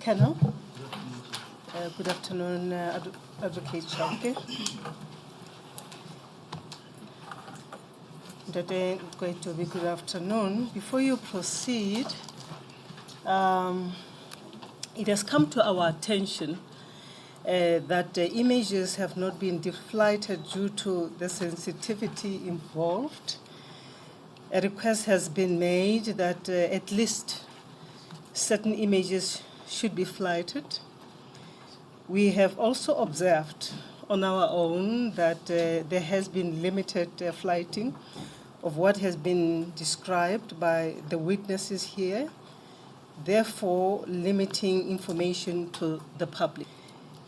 Colonel. Good afternoon, Advocate Chauke. Today is going to be good afternoon. Before you proceed, it has come to our attention that the images have not been deflighted due to the sensitivity involved. A request has been made that at least certain images should be flighted. We have also observed on our own that there has been limited flighting of what has been described by the witnesses here, therefore limiting information to the public.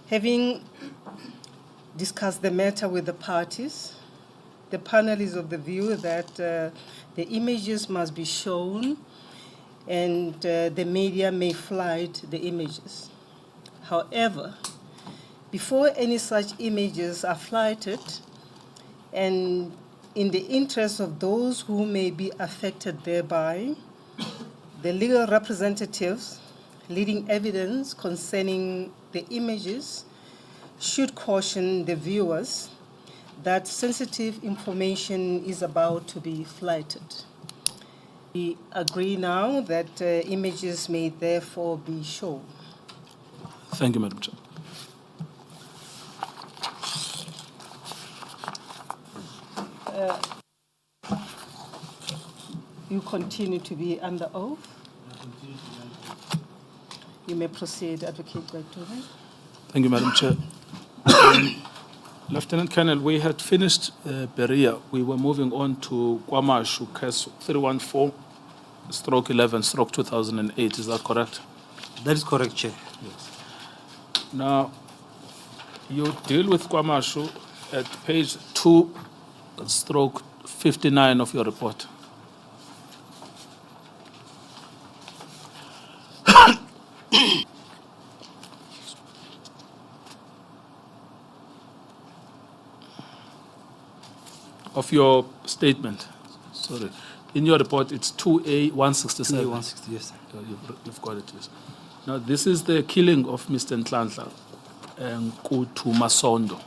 Having discussed the matter with the parties, the panel is of the view that the images must be shown and the media may flight the images. However, before any such images are flighted, and in the interest of those who may be affected thereby, the legal representatives leading evidence concerning the images should caution the viewers that sensitive information is about to be flighted. We agree now that images may therefore be shown. Thank you, Madam Chair. You continue to be under oath. You may proceed, Advocate Gwaitube. Thank you, Madam Chair. Lieutenant Colonel, we had finished Berea. We were moving on to Kwamashu, case 314/11/2008. Is that correct? That is correct, Chair. Yes. Now, you deal with Kwamashu at page 2/59 of your report. Of your statement, sorry. In your report, it's 2A167. 160, yes. You've got it, yes. Now, this is the killing of Mr. Nhlanhla Kutu Masondo.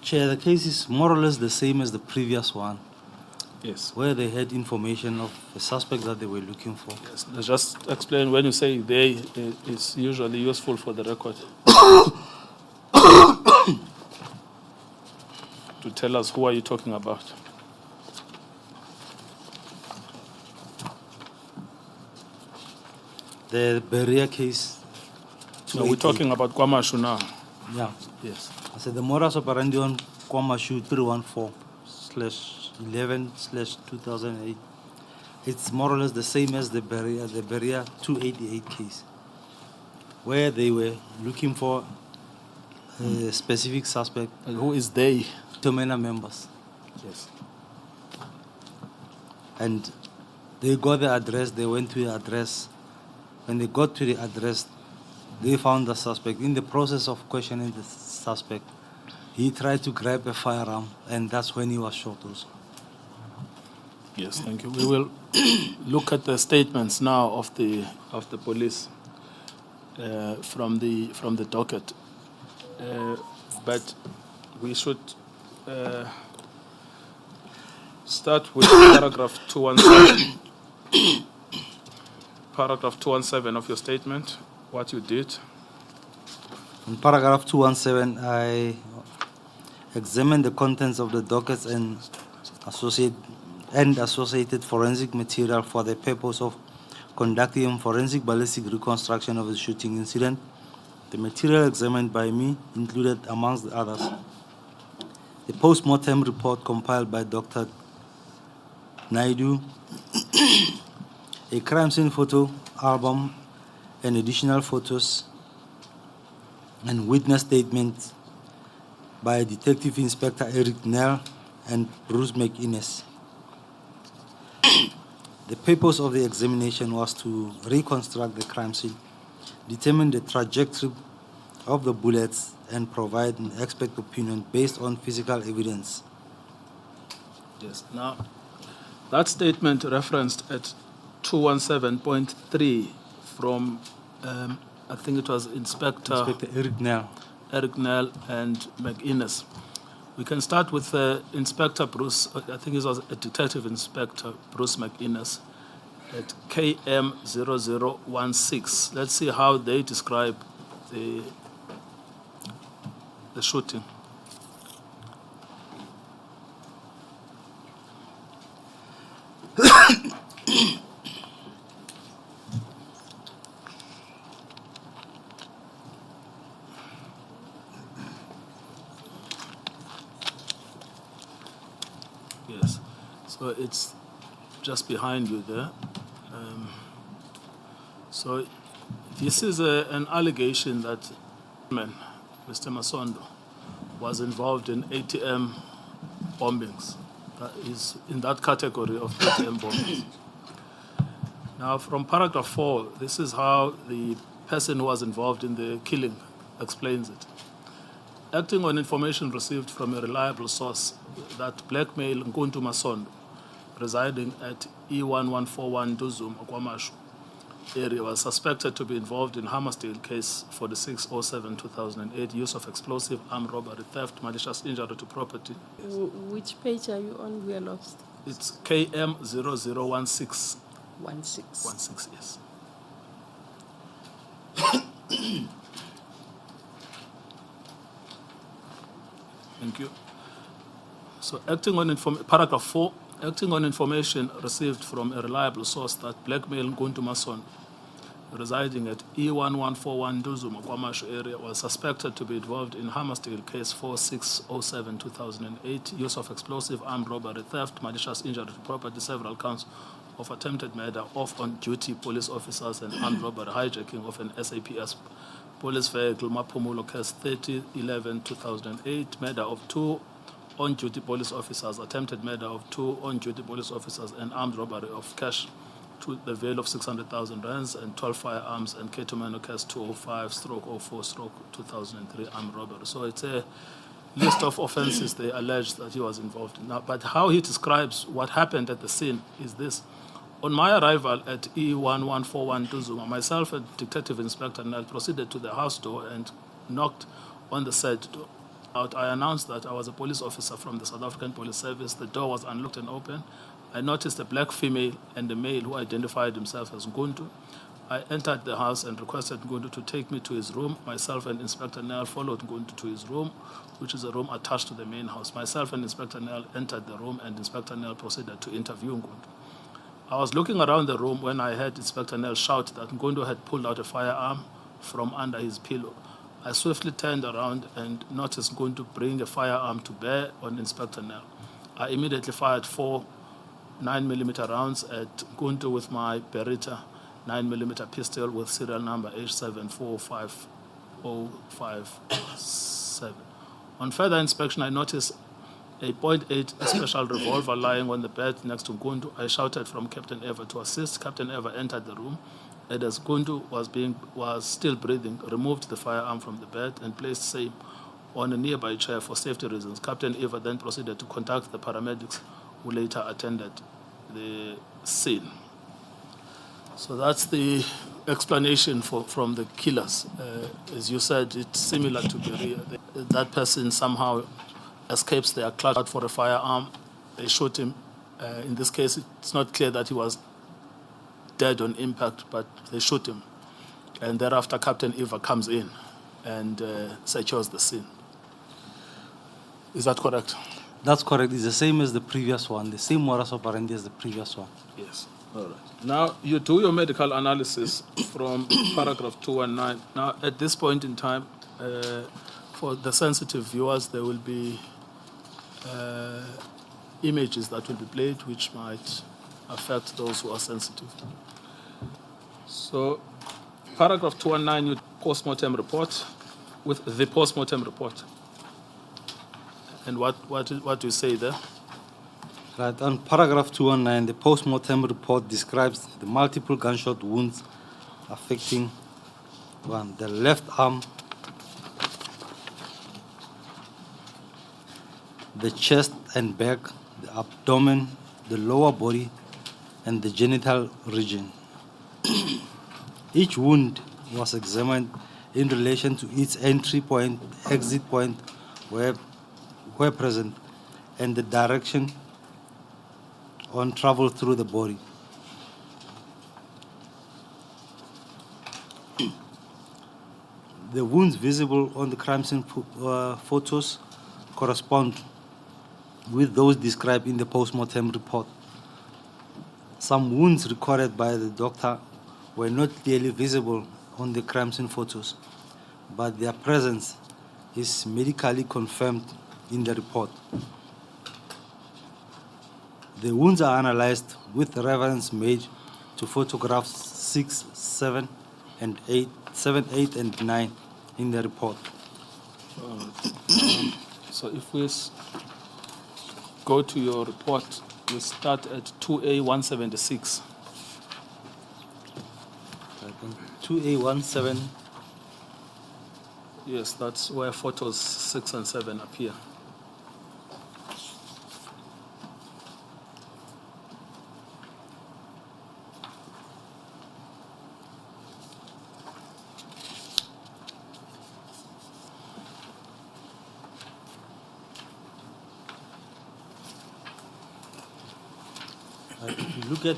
Chair, the case is more or less the same as the previous one, Yes. where they had information of a suspect that they were looking for. Yes. Now just explain when you say they, it's usually useful for the record to tell us who are you talking about. The Berea case. No, we're talking about Kwamashu now. Yeah. Yes. I said the modus operandi on Kwamashu 314/11/2008. It's more or less the same as the Berea 288 case, where they were looking for a specific suspect, And who is they? Tomena members. Yes. And they got the address, they went to the address. When they got to the address, they found the suspect. In the process of questioning the suspect, he tried to grab a firearm, and that's when he was shot also. Yes, thank you. We will look at the statements now of the police from the docket, but we should start with paragraph 217. Paragraph 217 of your statement. What you did. In paragraph 217, I examined the contents of the dockets and associated forensic material for the purpose of conducting forensic ballistic reconstruction of the shooting incident. The material examined by me included, amongst others, the post-mortem report compiled by Dr. Naidu, a crime scene photo album, and additional photos and witness statements by Detective Inspector Eric Nell and Bruce McInnes. The purpose of the examination was to reconstruct the crime scene, determine the trajectory of the bullets, and provide an expert opinion based on physical evidence. Yes. Now, that statement referenced at 217.3 from, I think it was Inspector Eric Nell. Eric Nell and McInnes. We can start with Inspector Bruce, I think it was a Detective Inspector Bruce McInnes at KM0016. Let's see how they describe the shooting. Yes, so it's just behind you there. So this is an allegation that Mr. Masondo was involved in ATM bombings. That is in that category of ATM bombings. Now, from paragraph 4, this is how the person who was involved in the killing explains it. Acting on information received from a reliable source that blackmail Nkuntu Masondo, residing at E1141 Duzum, Okwamashu area, was suspected to be involved in Hammersdale case 4607-2008, use of explosive, armed robbery, theft, malicious injury to property. Which page are you on? We are lost. It's KM0016. 16. Yes. Thank you. So, paragraph 4, acting on information received from a reliable source that blackmail Nkuntu Masondo, residing at E1141 Duzuma, Kwamashu area, was suspected to be involved in Hammersdale case 4607-2008, use of explosive, armed robbery, theft, malicious injury to property, several counts of attempted murder of on-duty police officers and armed robbery, hijacking of an SAPS police vehicle, Mapumulo case 3011-2008, murder of 2 on-duty police officers, attempted murder of 2 on-duty police officers, and armed robbery of cash to the value of 600,000 rands and 12 firearms, and Ketumano case 205/04/2003 armed robbery. So it's a list of offenses they allege that he was involved in. Now, but how he describes what happened at the scene is this. On my arrival at E1141 Duzuma, myself and Detective Inspector Nell proceeded to the house door and knocked on the said door. I announced that I was a police officer from the South African Police Service. The door was unlocked and open. I noticed a black female and a male who identified himself as Nkuntu. I entered the house and requested Nkuntu to take me to his room. Myself and Inspector Nell followed Nkuntu to his room, which is a room attached to the main house. Myself and Inspector Nell entered the room, and Inspector Nell proceeded to interview Nkuntu. I was looking around the room when I heard Inspector Nell shout that Nkuntu had pulled out a firearm from under his pillow. I swiftly turned around and noticed Nkuntu bring a firearm to bear on Inspector Nell. I immediately fired 4 9mm rounds at Nkuntu with my Beretta 9mm pistol with serial number H745057. On further inspection, I noticed a .8 special revolver lying on the bed next to Nkuntu. I shouted from Captain Eva to assist. Captain Eva entered the room, and as Nkuntu was still breathing, removed the firearm from the bed and placed same on a nearby chair for safety reasons. Captain Eva then proceeded to contact the paramedics, who later attended the scene. So that's the explanation from the killers. As you said, it's similar to Berea. That person somehow escapes their clutch for a firearm. They shoot him. In this case, it's not clear that he was dead on impact, but they shoot him. And thereafter, Captain Eva comes in and secures the scene. Is that correct? That's correct. It's the same as the previous one, the same modus operandi as the previous one. Yes. All right. Now, you do your medical analysis from paragraph 219. Now, at this point in time, for the sensitive viewers, there will be images that will be played which might affect those who are sensitive. So, paragraph 219, you post-mortem report with the post-mortem report. And what do you say there? Right, on paragraph 219, the post-mortem report describes the multiple gunshot wounds affecting one, the left arm, the chest and back, the abdomen, the lower body, and the genital region. Each wound was examined in relation to its entry point, exit point, where present, and the direction on travel through the body. The wounds visible on the crime scene photos correspond with those described in the post-mortem report. Some wounds recorded by the doctor were not clearly visible on the crime scene photos, but their presence is medically confirmed in the report. The wounds are analyzed with reference made to photographs 6, 7, and 8, 7, 8, and 9 in the report. So if we go to your report, we start at 2A176. 2A17. Yes, that's where photos 6 and 7 appear. If you look at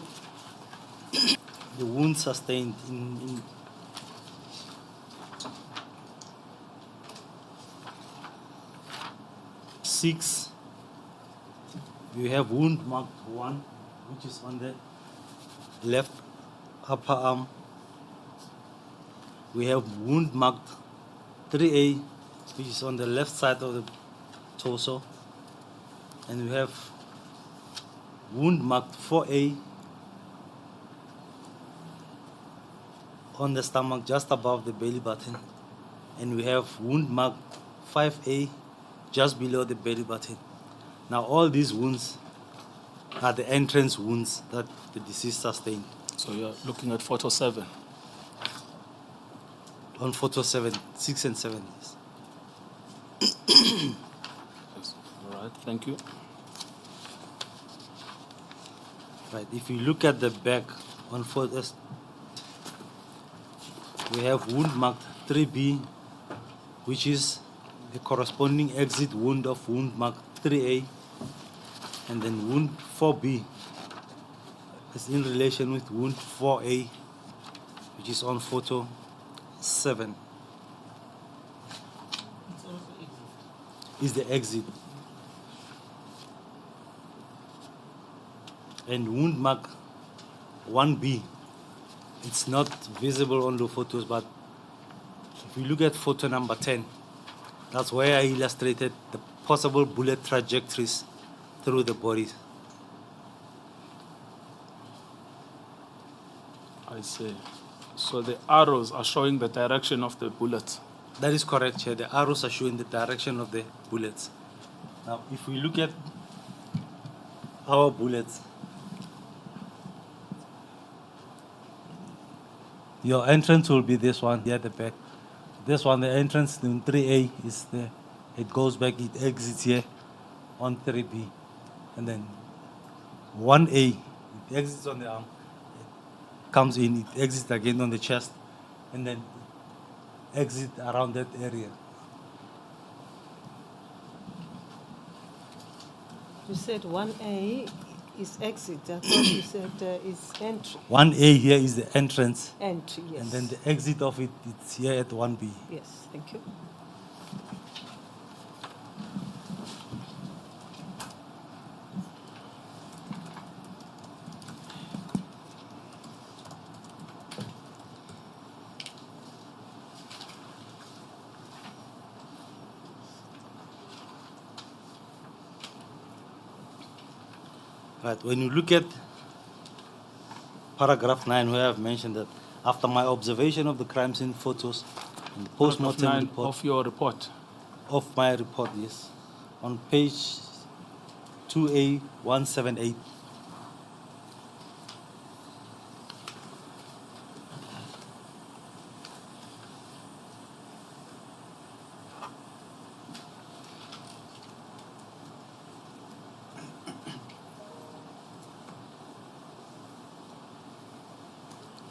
the wounds sustained in 6, we have wound marked 1, which is on the left upper arm. We have wound marked 3A, which is on the left side of the torso. And we have wound marked 4A on the stomach just above the belly button. And we have wound marked 5A just below the belly button. Now all these wounds are the entrance wounds that the deceased sustained. So you're looking at photo 7. On photo 7, 6 and 7, yes. Yes. All right, thank you. Right, if you look at the back on photos, we have wound marked 3B, which is the corresponding exit wound of wound marked 3A, and then wound 4B is in relation with wound 4A, which is on photo 7. Is the exit. And wound mark 1B, it's not visible on the photos, but if you look at photo number 10, that's where I illustrated the possible bullet trajectories through the body. I see. So the arrows are showing the direction of the bullet. That is correct, Chair. The arrows are showing the direction of the bullets. Now, if we look at our bullets, your entrance will be this one here at the back. This one, the entrance in 3A is there. It goes back, it exits here on 3B. And then 1A, it exits on the arm, it comes in, it exits again on the chest, and then exit around that area. You said 1A is exit. I thought you said is entry. 1A here is the entrance, Entry, yes. and then the exit of it, it's here at 1B. Yes, thank you. Right, when you look at paragraph 9, where I've mentioned that after my observation of the crime scene photos and the Paragraph post-mortem 9 report of your report. of my report, yes, on page 2A178.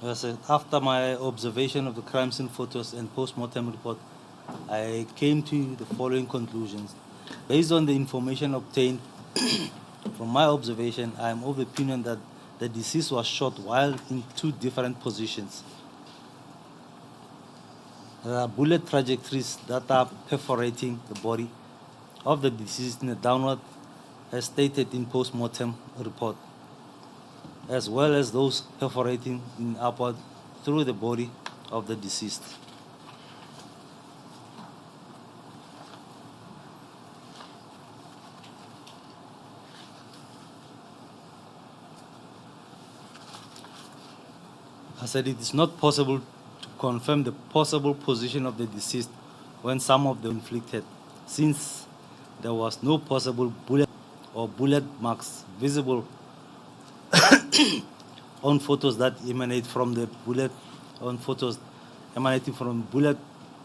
As I said, after my observation of the crime scene photos and post-mortem report, I came to the following conclusions. Based on the information obtained from my observation, I am of the opinion that the deceased was shot while in two different positions. There are bullet trajectories that are perforating the body of the deceased in a downward, as stated in post-mortem report, as well as those perforating in upward through the body of the deceased. I said it is not possible to confirm the possible position of the deceased when some of them inflicted, since there was no possible bullet or bullet marks visible on photos that emanate from the bullet, on photos emanating from bullet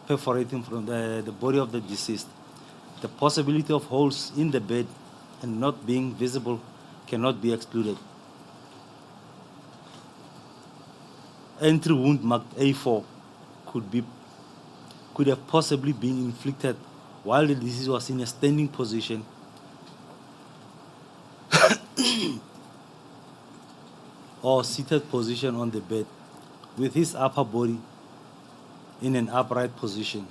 perforating from the body of the deceased. The possibility of holes in the bed and not being visible cannot be excluded. Entry wound marked A4 could have possibly been inflicted while the deceased was in a standing position or seated position on the bed with his upper body in an upright position.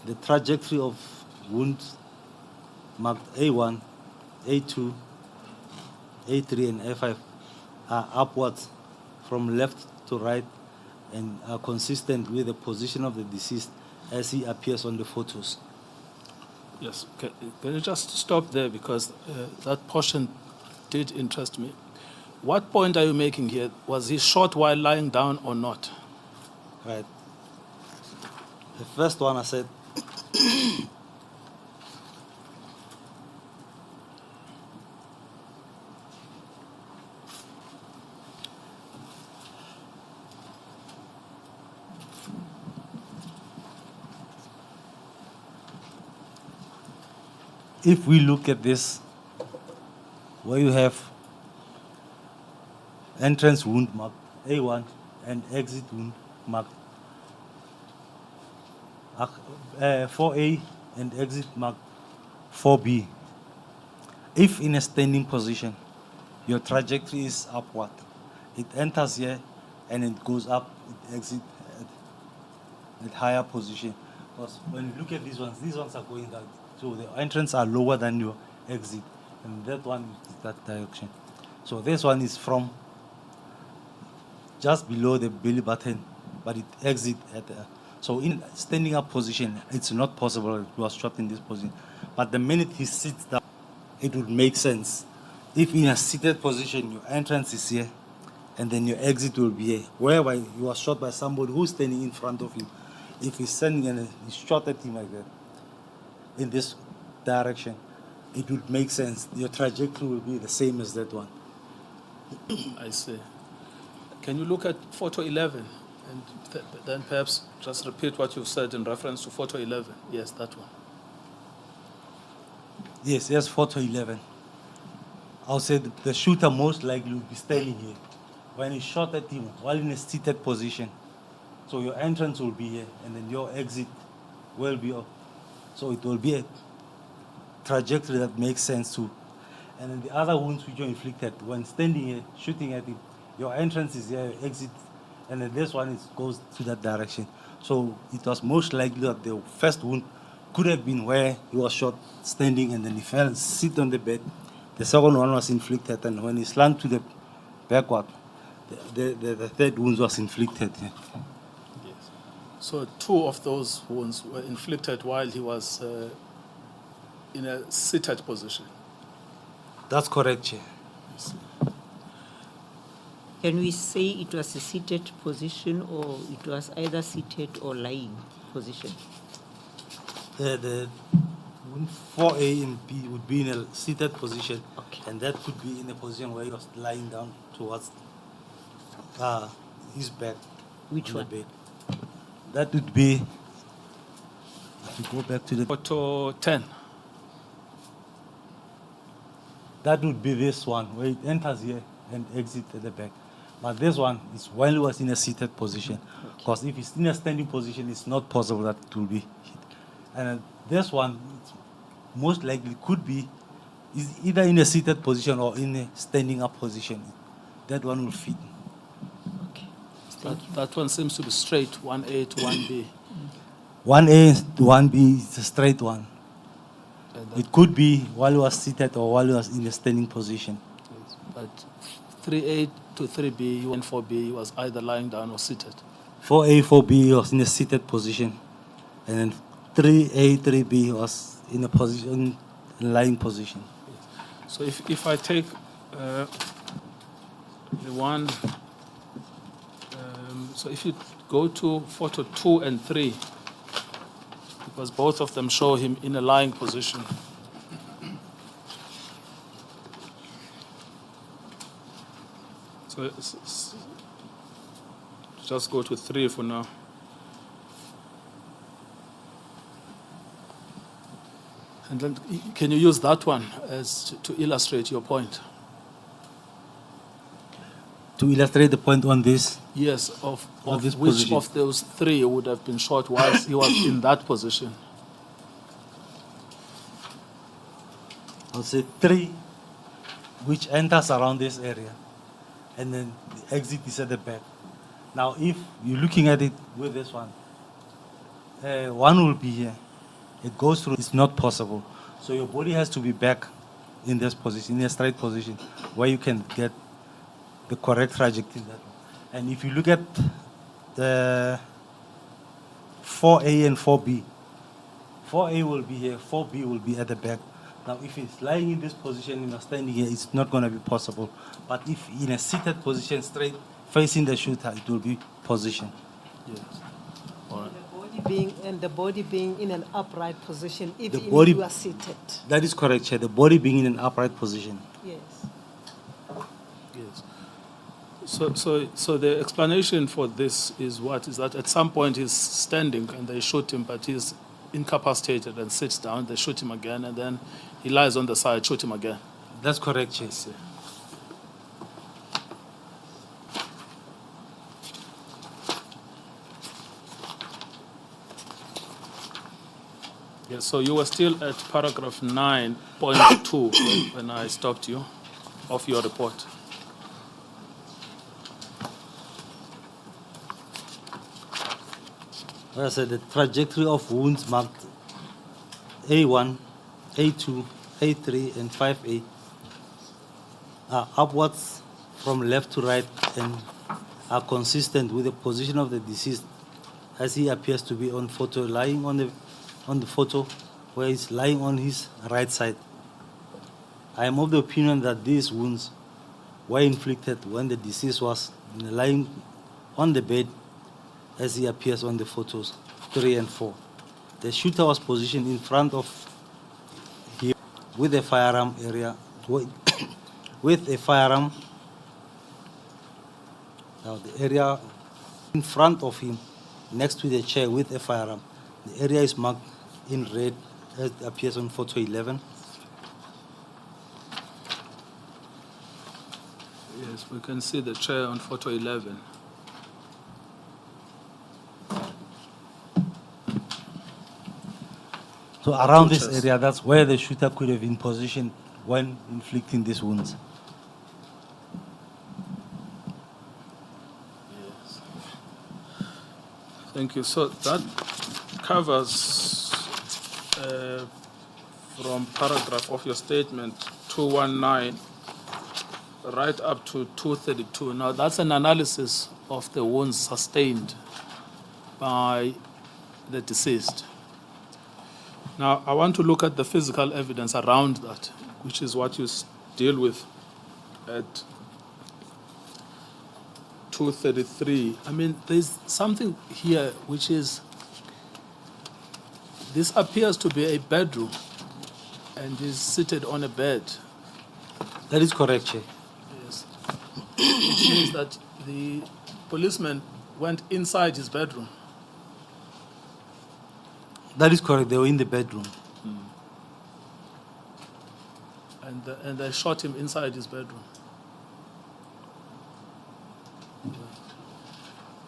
The trajectory of wounds marked A1, A2, A3 and A5 are upwards from left to right and are consistent with the position of the deceased as he appears on the photos. Yes, can you just stop there, because that portion did interest me. What point are you making here? Was he shot while lying down or not? Right. The first one I said, if we look at this, where you have entrance wound marked A1 and exit wound marked 4A and exit marked 4B. If in a standing position, your trajectory is upward. It enters here and it goes up, it exits at higher position. Because when you look at these ones are going down. So the entrance are lower than your exit. And that one is that direction. So this one is from just below the belly button, but it exits at the... So in standing up position, it's not possible. He was shot in this position. But the minute he sits down, it would make sense. If in a seated position, your entrance is here, and then your exit will be here. Whereby you was shot by somebody who's standing in front of you. If he's standing and he shot at him like that, in this direction, it would make sense. Your trajectory will be the same as that one. I see. Can you look at photo 11 and then perhaps just repeat what you've said in reference to photo 11? Yes, that one. Yes, photo 11. I'll say the shooter most likely will be standing here. When he shot at him while in a seated position, so your entrance will be here, and then your exit will be up. So it will be a trajectory that makes sense too. And then the other wounds which you inflicted, when standing here, shooting at him, your entrance is here, your exit, and then this one goes to that direction. So it was most likely that the first wound could have been where he was shot standing and then he fell, sit on the bed. The second one was inflicted, and when he slunk to the backward, the third wound was inflicted. Yeah. Yes. So two of those wounds were inflicted while he was in a seated position. That's correct, Chair. Can we say it was a seated position, or it was either seated or lying position? The wound 4A and B would be in a seated position, Okay. and that could be in a position where he was lying down towards his back. Which on one? the bed. That would be, if you go back to the, Photo 10. that would be this one, where it enters here and exits at the back. But this one is while he was in a seated position. Because if it's in a standing position, it's not possible that it will be hit. And this one, it's most likely could be is either in a seated position or in a standing up position. That one will fit. Okay. That one seems to be straight, 1A to 1B. 1A to 1B is a straight one. And that, It could be while he was seated or while he was in a standing position. but 3A to 3B and 4B was either lying down or seated. 4A, 4B was in a seated position. And then 3A, 3B was in a position, lying position. So if I take the one, so if you go to photo 2 and 3, because both of them show him in a lying position. So just go to 3 for now. And then can you use that one as to illustrate your point? To illustrate the point on this, Yes, Of of this which position. of those 3 would have been shot whilst he was in that position? I'll say 3, which enters around this area, and then the exit is at the back. Now, if you're looking at it with this one, 1 will be here. It goes through, it's not possible. So your body has to be back in this position, in a straight position, where you can get the correct trajectory. And if you look at the 4A and 4B, 4A will be here, 4B will be at the back. Now, if it's lying in this position and you're standing here, it's not going to be possible. But if in a seated position, straight facing the shooter, it will be position. Yes. All right. The body being in an upright position, The even body- if you are seated. That is correct, Chair. The body being in an upright position. Yes. Yes. So the explanation for this is what? Is that at some point he's standing and they shoot him, but he's incapacitated and sits down. They shoot him again, and then he lies on the side, shoot him again. That's correct, Chair. Yes. So you were still at paragraph 9.2 when I stopped you of your report. I said the trajectory of wounds marked A1, A2, A3, and 5A are upwards from left to right and are consistent with the position of the deceased as he appears to be on photo, lying on the photo where he's lying on his right side. I am of the opinion that these wounds were inflicted when the deceased was lying on the bed as he appears on the photos 3 and 4. The shooter was positioned in front of him with a firearm area, with a firearm. Now the area in front of him, next to the chair with a firearm. The area is marked in red as it appears on photo 11. Yes, we can see the chair on photo 11. So around this Pictures. area, that's where the shooter could have been positioned when inflicting these wounds. Yes. Thank you. So that covers from paragraph of your statement 219 right up to 232. Now that's an analysis of the wounds sustained by the deceased. Now I want to look at the physical evidence around that, which is what you deal with at 233. I mean, there's something here which is, this appears to be a bedroom, and he's seated on a bed. That is correct, Chair. Yes. Which means that the policeman went inside his bedroom. That is correct. They were in the bedroom. And they shot him inside his bedroom.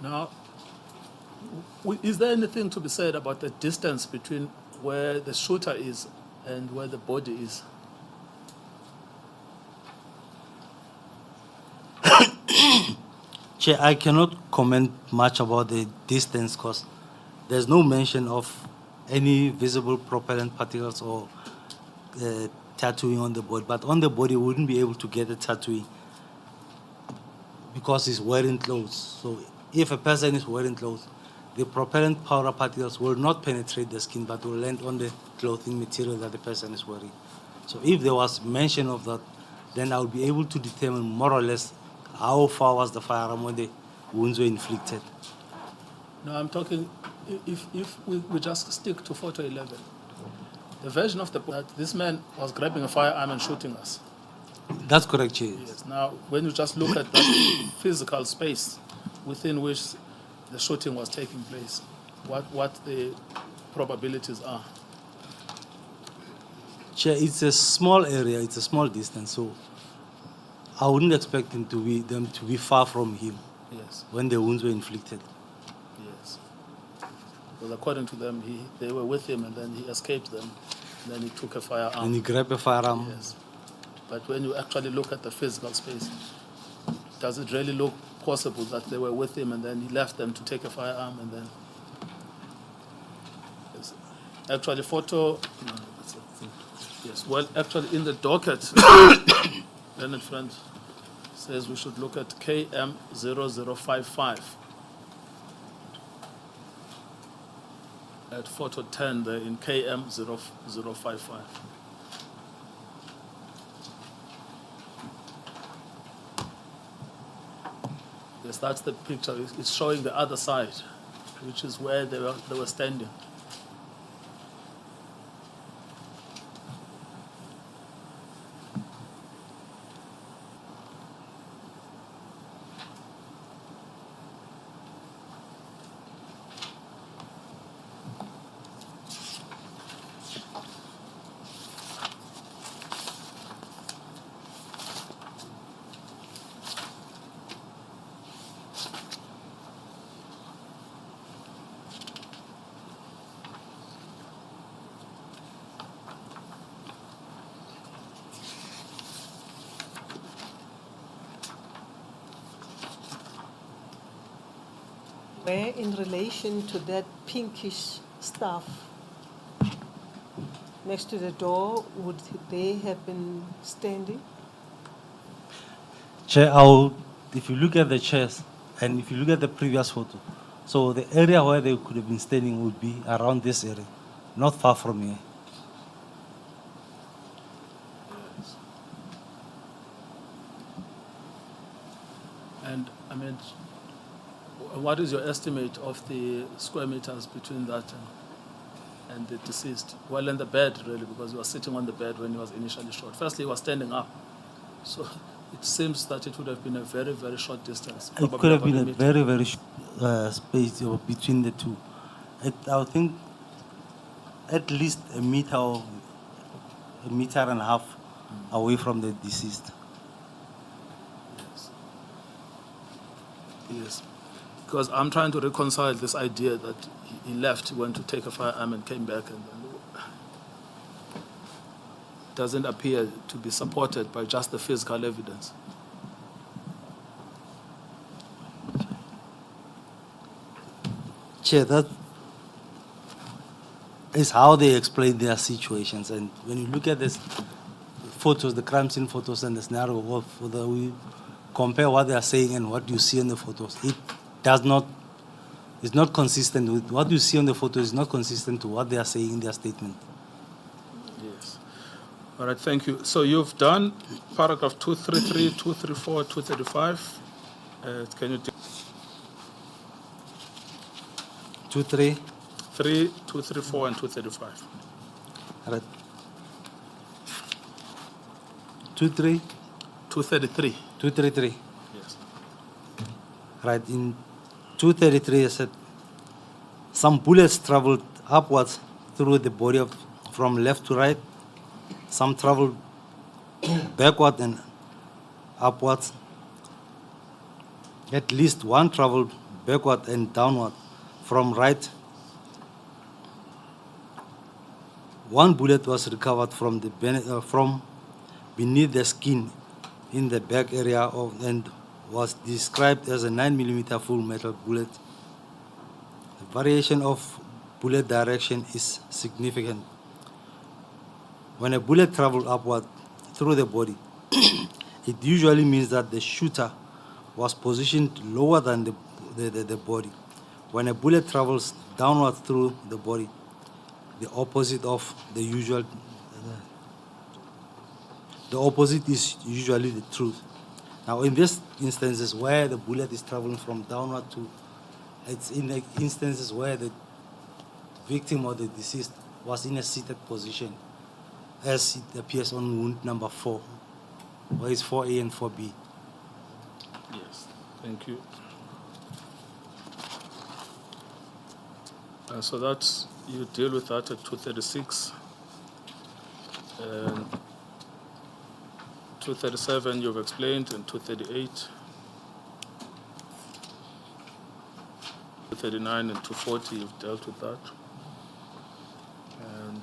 Now, is there anything to be said about the distance between where the shooter is and where the body is? Chair, I cannot comment much about the distance because there's no mention of any visible propellant particles or tattooing on the body. But on the body, we wouldn't be able to get the tattooing because he's wearing clothes. So if a person is wearing clothes, the propellant powder particles will not penetrate the skin but will land on the clothing material that the person is wearing. So if there was mention of that, then I would be able to determine more or less how far was the firearm when the wounds were inflicted. No, I'm talking, if we just stick to photo 11, the version of that this man was grabbing a firearm and shooting us. That's correct, Chair. Yes. Now, when you just look at that physical space within which the shooting was taking place, what the probabilities are? Chair, it's a small area, it's a small distance, so I wouldn't expect them to be far from him Yes. when the wounds were inflicted. Yes. Because according to them, they were with him and then he escaped them. And then he took a firearm. And he grabbed a firearm. Yes. But when you actually look at the physical space, does it really look possible that they were with him and then he left them to take a firearm and then? Yes. Actually, photo. No, that's it. Yes. Well, actually, in the docket, Leonard Friend says we should look at KM0055 at photo 10 there in KM0055. Yes, that's the picture. It's showing the other side, which is where they were standing. Where in relation to that pinkish stuff next to the door, would they have been standing? Chair, if you look at the chairs and if you look at the previous photo, so the area where they could have been standing would be around this area, not far from here. And I mean, what is your estimate of the square meters between that and the deceased? Well, in the bed, really, because he was sitting on the bed when he was initially shot. Firstly, he was standing up. So it seems that it would have been a very, very short distance. It could have been a very, very space between the two. I would think at least a meter or a meter and a half away from the deceased. Yes. Yes. Because I'm trying to reconcile this idea that he left, went to take a firearm and came back, and then doesn't appear to be supported by just the physical evidence. Chair, that is how they explain their situations. And when you look at this photos, the crime scene photos and the scenario, whether we compare what they are saying and what you see in the photos, it's not consistent with what you see on the photos. Is not consistent to what they are saying in their statement. Yes. All right, thank you. So you've done paragraph 233, 234, 235. Can you take 2, 3. 3, 234, and 235? Right. 23, 233. 233. Yes. Right, in 233, it said some bullets traveled upwards through the body from left to right. Some traveled backward and upwards. At least one traveled backward and downward from right. One bullet was recovered from from beneath the skin in the back area and was described as a 9mm full metal bullet. The variation of bullet direction is significant. When a bullet travels upward through the body, it usually means that the shooter was positioned lower than the body. When a bullet travels downward through the body, the opposite is usually the truth. Now, in these instances where the bullet is traveling from downward it's in the instances where the victim or the deceased was in a seated position, as it appears on wound number 4, where it's 4A and 4B. Yes. Thank you. So that's, you deal with that at 236. 237 you've explained, and 238. 239 and 240 you've dealt with that. And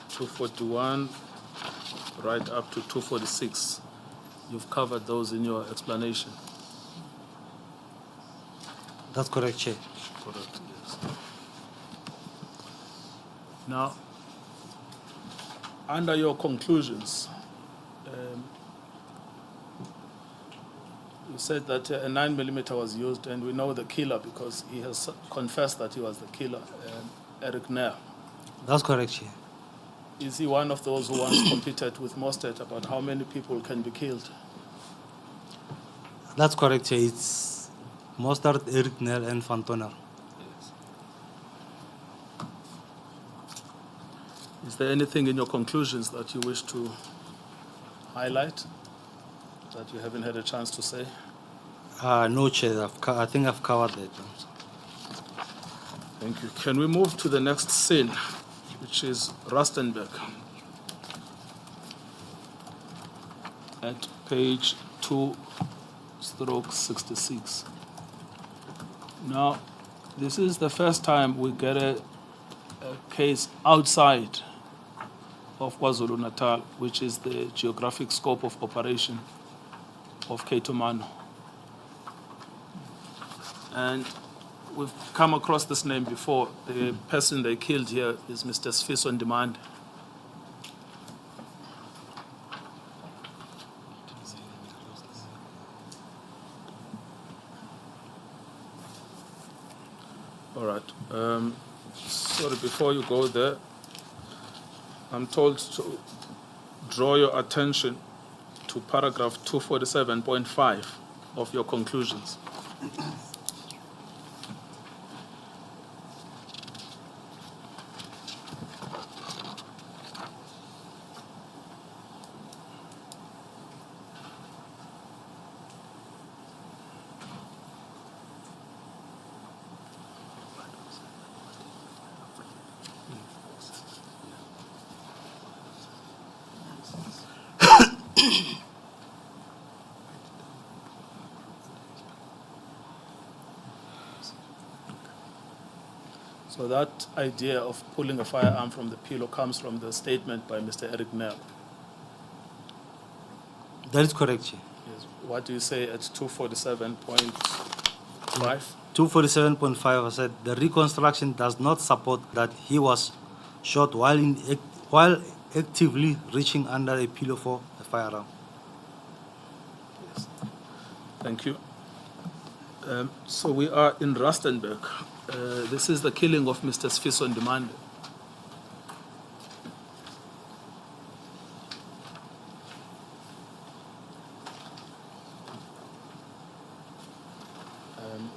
241 right up to 246. You've covered those in your explanation. That's correct, Chair. Correct, yes. Now, under your conclusions, you said that a 9mm was used, and we know the killer because he has confessed that he was the killer, Eric Nair. That's correct, Chair. Is he one of those who once competed with Mostert about how many people can be killed? That's correct, Chair. It's Mostert, Eric Nair, and Van Tonner. Yes. Is there anything in your conclusions that you wish to highlight that you haven't had a chance to say? No, Chair. I think I've covered that. Thank you. Can we move to the next scene, which is Rustenburg, at page 2/66. Now, this is the first time we get a case outside of KwaZulu-Natal, which is the geographic scope of operation of Cato Mano. And we've come across this name before. The person they killed here is Mr. Sfiso Ndimande. All right. Sorry, before you go there, I'm told to draw your attention to paragraph 247.5 of your conclusions. So that idea of pulling a firearm from the pillow comes from the statement by Mr. Eric Nair. That is correct, Chair. Yes. What do you say at 247.5? 247.5, I said the reconstruction does not support that he was shot while actively reaching under a pillow for a firearm. Yes. Thank you. So we are in Rustenburg. This is the killing of Mr. Sfiso Ndimande.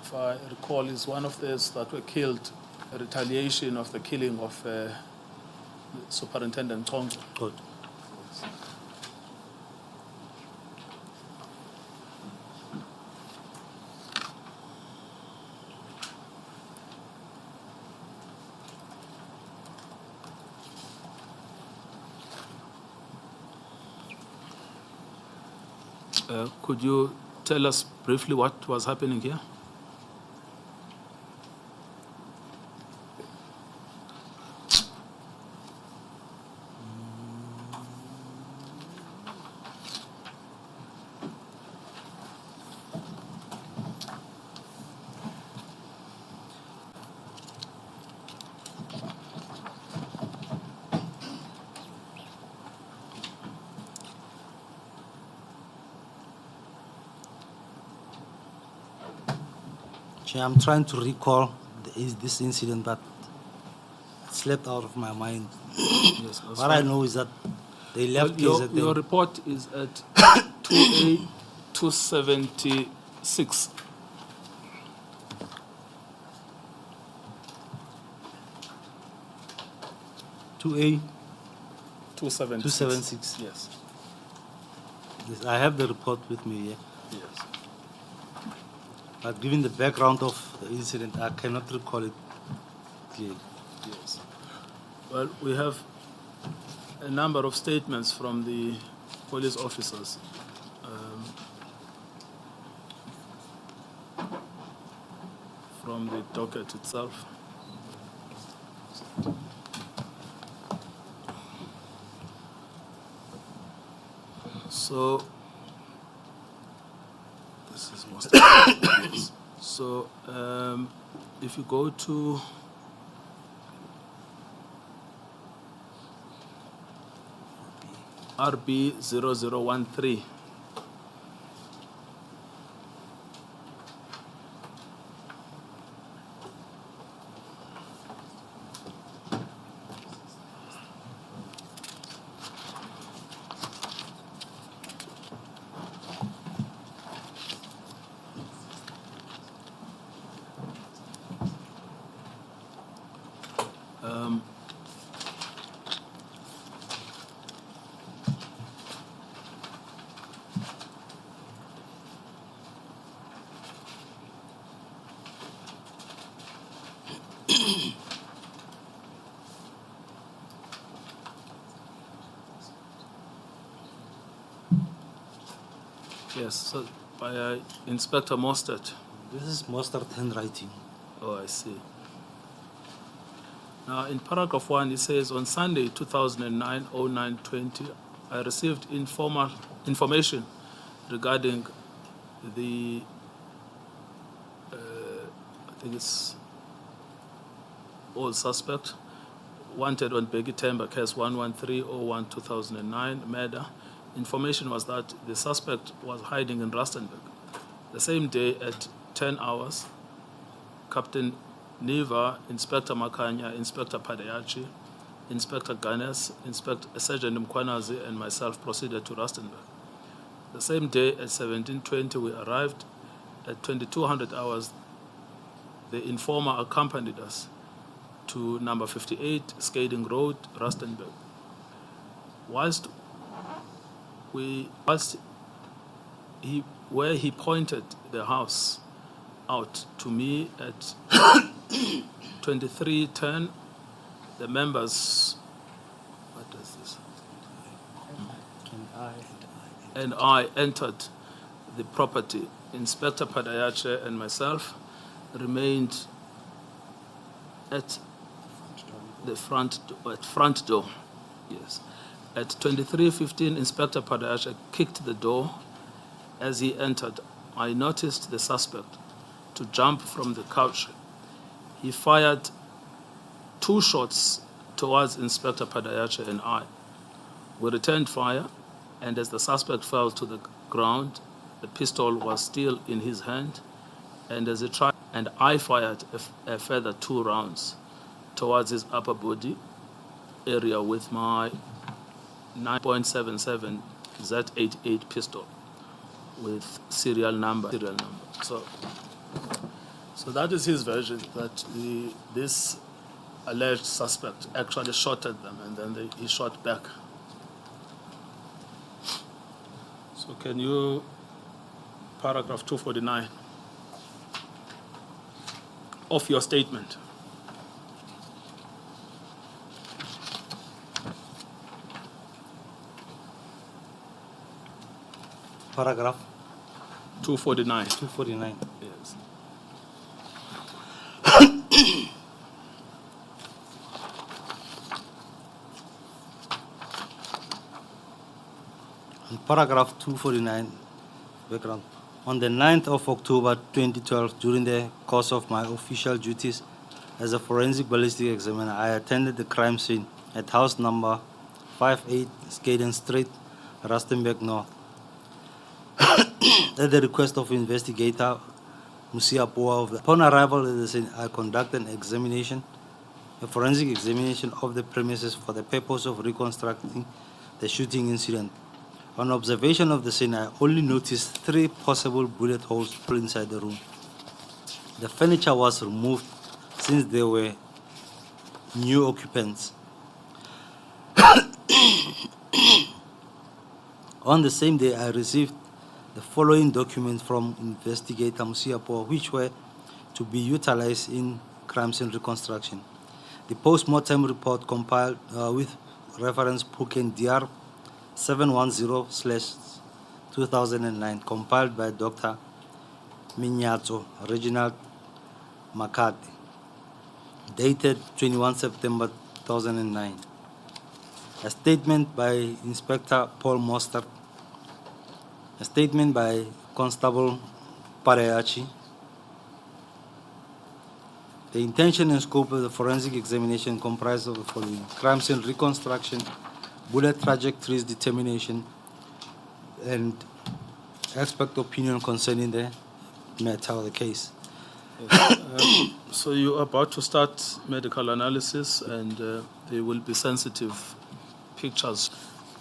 If I recall, is one of those that were killed, a retaliation of the killing of Superintendent Tongo. Good. Could you tell us briefly what was happening here? Chair, I'm trying to recall this incident, but it slipped out of my mind. Yes, that's What I fine. know is that they left Well, KZN. your report is at 2A 276. To A 276. 276. Yes. Yes, I have the report with me here. Yes. But given the background of the incident, I cannot recall it clearly. Yes. Well, we have a number of statements from the police officers. From the docket itself. So, this is most yes. So, if you go to RB 0013. Yes, so by Inspector Mostert. This is Mostert handwriting. Oh, I see. Now, in paragraph 1, it says, on Sunday, 2009, 09/20, I received information regarding the, I think it's old suspect, wanted on Peggy Temba, case 11301/2009, murder. Information was that the suspect was hiding in Rustenburg. The same day at 10 hours, Captain Neva, Inspector Makanya, Inspector Padayachi, Inspector Ganes, Sergeant Mkwanazi, and myself proceeded to Rustenburg. The same day at 17:20, we arrived. At 2200 hours, the informer accompanied us to number 58, Skading Road, Rustenburg. Where he pointed the house out to me at 23:10, the members, what is this? And I entered the property. Inspector Padayache and myself remained at the front door. Yes. At 23:15, Inspector Padayache kicked the door. As he entered, I noticed the suspect to jump from the couch. He fired 2 shots towards Inspector Padayache and I. We returned fire, and as the suspect fell to the ground, the pistol was still in his hand, and I fired a further 2 rounds towards his upper body area with my 9.77 Z88 pistol with serial number. So that is his version, that this alleged suspect actually shot at them, and then he shot back. So can you, paragraph 249 of your statement. paragraph 249. 249. Yes. In paragraph 249, background. On the 9th of October 2012, during the course of my official duties as a forensic ballistic examiner, I attended the crime scene at house number 58 Skaden Street, Rustenburg North. At the request of investigator Musia Poa upon arrival at the scene, I conducted an examination, a forensic examination of the premises for the purpose of reconstructing the shooting incident. On observation of the scene, I only noticed 3 possible bullet holes inside the room. The furniture was removed since there were new occupants. On the same day, I received the following documents from investigator Musiapo, which were to be utilized in crime scene reconstruction. The post-mortem report compiled with reference book DR 710/2009, compiled by Dr. Minyatso Reginald Makati, dated 21 September 2009. A statement by Inspector Paul Mostert, a statement by Constable Pareachi. The intention and scope of the forensic examination comprised of the following: crime scene reconstruction, bullet trajectories determination, and expert opinion concerning the matter of the case. So you're about to start medical analysis, and there will be sensitive pictures.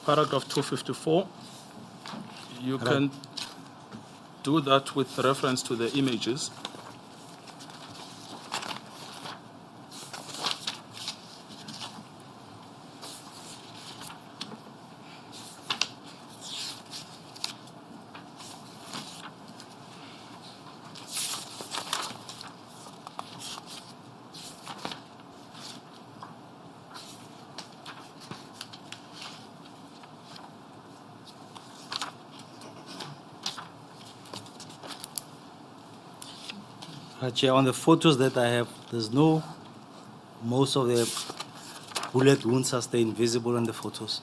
Paragraph 254, you can do that with reference to the images. Chair, on the photos that I have, most of the bullet wounds are still invisible in the photos.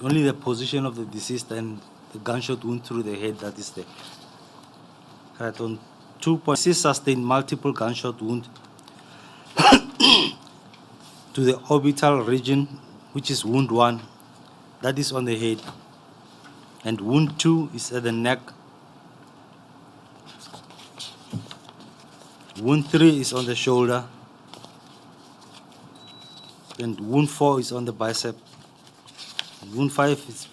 Only the position of the deceased and the gunshot wound through the head that is there. Right, on 2 deceased sustained multiple gunshot wound to the orbital region, which is wound 1, that is on the head, and wound 2 is at the neck. Wound 3 is on the shoulder, and wound 4 is on the bicep. Wound 5 is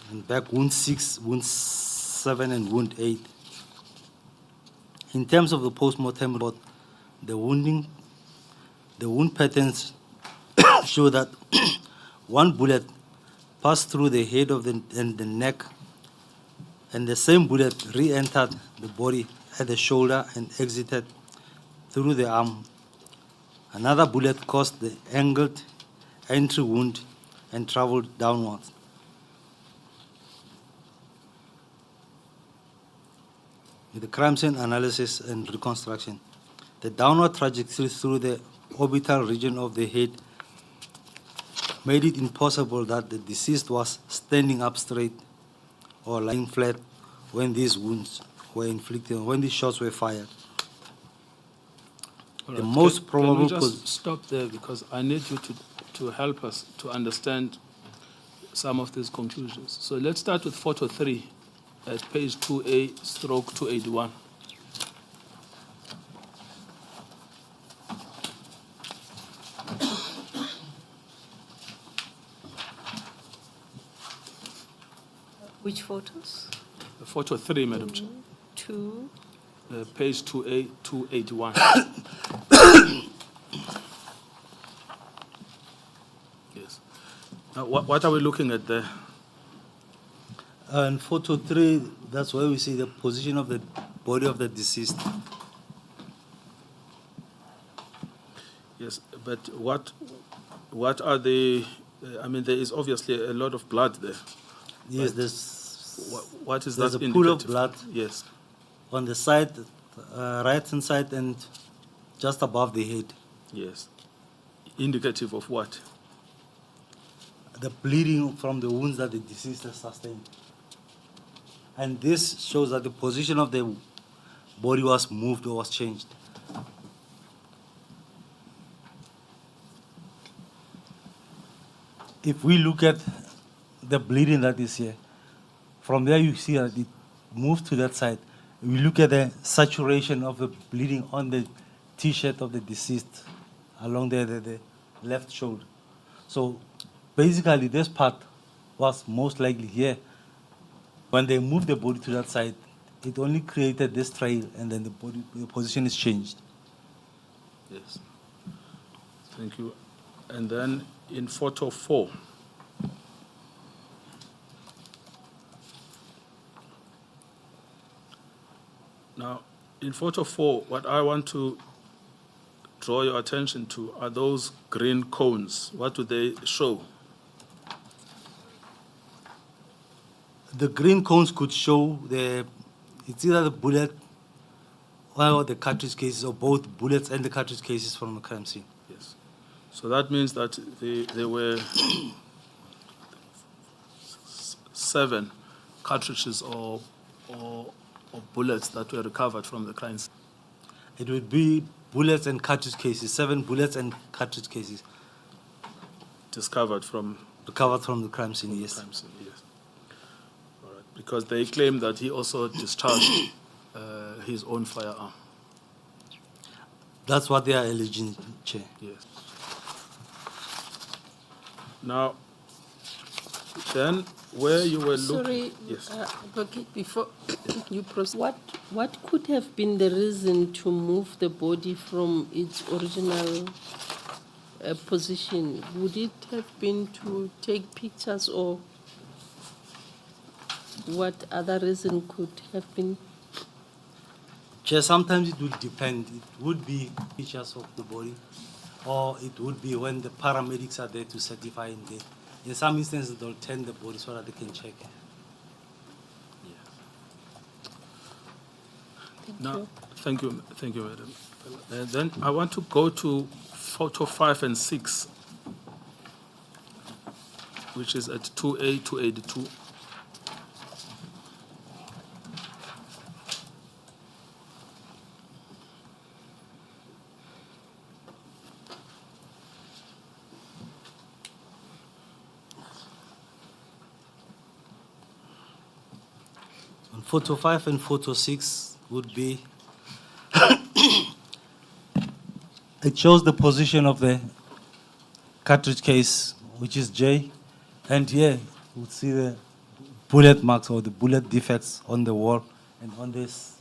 and back. Wound 6, wound 7, and wound 8. In terms of the post-mortem report, the wound patterns show that one bullet passed through the head and the neck, and the same bullet re-entered the body at the shoulder and exited through the arm. Another bullet caused the angled entry wound and traveled downwards. With the crime scene analysis and reconstruction, the downward trajectory through the orbital region of the head made it impossible that the deceased was standing up straight or lying flat when these wounds were inflicted, when these shots were fired. All The right. most probable Can we just stop there, because I need you to help us to understand some of these conclusions. So let's start with photo 3 at page 2A/281. Which photos? Photo 3, Madam Chair. 2. Page 2A/281. Yes. Now, what are we looking at there? In photo 3, that's where we see the position of the body of the deceased. Yes, but what What are the? I mean, there is obviously a lot of blood there. Yes, Right. there's What is There's that a pool of indicative? blood. Yes. on the side, right hand side, and just above the head. Yes. Indicative of what? The bleeding from the wounds that the deceased has sustained. And this shows that the position of the body was moved or was changed. If we look at the bleeding that is here, from there you see that it moved to that side. We look at the saturation of the bleeding on the T-shirt of the deceased along the left shoulder. So basically this part was most likely here. When they moved the body to that side, it only created this trail and then the position is changed. Yes. Thank you. And then in photo 4. Now, in photo 4, what I want to draw your attention to are those green cones. What do they show? The green cones could show it's either the bullet or the cartridge cases, or both bullets and the cartridge cases from the crime scene. Yes. So that means that there were 7 cartridges or bullets that were recovered from the crime scene. It would be bullets and cartridge cases, 7 bullets and cartridge cases Discovered from recovered from the crime scene, the yes. crime scene, yes. All right. Because they claim that he also discharged his own firearm. That's what they are alleging, Chair. Yes. Now, then, where you were looking... Sorry, Yes. Advocate, before you proceed, what could have been the reason to move the body from its original position? Would it have been to take pictures, or what other reason could have been? Chair, sometimes it would depend. It would be pictures of the body, or it would be when the paramedics are there to certify in there. In some instances, they'll turn the body so that they can check. Now, thank you, madam. And then I want to go to photo 5 and 6, which is at 2A to 82. On photo 5 and photo 6 would be, it shows the position of the cartridge case, which is J, and here you would see the bullet marks or the bullet defects on the wall and on this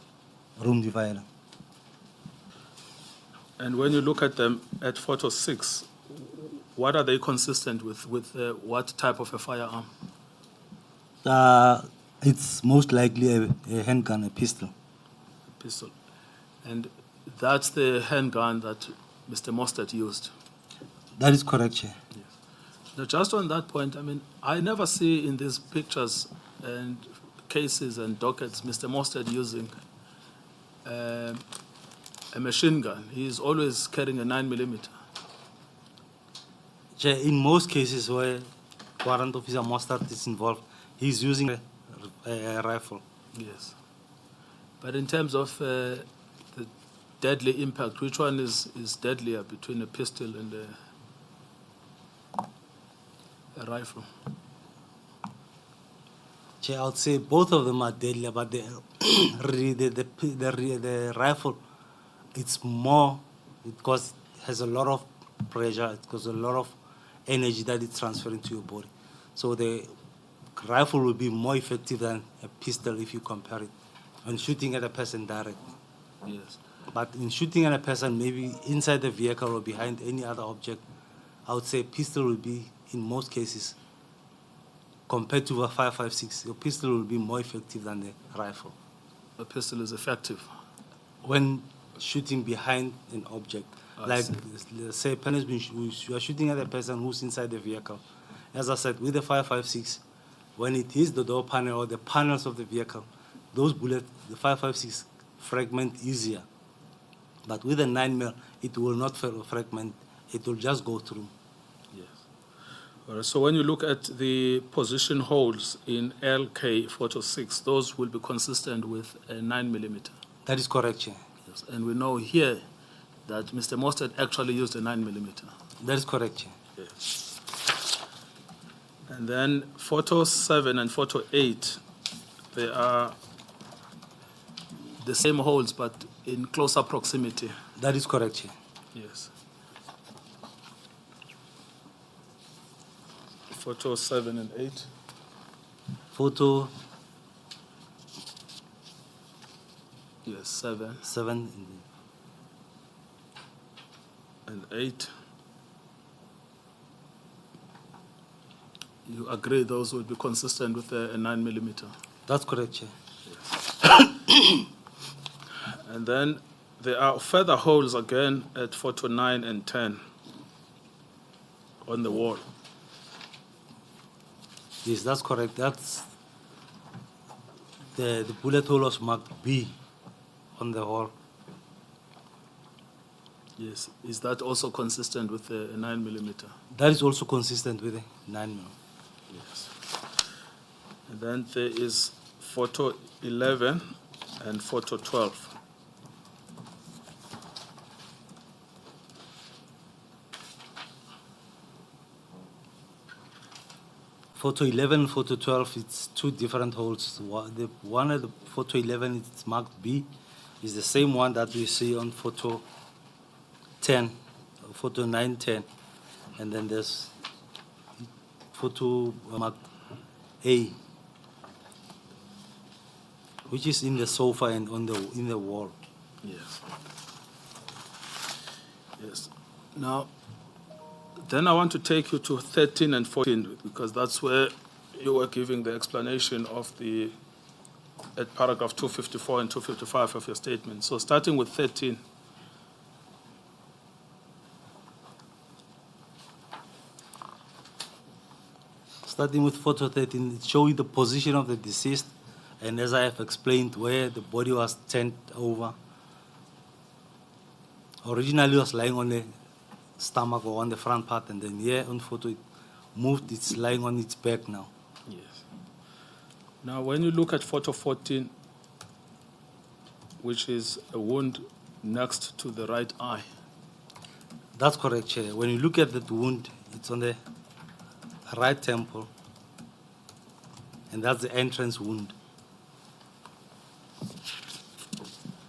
room divider. And when you look at them at photo 6, what are they consistent with what type of a firearm? It's most likely a handgun, a pistol. A pistol. And that's the handgun that Mr. Mostert used. That is correct, Chair. Yes. Now, just on that point, I mean, I never see in these pictures and cases and dockets Mr. Mostert using a machine gun. He is always carrying a 9mm. Chair, in most cases where Warrant Officer Mostert is involved, he's using a rifle. Yes. But in terms of the deadly impact, which one is deadlier between a pistol and a rifle? Chair, I would say both of them are deadly, but the rifle, it's more because it has a lot of pressure, it has a lot of energy that it's transferring to your body. So the rifle will be more effective than a pistol if you compare it when shooting at a person direct. Yes. But in shooting at a person, maybe inside the vehicle or behind any other object, I would say pistol will be, in most cases, compared to a 5.56, your pistol will be more effective than the rifle. A pistol is effective. When shooting behind an object, I Like, see. let's say, you are shooting at the person who's inside the vehicle. As I said, with the 5.56, when it hits the door panel or the panels of the vehicle, those bullets, the 5.56 fragment easier. But with a 9mm, it will not fragment. It will just go through. Yes. All right, so when you look at the position holes in LK photo 6, those will be consistent with a 9mm. That is correct, Chair. Yes. And we know here that Mr. Mostert actually used a 9mm. That is correct, Chair. Yes. And then photo 7 and photo 8, they are the same holes but in closer proximity. That is correct, Chair. Yes. Photo 7 and 8. Photo Yes, 7 7. and 8. You agree those would be consistent with a 9mm? That's correct, Chair. And then there are further holes again at photo 9 and 10 on the wall. Yes, that's correct. That's the bullet hole was marked B on the wall. Yes. Is that also consistent with a 9mm? That is also consistent with the 9mm. Yes. And then there is photo 11 and photo 12. Photo 11, photo 12, it's two different holes. The one at the photo 11, it's marked B, is the same one that we see on photo 10, photo 9, 10. And then there's photo marked A, which is in the sofa and in the wall. Yes. Yes. Now, then I want to take you to 13 and 14 because that's where you were giving the explanation of the at paragraph 254 and 255 of your statement. So starting with 13. Starting with photo 13, it shows the position of the deceased, and as I have explained, where the body was turned over. Originally, it was lying on the stomach or on the front part, and then here on photo, it moved, it's lying on its back now. Yes. Now, when you look at photo 14, which is a wound next to the right eye, That's correct, Chair. When you look at that wound, it's on the right temple, and that's the entrance wound.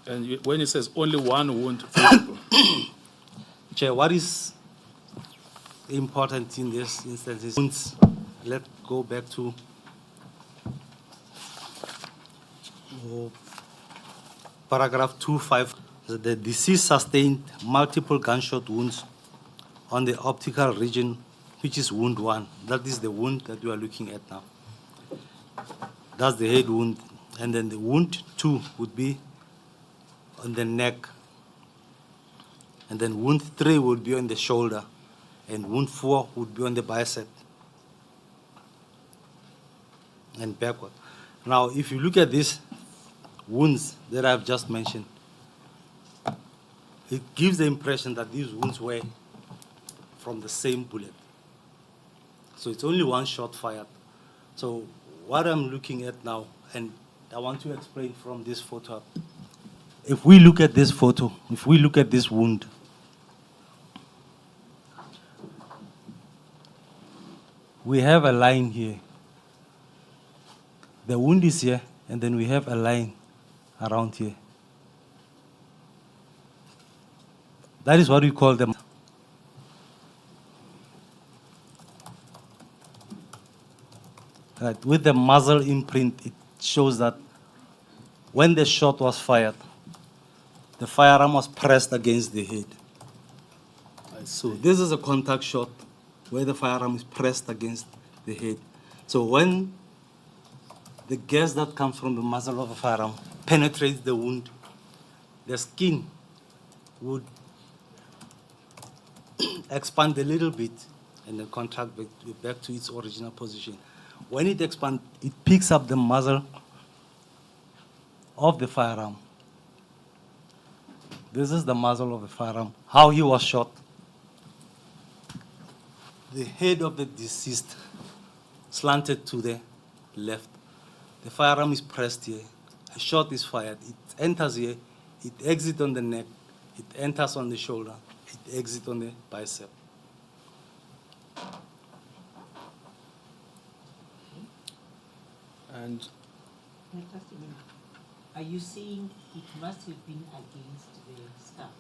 and when it says only one wound visible, Chair, what is important in this instance is wounds. Let's go back to paragraph 2.5. The deceased sustained multiple gunshot wounds on the optical region, which is wound 1. That is the wound that you are looking at now. That's the head wound. And then the wound 2 would be on the neck. And then wound 3 would be on the shoulder. And wound 4 would be on the bicep. And backward. Now, if you look at these wounds that I've just mentioned, it gives the impression that these wounds were from the same bullet. So it's only one shot fired. So what I'm looking at now, and I want to explain from this photo. If we look at this photo, if we look at this wound, we have a line here. The wound is here, and then we have a line around here. That is what we call them. Right. With the muzzle imprint, it shows that when the shot was fired, the firearm was pressed against the head. So this is a contact shot where the firearm is pressed against the head. So when the gas that comes from the muzzle of a firearm penetrates the wound, the skin would expand a little bit and then contract back to its original position. When it expands, it picks up the muzzle of the firearm. This is the muzzle of the firearm, how he was shot. The head of the deceased slanted to the left. The firearm is pressed here. A shot is fired. It enters here. It exits on the neck. It enters on the shoulder. It exits on the bicep. And Are you saying it must have been against the skull?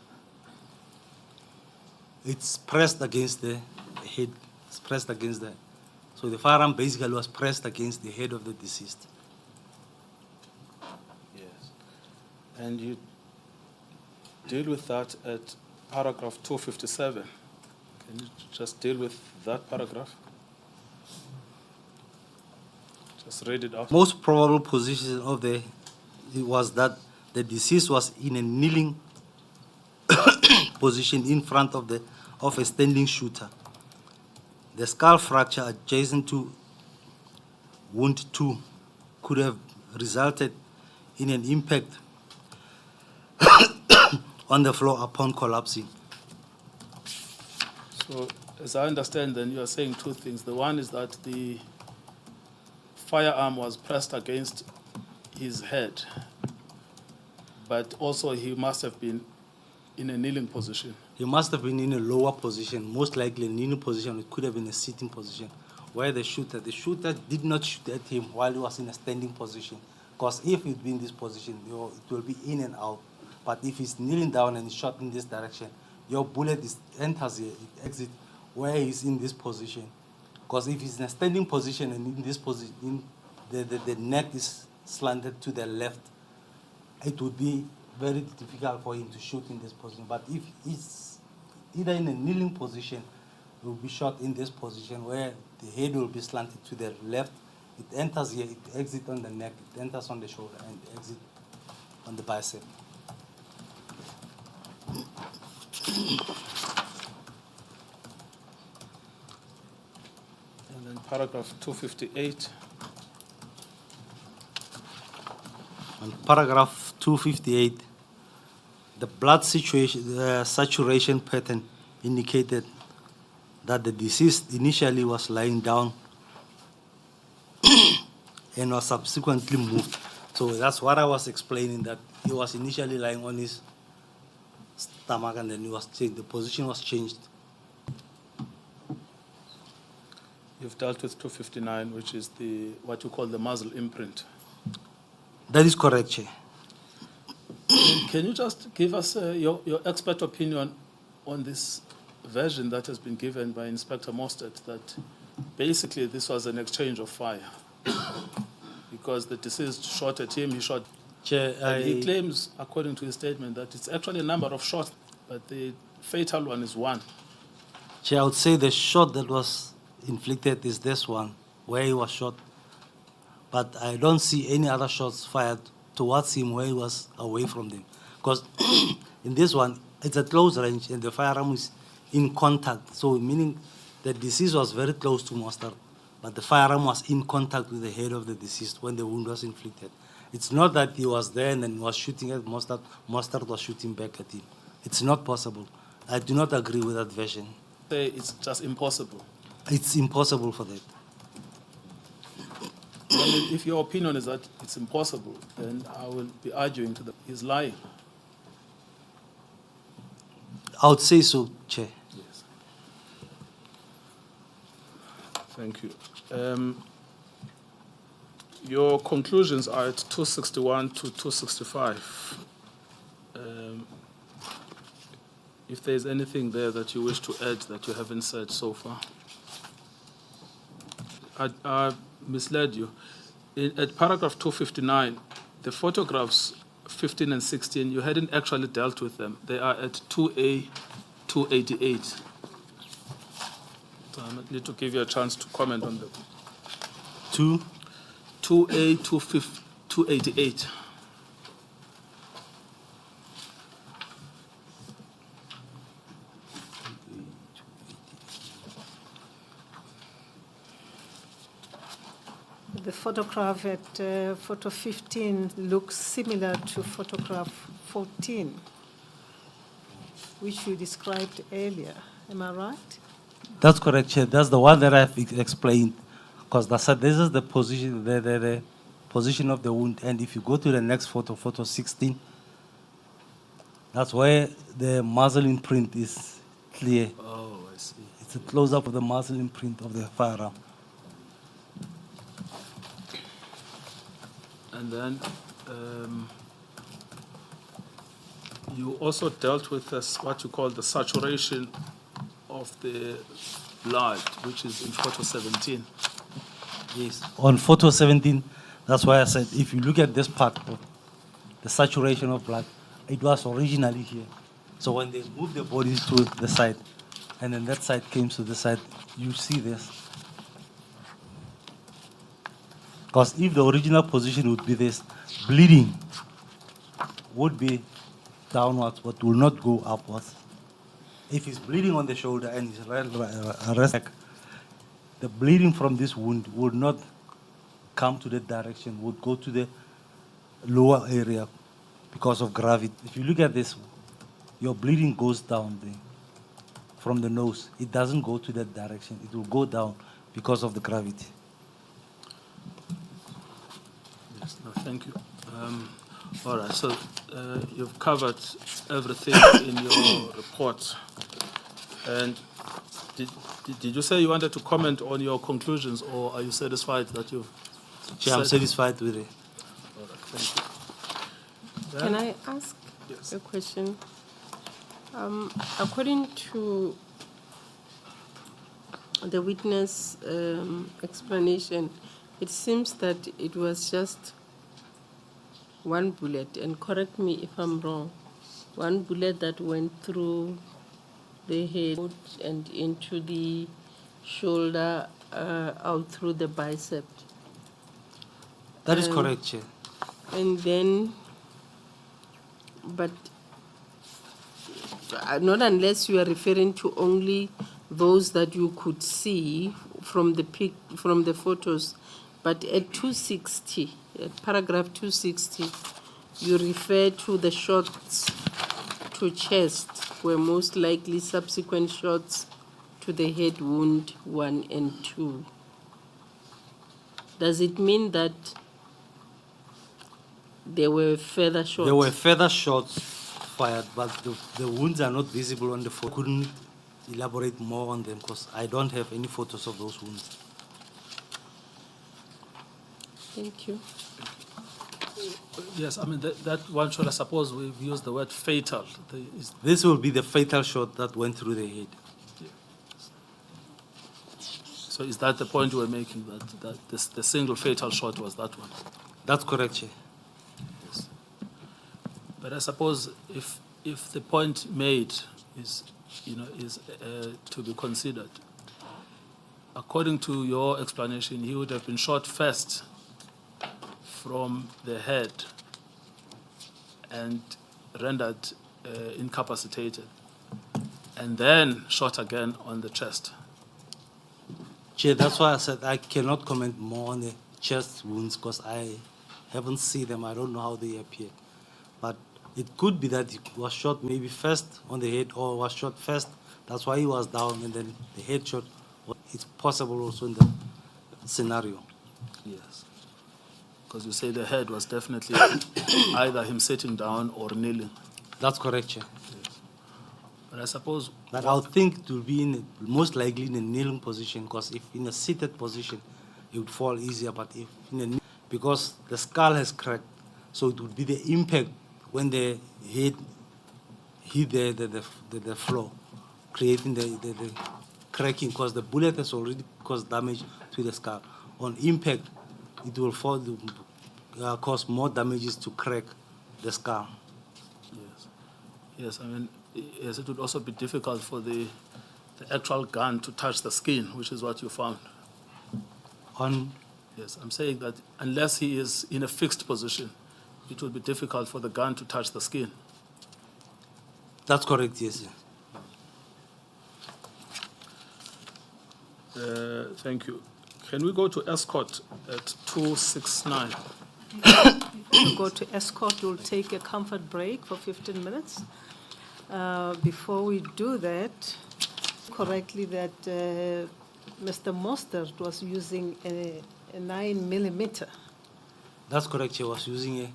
It's pressed against the head. It's pressed against the. So the firearm basically was pressed against the head of the deceased. yes, and you deal with that at paragraph 257. Can you just deal with that paragraph? Just read it out. Most probable position of it was that the deceased was in a kneeling position in front of a standing shooter. The skull fracture adjacent to wound 2 could have resulted in an impact on the floor upon collapsing. So, as I understand, then you are saying two things. The one is that the firearm was pressed against his head, but also he must have been in a kneeling position. He must have been in a lower position, most likely a kneeling position. It could have been a sitting position, where the shooter did not shoot at him while he was in a standing position. Because if he'd been in this position, it will be in and out. But if he's kneeling down and shot in this direction, your bullet enters here, it exits where he's in this position. Because if he's in a standing position and in this position, the neck is slanted to the left, it would be very difficult for him to shoot in this position. But if he's either in a kneeling position, he will be shot in this position where the head will be slanted to the left. It enters here, it exits on the neck, it enters on the shoulder, and it exits on the bicep. And then paragraph 258. On paragraph 258, the blood saturation pattern indicated that the deceased initially was lying down and was subsequently moved. So that's what I was explaining, that he was initially lying on his stomach and then he was changed. The position was changed. You've dealt with 259, which is what you call the muzzle imprint. That is correct, Chair. Can you just give us your expert opinion on this version that has been given by Inspector Mostert, that basically this was an exchange of fire? Because the deceased shot at him, he shot. Chair, And he claims, according to his statement, that it's actually a number of shots, but the fatal one is one. Chair, I would say the shot that was inflicted is this one, where he was shot. But I don't see any other shots fired towards him where he was away from them. Because in this one, it's at close range and the firearm is in contact. So meaning the deceased was very close to Mostert, but the firearm was in contact with the head of the deceased when the wound was inflicted. It's not that he was there and then was shooting at Mostert, Mostert was shooting back at him. It's not possible. I do not agree with that version. Say it's just impossible. It's impossible for that. I mean, if your opinion is that it's impossible, then I will be arguing to he's lying. I would say so, Chair. Yes. Thank you. Your conclusions are at 261 to 265. If there's anything there that you wish to add that you haven't said so far. I misled you. At paragraph 259, the photographs 15 and 16, you hadn't actually dealt with them. They are at 2A 288. So I need to give you a chance to comment on them. 2A 288. photograph at photo 15 looks similar to photograph 14, which you described earlier. Am I right? That's correct, Chair. That's the one that I've explained. Because this is the position, the position of the wound. And if you go to the next photo, photo 16, that's where the muzzle imprint is clear. Oh, I see. It's a close-up of the muzzle imprint of the firearm. And then you also dealt with this, what you call the saturation of the blood, which is in photo 17. Yes. On photo 17, that's why I said, if you look at this part of the saturation of blood, it was originally here. So when they moved the bodies to the side, and then that side came to the side, you see this. Because if the original position would be this, bleeding would be downwards, but will not go upwards. If he's bleeding on the shoulder and he's resting, the bleeding from this wound would not come to that direction, would go to the lower area because of gravity. If you look at this, your bleeding goes down there from the nose. It doesn't go to that direction. It will go down because of the gravity. Yes, no, thank you. All right, so you've covered everything in your report. And did you say you wanted to comment on your conclusions, or are you satisfied that you've Chair, I'm said- satisfied with it. All right, thank you. Can I ask Yes. a question? According to the witness explanation, it seems that it was just one bullet, and correct me if I'm wrong, one bullet that went through the head and into the shoulder, out through the bicep. That is correct, Chair. And then, but not unless you are referring to only those that you could see from the from the photos, but at 260, at paragraph 260, you refer to the shots to chest were most likely subsequent shots to the head wound 1 and 2. Does it mean that there were further shots? There were further shots fired, but the wounds are not visible on the photo. I couldn't elaborate more on them because I don't have any photos of those wounds. Thank you. Yes, I mean, that one shot, I suppose we've used the word fatal. This will be the fatal shot that went through the head. So is that the point you were making, that the single fatal shot was that one? That's correct, Chair. Yes. But I suppose if the point made is to be considered, according to your explanation, he would have been shot first from the head and rendered incapacitated, and then shot again on the chest. Chair, that's why I said I cannot comment more on the chest wounds because I haven't seen them. I don't know how they appear. But it could be that he was shot maybe first on the head or was shot first. That's why he was down and then the head shot. It's possible also in the scenario. Yes. Because you say the head was definitely either him sitting down or kneeling. That's correct, Chair. But I suppose, But I would think it will be most likely in a kneeling position because if in a seated position, it would fall easier. But if in a because the skull has cracked, so it would be the impact when the head hit the floor, creating the cracking because the bullet has already caused damage to the skull. On impact, it will fall, cause more damages to crack the skull. yes. Yes, I mean, yes, it would also be difficult for the actual gun to touch the skin, which is what you found. Yes, I'm saying that unless he is in a fixed position, it would be difficult for the gun to touch the skin. That's correct, yes, sir. Thank you. Can we go to escort at 269? Before we go to escort, we'll take a comfort break for 15 minutes. Before we do that, correctly that Mr. Mostert was using a 9mm. That's correct. She was using a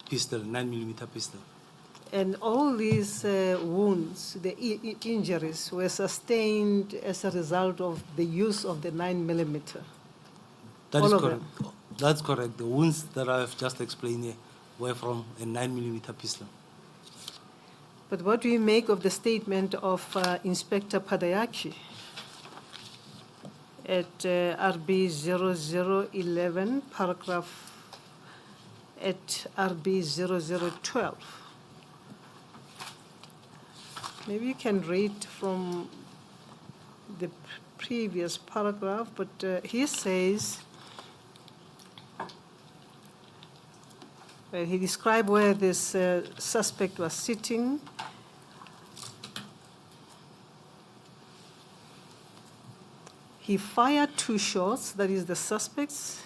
pistol, 9mm pistol. And all these wounds, the injuries, were sustained as a result of the use of the 9mm. That All is of correct. them? That's correct. The wounds that I have just explained here were from a 9mm pistol. But what do you make of the statement of Inspector Padayaki at RB 0011, paragraph at RB 0012? Maybe you can read from the previous paragraph, but he says, he described where this suspect was sitting. He fired 2 shots, that is the suspects,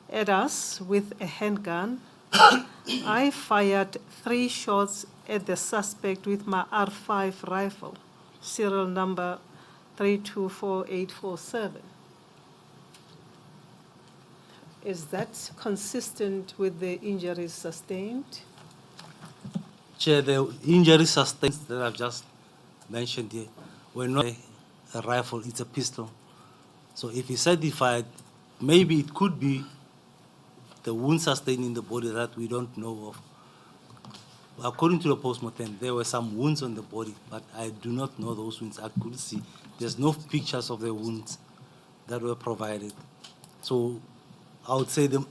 at us with a handgun. I fired 3 shots at the suspect with my R5 rifle, serial number 324847. Is that consistent with the injuries sustained? Chair, the injuries sustained that I've just mentioned here were not a rifle, it's a pistol. So if he certified, maybe it could be the wound sustained in the body that we don't know of. According to the postmortem, there were some wounds on the body, but I do not know those wounds. I couldn't see. There's no pictures of the wounds that were provided. So I would say the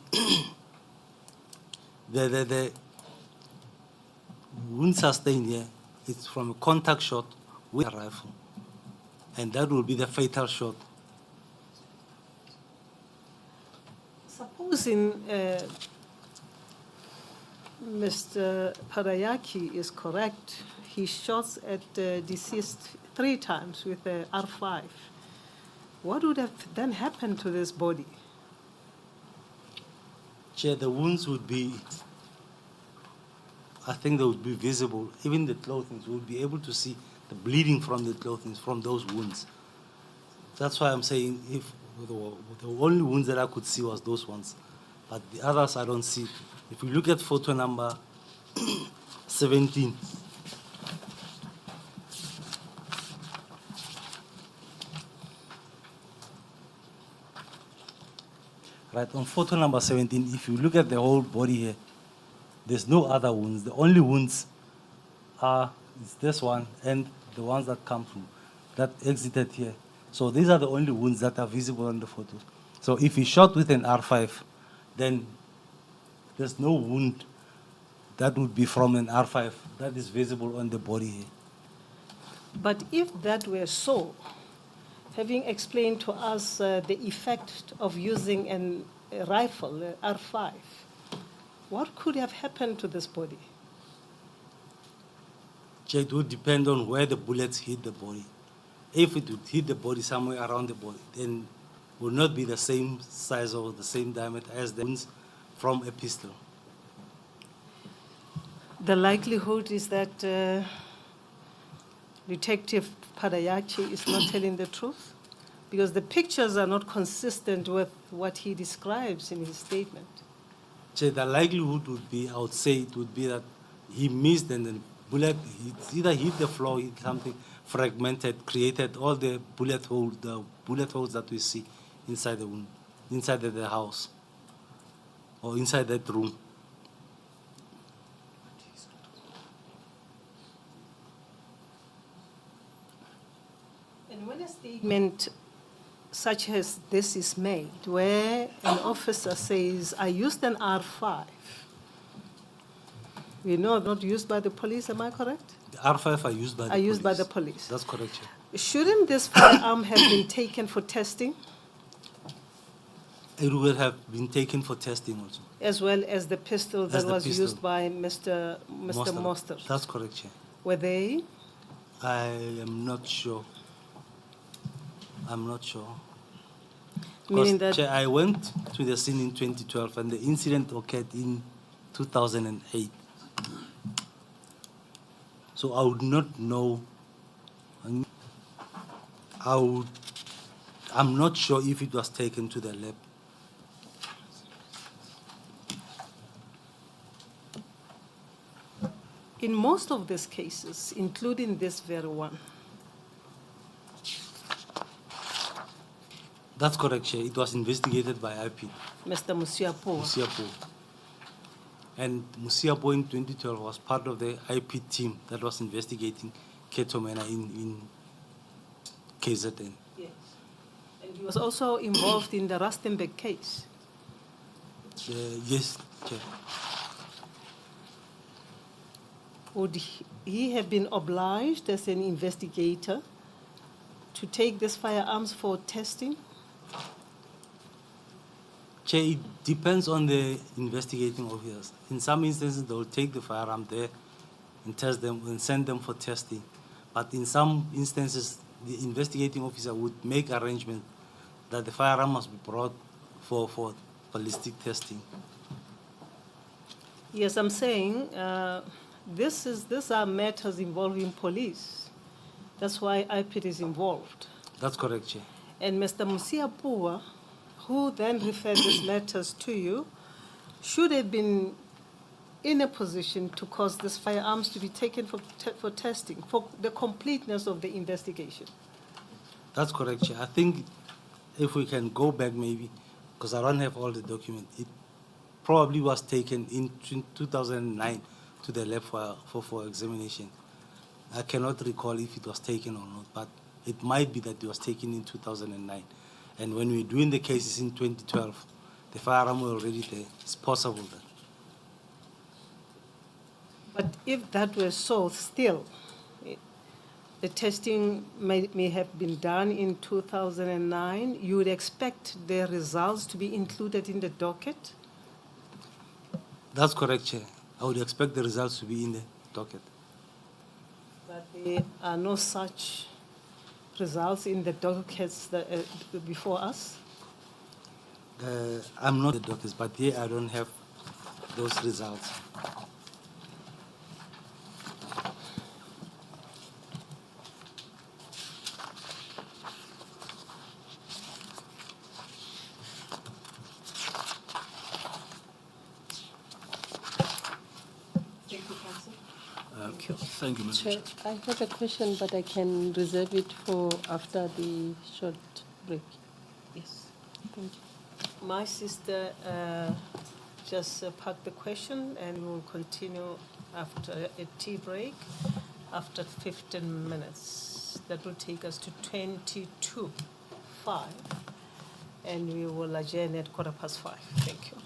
wound sustained here is from a contact shot with a rifle. And that will be the fatal shot. Supposing Mr. Parayaki is correct, he shot at deceased 3 times with a R5. What would have then happened to this body? Chair, the wounds would be, I think they would be visible. Even the clothing, we would be able to see the bleeding from the clothing, from those wounds. That's why I'm saying if the only wounds that I could see was those ones. But the others I don't see. If you look at photo number 17, right, on photo number 17, if you look at the whole body here, there's no other wounds. The only wounds are this one and the ones that come through, that exited here. So these are the only wounds that are visible on the photo. So if he shot with an R5, then there's no wound that would be from an R5 that is visible on the body here. But if that were so, having explained to us the effect of using a rifle, a R5, what could have happened to this body? It would depend on where the bullets hit the body. If it would hit the body somewhere around the body, then it would not be the same size or the same diameter as the wounds from a pistol. The likelihood is that Detective Padayachi is not telling the truth, because the pictures are not consistent with what he describes in his statement. The likelihood would be, I would say, it would be that he missed and the bullet either hit the floor, hit something fragmented, created all the bullet holes that we see inside the wound, inside the house, or inside that room. And when a statement such as this is made, where an officer says, I used an R5, we know not used by the police, am I correct? The R5 are used by the police. Used by the police. That's correct, yeah. Shouldn't this firearm have been taken for testing? It would have been taken for testing also. As well as the pistol that was pistol. used by Mr. Mostert. That's correct, yeah. Were they? I am not sure. I'm not sure. Meaning that Chair, I went to the scene in 2012 and the incident occurred in 2008. So I would not know. I'm not sure if it was taken to the lab. in most of these cases, including this very one, That's correct, Chair. It was investigated by IP, Mr. Musiapo, Musiapo. And Musiapo in 2012 was part of the IP team that was investigating Ketomena in KZN. yes, and he was also involved in the Rustenburg case. Yes, Chair. Would he have been obliged as an investigator to take these firearms for testing? Chair, it depends on the investigating officers. In some instances, they will take the firearm there and test them and send them for testing. But in some instances, the investigating officer would make arrangements that the firearm must be brought for ballistic testing. Yes, I'm saying these are matters involving police. That's why IPID is involved. That's correct, Chair. And Mr. Musiapua, who then referred these letters to you, should have been in a position to cause these firearms to be taken for testing, for the completeness of the investigation. That's correct, Chair. I think if we can go back maybe, because I don't have all the documents, it probably was taken in 2009 to the lab for examination. I cannot recall if it was taken or not, but it might be that it was taken in 2009. And when we were doing the cases in 2012, the firearm was already there. It's possible that. But if that were so, still, the testing may have been done in 2009. You would expect the results to be included in the docket? That's correct, Chair. I would expect the results to be in the docket. But there are no such results in the dockets that, before us? I'm not the doctors, but here I don't have those results. Thank you, Mr. Chair, I have a question, but I can reserve it for after the short break. Yes. Thank you. My sister just parked the question, and we'll continue after a tea break after 15 minutes. That will take us to 22:05, and we will adjourn at 5:15. Thank you.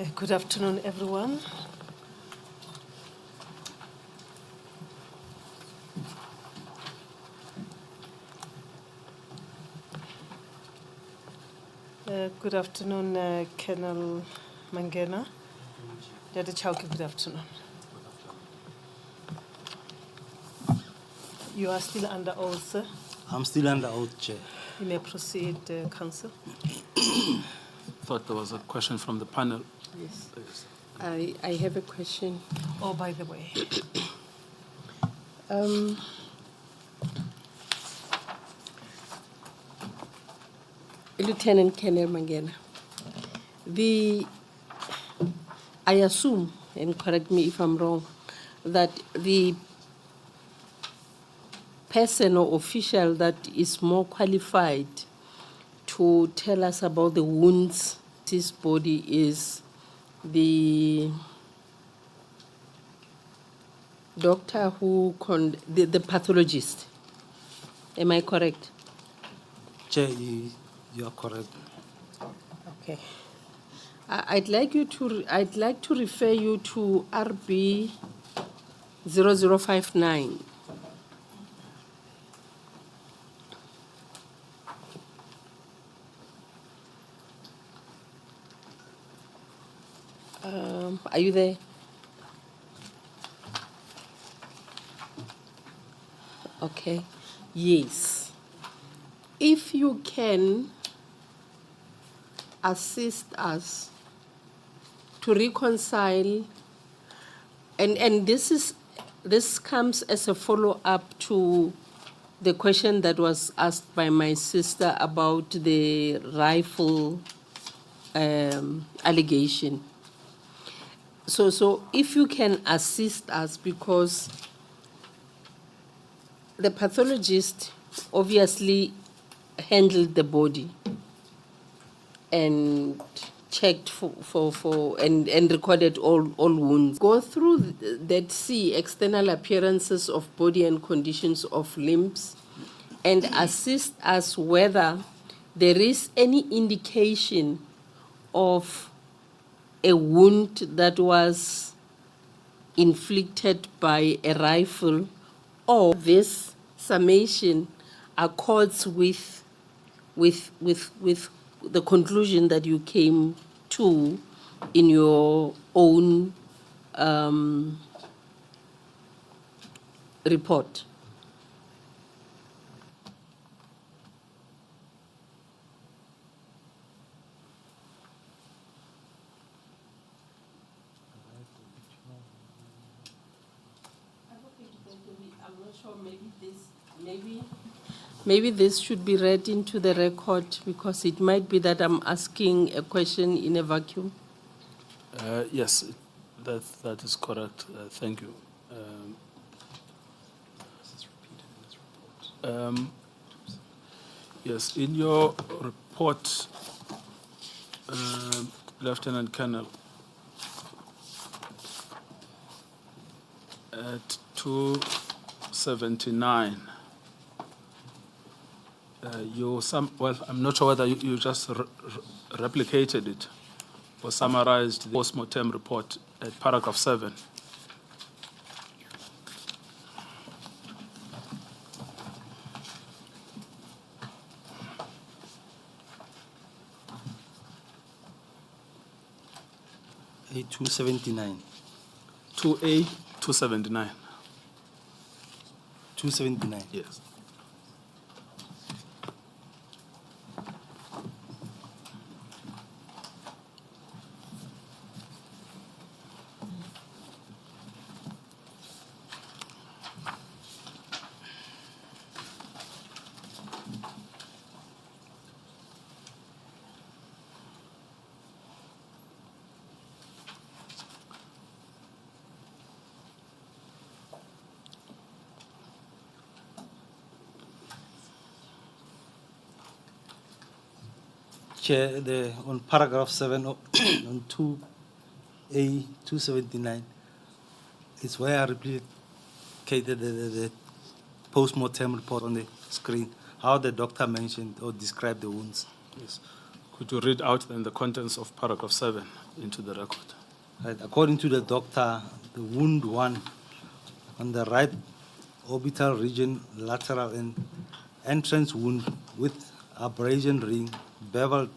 Good afternoon, everyone. Good afternoon, Colonel Mangena. Dada Chauke, good afternoon. You are still under oath, sir. I'm still under oath, Chair. You may proceed, Council. Thought there was a question from the panel. Yes. Yes. I have a question. Oh, by the way, Lieutenant Colonel Mangena, I assume, and correct me if I'm wrong, that the person or official that is more qualified to tell us about the wounds his body is the doctor who the pathologist. Am I correct? Chair, you are correct. Okay. I'd like to refer you to RB 0059. Are you there? Okay. Yes. If you can assist us to reconcile, and this comes as a follow-up to the question that was asked by my sister about the rifle allegation. So if you can assist us, because the pathologist obviously handled the body and checked and recorded all wounds. Go through that, see external appearances of body and conditions of limbs, and assist us whether there is any indication of a wound that was inflicted by a rifle, or this summation accords with the conclusion that you came to in your own report. I'm not sure, maybe this should be read into the record, because it might be that I'm asking a question in a vacuum. Yes, that is correct. Thank you. Yes, in your report, Lieutenant Colonel, at 279, well, I'm not sure whether you just replicated it or summarized the post-mortem report at paragraph 7. A279. 2A, 279. 279. Yes. Chair, on paragraph 7 on 2A 279, it's where I replicated the post-mortem report on the screen, how the doctor mentioned or described the wounds. Yes. Could you read out then the contents of paragraph 7 into the record? Right. According to the doctor, the wound 1 on the right orbital region, lateral and entrance wound with abrasion ring beveled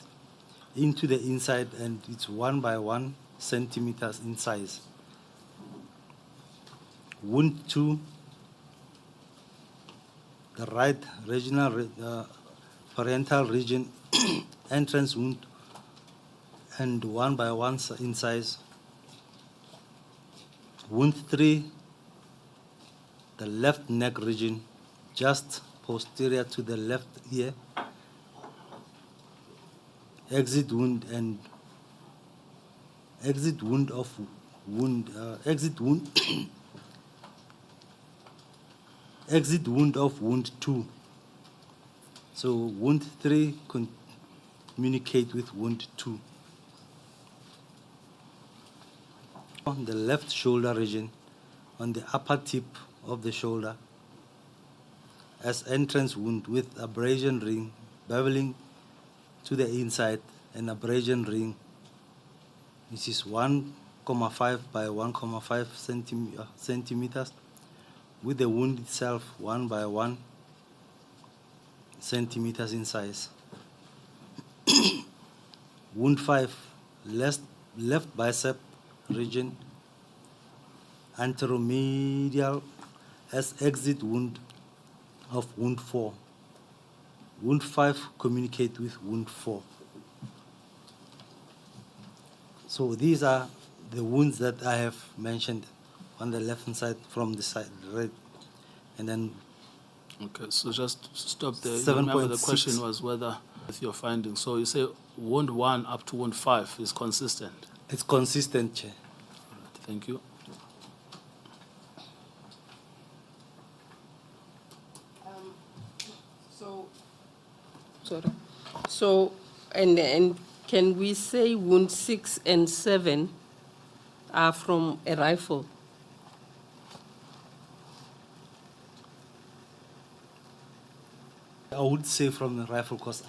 into the inside, and it's 1 by 1 centimeters in size. Wound 2, the right parental region, entrance wound, and 1 by 1 in size. Wound 3, the left neck region, just posterior to the left ear, exit wound of wound 2. So wound 3 communicate with wound 2. On the left shoulder region, on the upper tip of the shoulder, as entrance wound with abrasion ring beveling to the inside, and abrasion ring, which is 1.5 by 1.5 centimeters, with the wound itself 1 by 1 centimeters in size. Wound 5, left bicep region, anteromedial, as exit wound of wound 4. Wound 5 communicate with wound 4. So these are the wounds that I have mentioned on the left hand side from the side right, and then Okay, so just stop there. You remember the 7.6. question was whether with your findings. So you say wound 1 up to wound 5 is consistent. it's consistent, Chair. Thank you. So, and can we say wound 6 and 7 are from a rifle? I would say from the rifle, because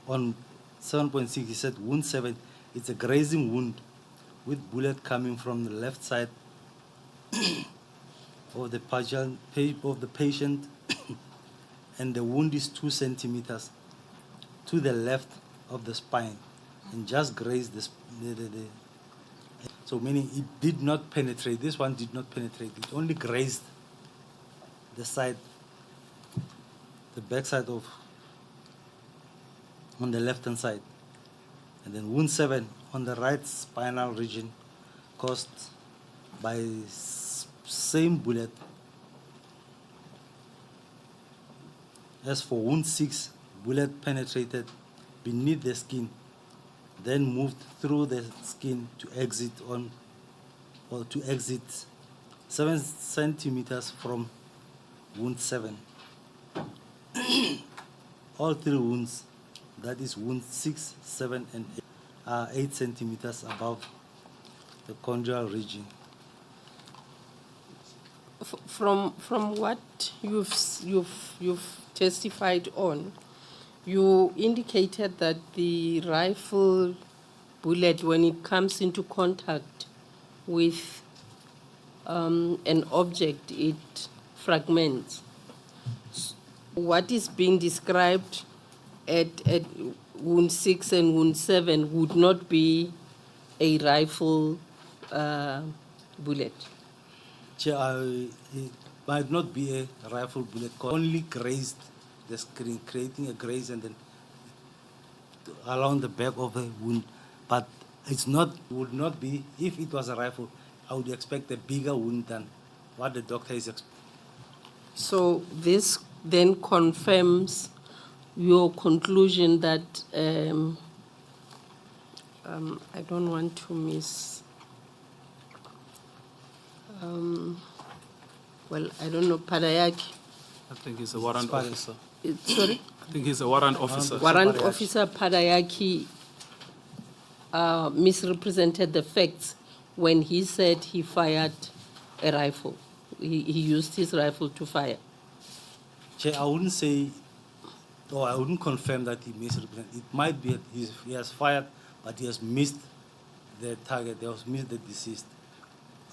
on 7.6 he said wound 7, it's a grazing wound with bullet coming from the left side of the patient and the wound is 2 centimeters to the left of the spine and just grazed the so meaning it did not penetrate. This one did not penetrate. It only grazed the side, the back side of on the left hand side. And then wound 7 on the right spinal region caused by same bullet. As for wound 6, bullet penetrated beneath the skin, then moved through the skin to exit 7 centimeters from wound 7. All 3 wounds, that is wound 6, 7, and 8, are 8 centimeters above the condylar region. From what you've testified on, you indicated that the rifle bullet, when it comes into contact with an object, it fragments. What is being described at wound 6 and wound 7 would not be a rifle bullet. It might not be a rifle bullet, only grazed the screen, creating a graze and then along the back of the wound. But would not be, if it was a rifle, I would expect a bigger wound than what the doctor is expecting. So this then confirms your conclusion that I don't want to miss. Well, I don't know, Padayaki. I think he's a warrant Spanish. officer. Sorry? I think he's a warrant officer. Warrant Padayaki. Officer Padayaki misrepresented the facts when he said he fired a rifle. He used his rifle to fire. Chair, I wouldn't say Oh, I wouldn't confirm that he misrepresented. It might be that he has fired, but he has missed the target. He has missed the deceased.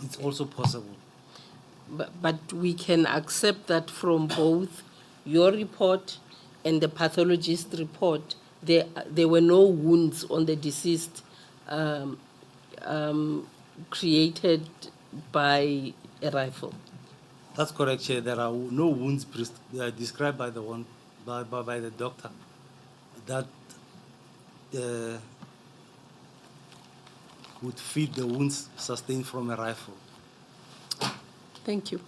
It's also possible. But we can accept that from both your report and the pathologist report, there were no wounds on the deceased created by a rifle. That's correct, Chair. There are no wounds described by the doctor that would fit the wounds sustained from a rifle. Thank you.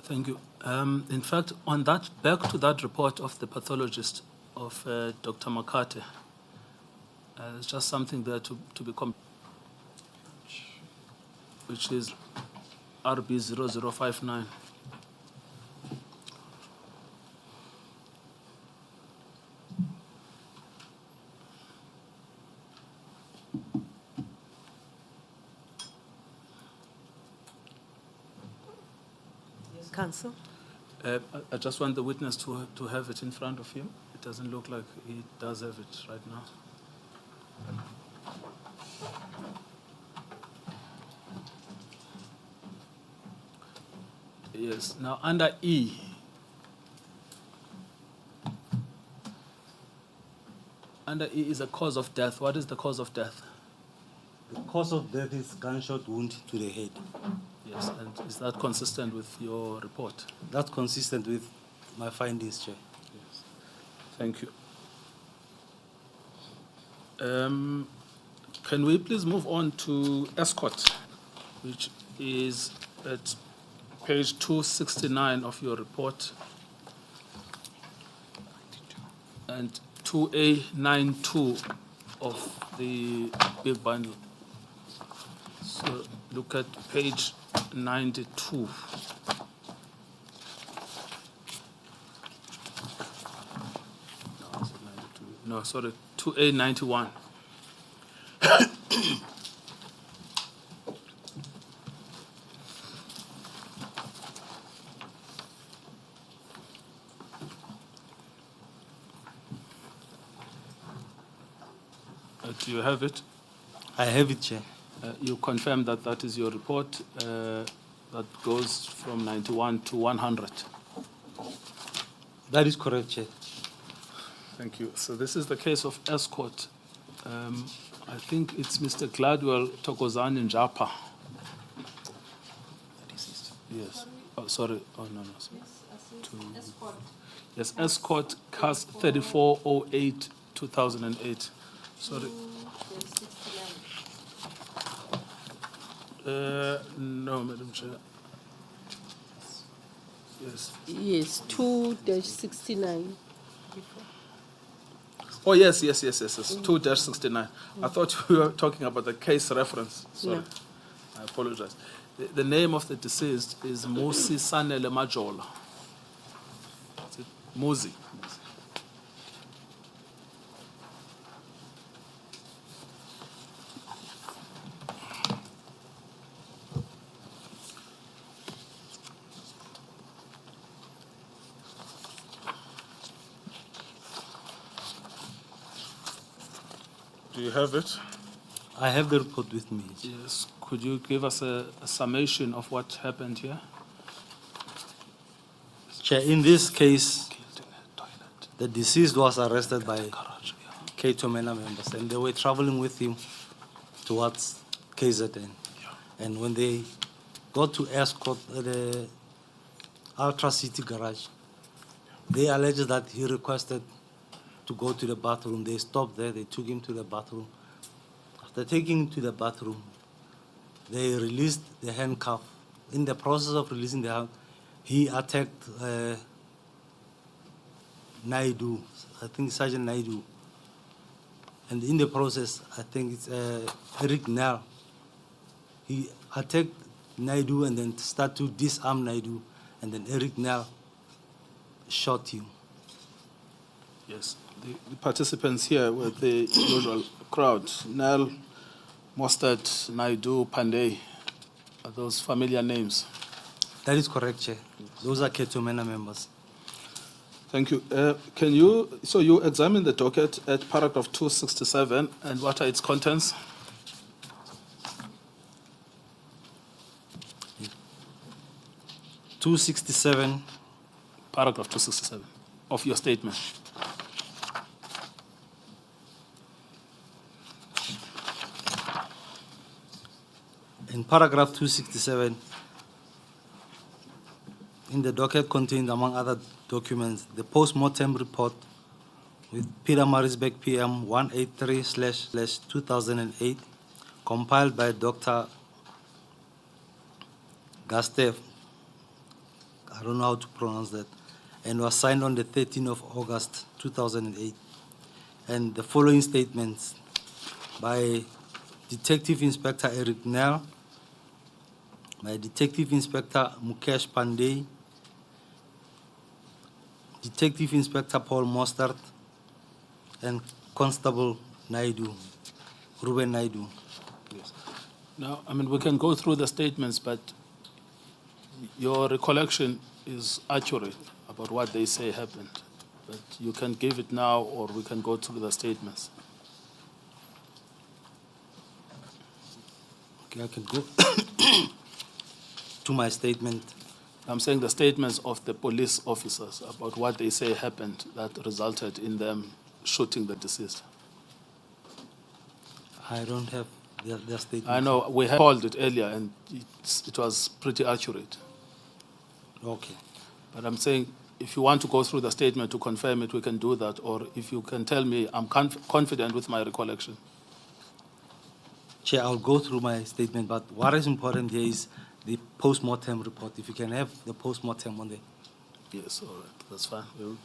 Thank you. In fact, on that, back to that report of the pathologist of Dr. Makate, there's just something there to be which is RB0059. Counsel? I just want the witness to have it in front of him. It doesn't look like he does have it right now. Yes, now under E. Under E is a cause of death. What is the cause of death? The cause of death is gunshot wound to the head. Yes, and is that consistent with your report? That's consistent with my findings, Chair. Yes. Thank you. Can we please move on to escort, which is at page 269 of your report and 2A92 of the big bundle. So look at page 92. No, sorry, 2A91. Do you have it? I have it, Chair. You confirm that that is your report that goes from 91 to 100. That is correct, Chair. Thank you. So this is the case of escort. I think it's Mr. Gladwell Tokozani Njapa. Yes. Oh, sorry. Oh, no. Yes, escort CAS 3408 2008. Sorry. No, Madam Chair. Yes. Yes, 2-69. Oh, yes. 2-69. I thought we were talking about the case reference. Sorry. No. I apologize. The name of the deceased is Musi Sanele Majola. Is it Muzi? Do you have it? I have the report with me. Yes. Could you give us a summation of what happened here? Chair, in this case, the deceased was arrested by K2MENA members, and they were traveling with him towards KZN. And when they got to escort the Ultra City garage, they alleged that he requested to go to the bathroom. They stopped there, they took him to the bathroom. After taking him to the bathroom, they released the handcuff. In the process of releasing the handcuff, he attacked Naidu, I think Sergeant Naidu. And in the process, I think it's Eric Nell. He attacked Naidu and then started to disarm Naidu, and then Eric Nell shot him. Yes. The participants here were the usual crowd. Nel, Mostert, Naidu, Pandey. Are those familiar names? That is correct, Chair. Those are K2MENA members. Thank you. Can you, so you examine the docket at paragraph 267, and what are its contents? $267. Paragraph 267 of your statement. In paragraph 267, in the docket contained, among other documents, the post-mortem report with Peter Marisbeck PM 183/2008, compiled by Dr. Gastev, I don't know how to pronounce that, and was signed on the 13th of August 2008. And the following statements by Detective Inspector Eric Nell, by Detective Inspector Mukesh Pandey, Detective Inspector Paul Mostert, and Constable Naidu, Ruben Naidu. Yes. Now, I mean, we can go through the statements, but your recollection is accurate about what they say happened. But you can give it now, or we can go through the statements. Okay, I can go to my statement. I'm saying the statements of the police officers about what they say happened that resulted in them shooting the deceased. I don't have their statement. I know we had called it earlier, and it was pretty accurate. Okay. But I'm saying if you want to go through the statement to confirm it, we can do that. Or if you can tell me I'm confident with my recollection. Chair, I'll go through my statement, but what is important here is the post-mortem report. If you can have the post-mortem on there. Yes, all right, that's fine. We'll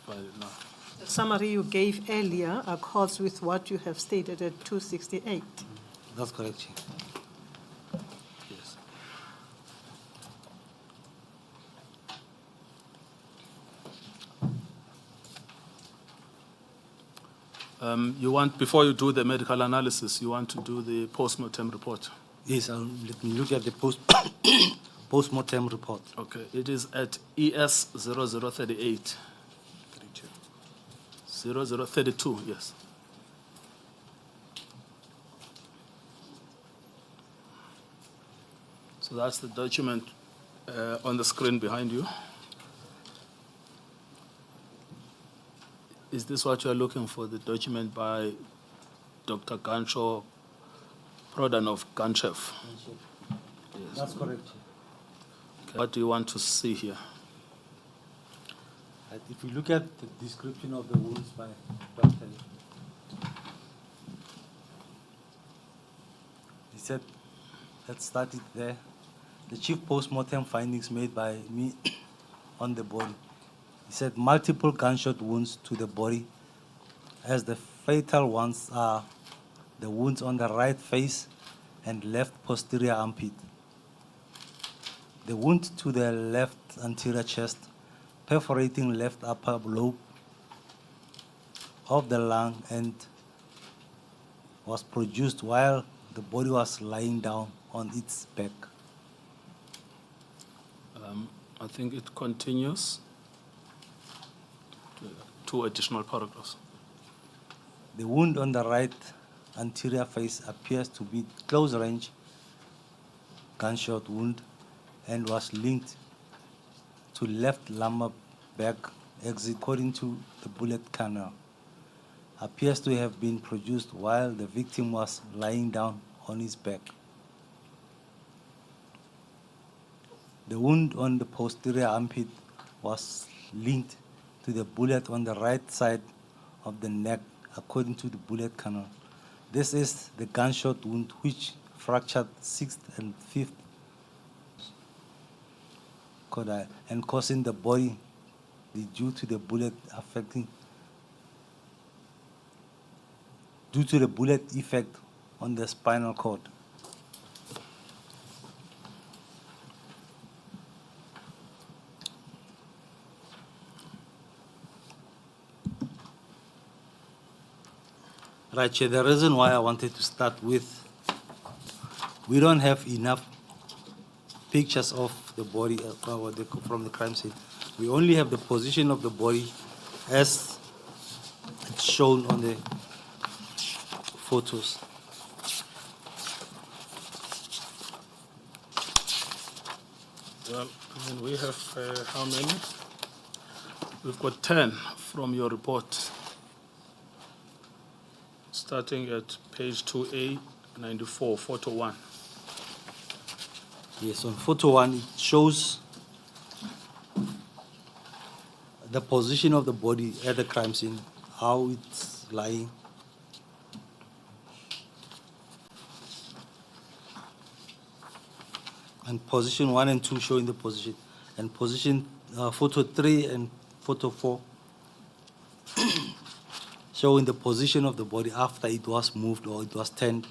find it now. The summary you gave earlier accords with what you have stated at 268. That's correct, Chair. Yes. You want, before you do the medical analysis, you want to do the post-mortem report. Yes, let me look at the post-mortem report. Okay, it is at ES 0038. 0032, yes. So that's the document on the screen behind you. Is this what you are looking for, the document by Dr. Ganshaw, Prodanov Ganchev? That's correct, Chair. Okay. What do you want to see here? If you look at the description of the wounds by Dr. He said, let's start it there. The chief post-mortem findings made by me on the body. He said multiple gunshot wounds to the body, as the fatal ones are the wounds on the right face and left posterior armpit. The wound to the left anterior chest, perforating left upper lobe of the lung, and was produced while the body was lying down on its back. I think it continues. Two additional paragraphs. The wound on the right anterior face appears to be close-range gunshot wound and was linked to left lumbar back exit according to the bullet canal. Appears to have been produced while the victim was lying down on his back. The wound on the posterior armpit was linked to the bullet on the right side of the neck according to the bullet canal. This is the gunshot wound which fractured 6th and 5th condyle and causing the body due to the bullet effect on the spinal cord. Right, Chair, the reason why I wanted to start with, we don't have enough pictures of the body from the crime scene. We only have the position of the body as it's shown on the photos. Well, I mean, we have how many? We've got 10 from your report, starting at page 2A, 94, photo 1. Yes, on photo 1, it shows the position of the body at the crime scene, how it's lying. And position 1 and 2 showing the position. And position photo 3 and photo 4 showing the position of the body after it was moved or it was turned.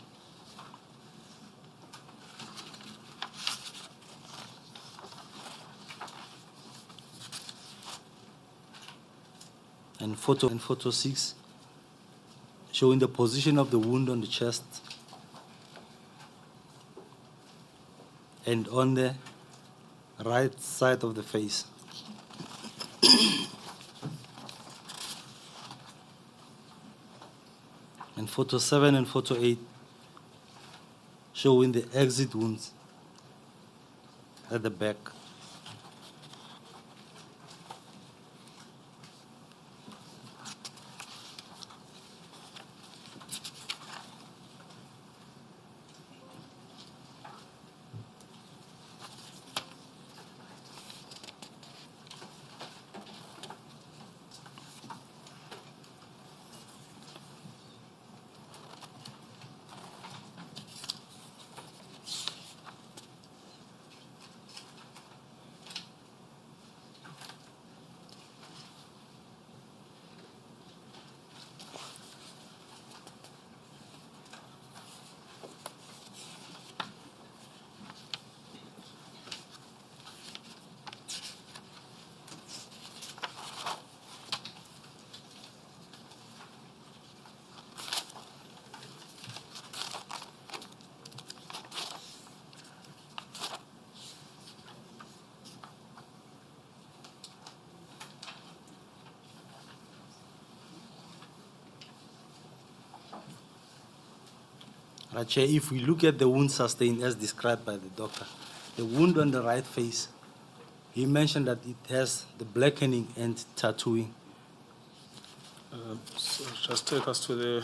And photo 6 showing the position of the wound on the chest and on the right side of the face. And photo 7 and photo 8 showing the exit wounds at the back. Right, Chair, if we look at the wound sustained as described by the doctor, the wound on the right face, he mentioned that it has the blackening and tattooing. So just take us to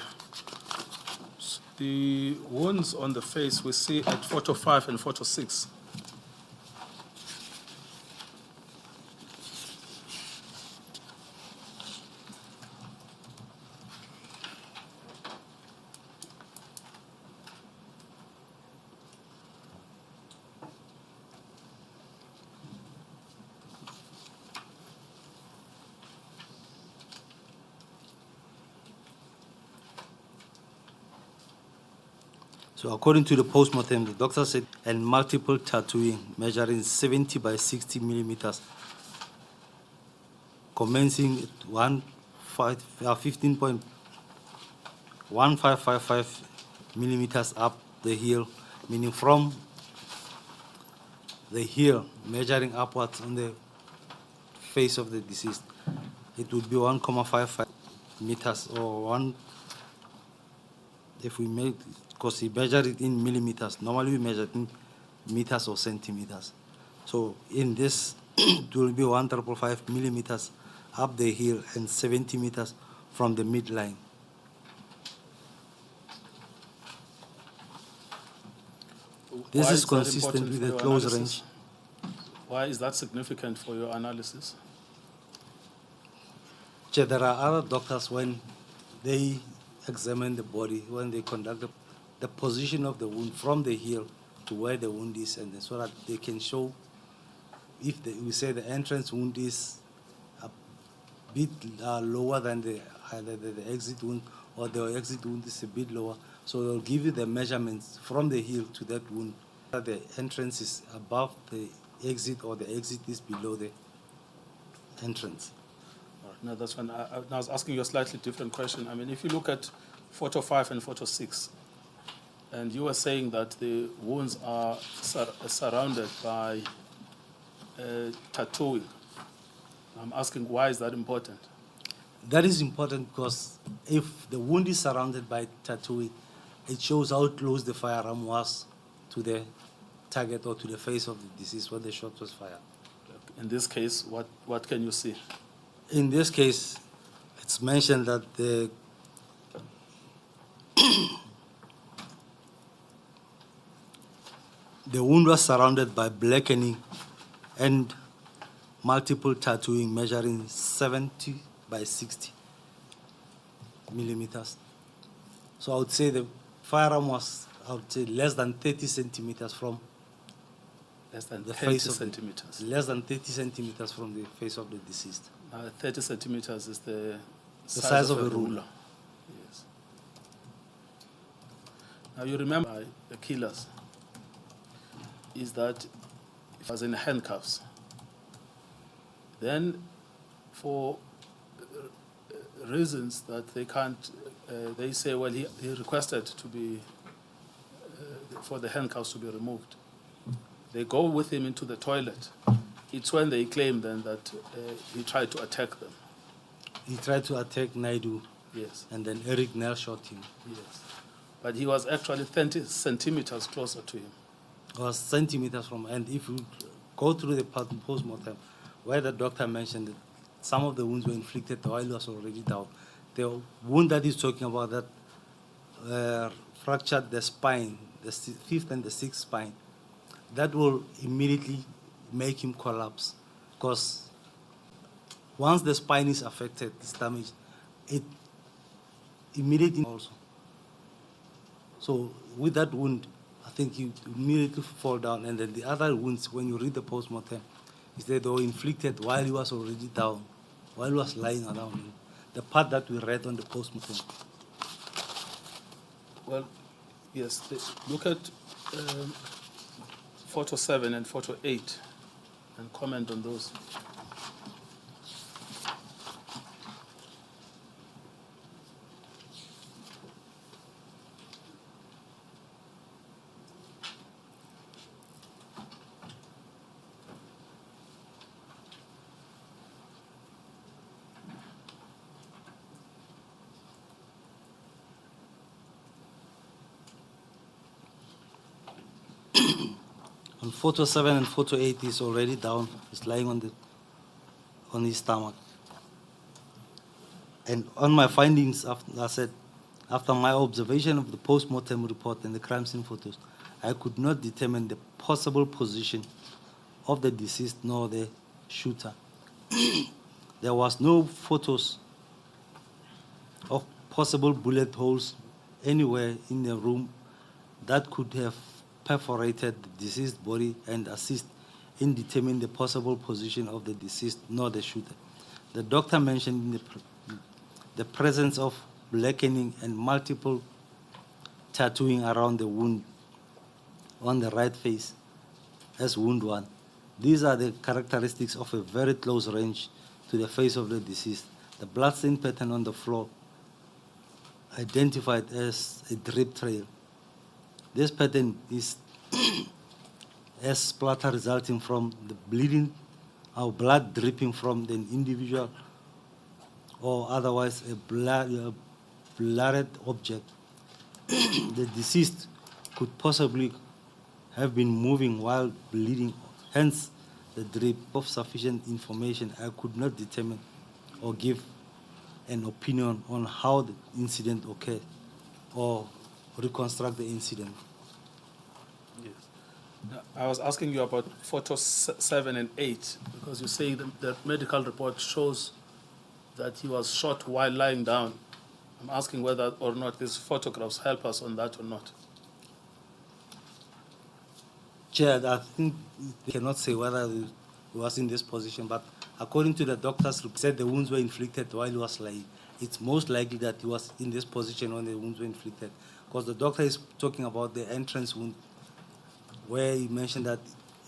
the wounds on the face we see at photo 5 and photo 6. So according to the postmortem, the doctor said, and multiple tattooing measuring 70 by 60 millimeters, commencing at 15.1555 millimeters up the heel, meaning from the heel measuring upwards on the face of the deceased, it would be 1.55 meters or one. If we make, because we measure it in millimeters, normally we measure it in meters or centimeters. So in this, it will be 1.55 millimeters up the heel and 70 meters from the midline. This Why is that consistent important with for the your close analysis? range. Why is that significant for your analysis? Chair, there are other doctors when they examine the body, when they conduct the position of the wound from the heel to where the wound is, and so that they can show if we say the entrance wound is a bit lower than the exit wound, or the exit wound is a bit lower. So they'll give you the measurements from the heel to that wound. The entrance is above the exit or the exit is below the entrance. All right, no, that's fine. I was asking you a slightly different question. I mean, if you look at photo 5 and photo 6, and you were saying that the wounds are surrounded by tattooing. I'm asking, why is that important? That is important because if the wound is surrounded by tattooing, it shows how close the firearm was to the target or to the face of the deceased when the shot was fired. In this case, what can you see? In this case, it's mentioned that the wound was surrounded by blackening and multiple tattooing measuring 70 by 60 millimeters. So I would say the firearm was, I would say, less than 30 centimeters from Less than the 30 face of centimeters. less than 30 centimeters from the face of the deceased. 30 centimeters is the size of a ruler. Yes. Now you remember the killers is that it was in handcuffs. Then for reasons that they can't, they say, well, he requested to be, for the handcuffs to be removed. They go with him into the toilet. It's when they claim then that he tried to attack them. He tried to attack Naidu, Yes, and then Eric Nell shot him. yes. But he was actually 30 centimeters closer to him. It was centimeters from, and if you go through the post-mortem, where the doctor mentioned that some of the wounds were inflicted while he was already down. The wound that he's talking about that fractured the spine, the fifth and the sixth spine, that will immediately make him collapse, because once the spine is affected, it's damaged, it immediately also. So with that wound, I think you immediately fall down, and then the other wounds, when you read the post-mortem, is that they were inflicted while he was already down, while he was lying around. The part that we read on the post-mortem. Well, yes, look at photo 7 and photo 8 and comment on those. On photo 7 and photo 8, he's already down. He's lying on his stomach. And on my findings, after my observation of the post-mortem report and the crime scene photos, I could not determine the possible position of the deceased nor the shooter. There was no photos of possible bullet holes anywhere in the room that could have perforated the deceased body and assist in determining the possible position of the deceased nor the shooter. The doctor mentioned the presence of blackening and multiple tattooing around the wound on the right face as wound 1. These are the characteristics of a very close range to the face of the deceased. The bloodstain pattern on the floor identified as a drip trail. This pattern is as splatter resulting from the bleeding or blood dripping from the individual, or otherwise a blooded object. The deceased could possibly have been moving while bleeding, hence the drip. Of sufficient information, I could not determine or give an opinion on how the incident occurred or reconstruct the incident. Yes. Now, I was asking you about photos 7 and 8 because you say the medical report shows that he was shot while lying down. I'm asking whether or not these photographs help us on that or not. Chair, I think we cannot say whether he was in this position, but according to the doctors who said the wounds were inflicted while he was lying, it's most likely that he was in this position when the wounds were inflicted, because the doctor is talking about the entrance wound, where he mentioned that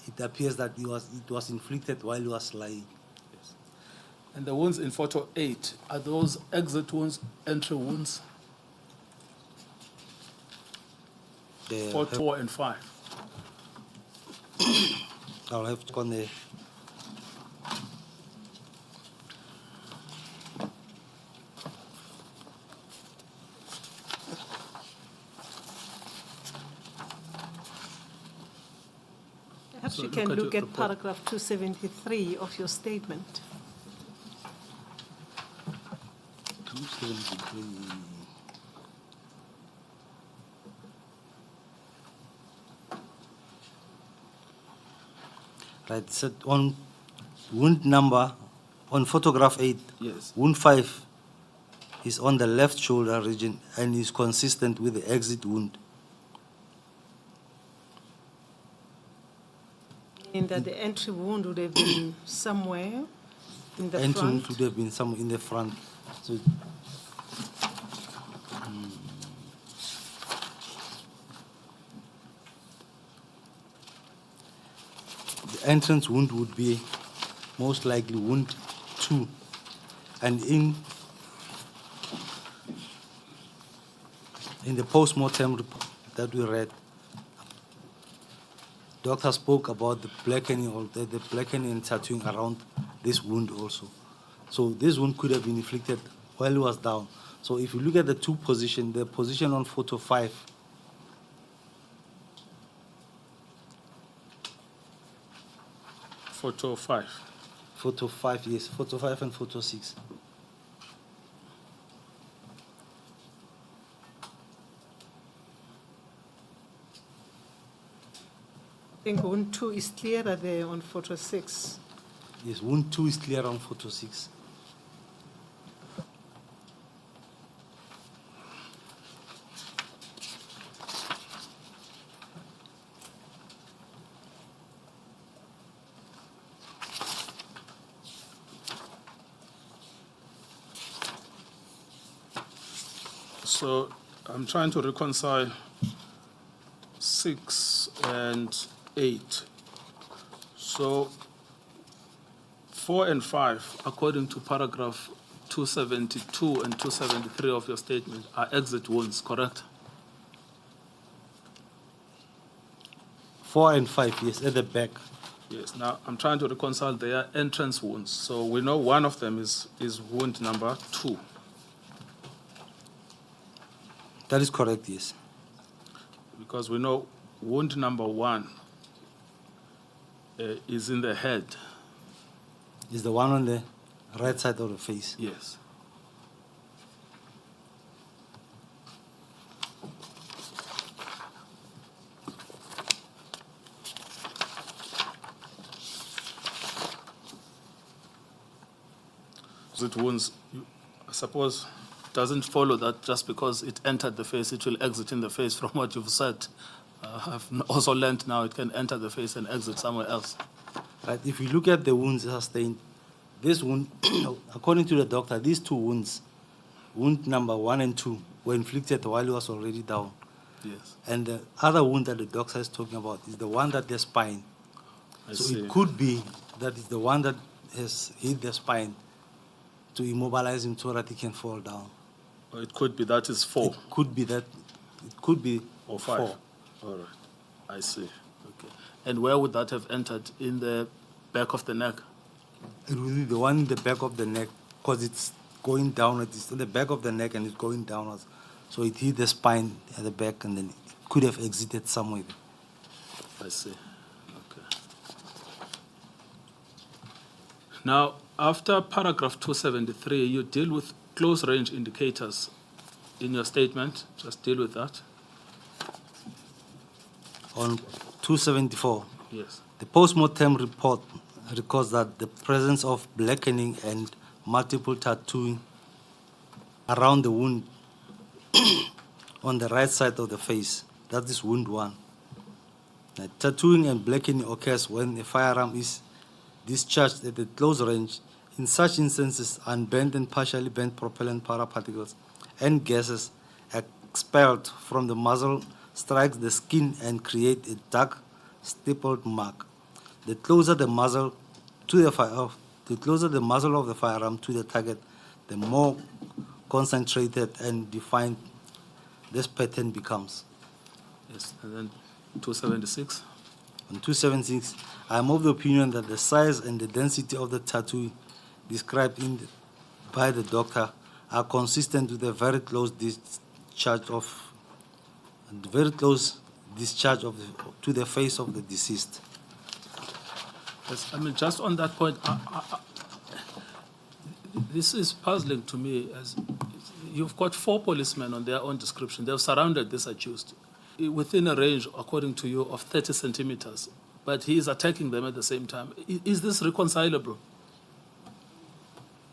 it appears that it was inflicted while he was lying. Yes. And the wounds in photo 8, are those exit wounds, entry wounds? Photo 4 and 5. I'll have to on the Perhaps So you look can at look your at report. paragraph 273 of your statement. 273. Right, set on wound number, on photograph 8, Yes. wound 5 is on the left shoulder region and is consistent with the exit wound. In that the entry wound would have been somewhere in the Entry wound front. would have been somewhere in the front. So, the entrance wound would be most likely wound 2. And in the post-mortem report that we read, doctor spoke about the blackening or the blackening and tattooing around this wound also. So this wound could have been inflicted while he was down. So if you look at the two positions, the position on photo 5, Photo 5. photo 5, yes, photo 5 and photo 6. I think wound 2 is clearer there on photo 6. Yes, wound 2 is clear on photo 6. So I'm trying to reconcile 6 and 8. So 4 and 5, according to paragraph 272 and 273 of your statement, are exit wounds, correct? 4 and 5, yes, at the back. Yes. Now I'm trying to reconcile their entrance wounds. So we know one of them is wound number 2. That is correct, yes. Because we know wound number 1 is in the head. It's the one on the right side of the face. Yes. Exit wounds, I suppose, doesn't follow that just because it entered the face, it will exit in the face from what you've said. I've also learned now it can enter the face and exit somewhere else. Right, if you look at the wounds sustained, this wound, according to the doctor, these two wounds, wound number 1 and 2, were inflicted while he was already down. Yes. And the other wound that the doctor is talking about is the one that the spine. I So see. it could be that it's the one that has hit the spine to immobilize him so that he can fall down. Or it could be that is 4 It could be that, it could be or 5. 4. All right. I see. Okay. And where would that have entered? In the back of the neck? It will be the one in the back of the neck because it's going downwards. It's in the back of the neck and it's going downwards. So it hit the spine at the back and then it could have exited somewhere. I see. Okay. Now, after paragraph 273, you deal with close range indicators in your statement. Just deal with that. On 274, Yes. the post-mortem report records that the presence of blackening and multiple tattooing around the wound on the right side of the face. That is wound 1. Now, tattooing and blackening occurs when a firearm is discharged at a close range. In such instances, unbent and partially bent propellant paraparticles and gases expelled from the muzzle strikes the skin and create a dark stippled mark. The closer the muzzle to the closer the muzzle of the firearm to the target, the more concentrated and defined this pattern becomes. Yes. And then 276. On 276, I am of the opinion that the size and the density of the tattoo described by the doctor are consistent with a very close discharge to the face of the deceased. Yes, I mean, just on that point, this is puzzling to me. As you've got 4 policemen on their own description. They've surrounded this accused within a range, according to you, of 30 centimeters. But he is attacking them at the same time. Is this reconcilable?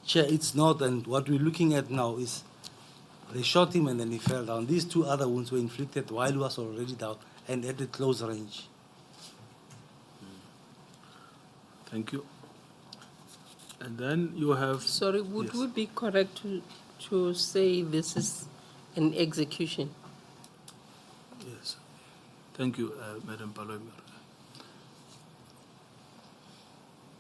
Chair, it's not, and what we're looking at now is they shot him and then he fell down. These 2 other wounds were inflicted while he was already down and at a close range. Thank you. And then you have... Sorry, would Yes. we be correct to say this is an execution? Yes. Thank you, Madam Palomer.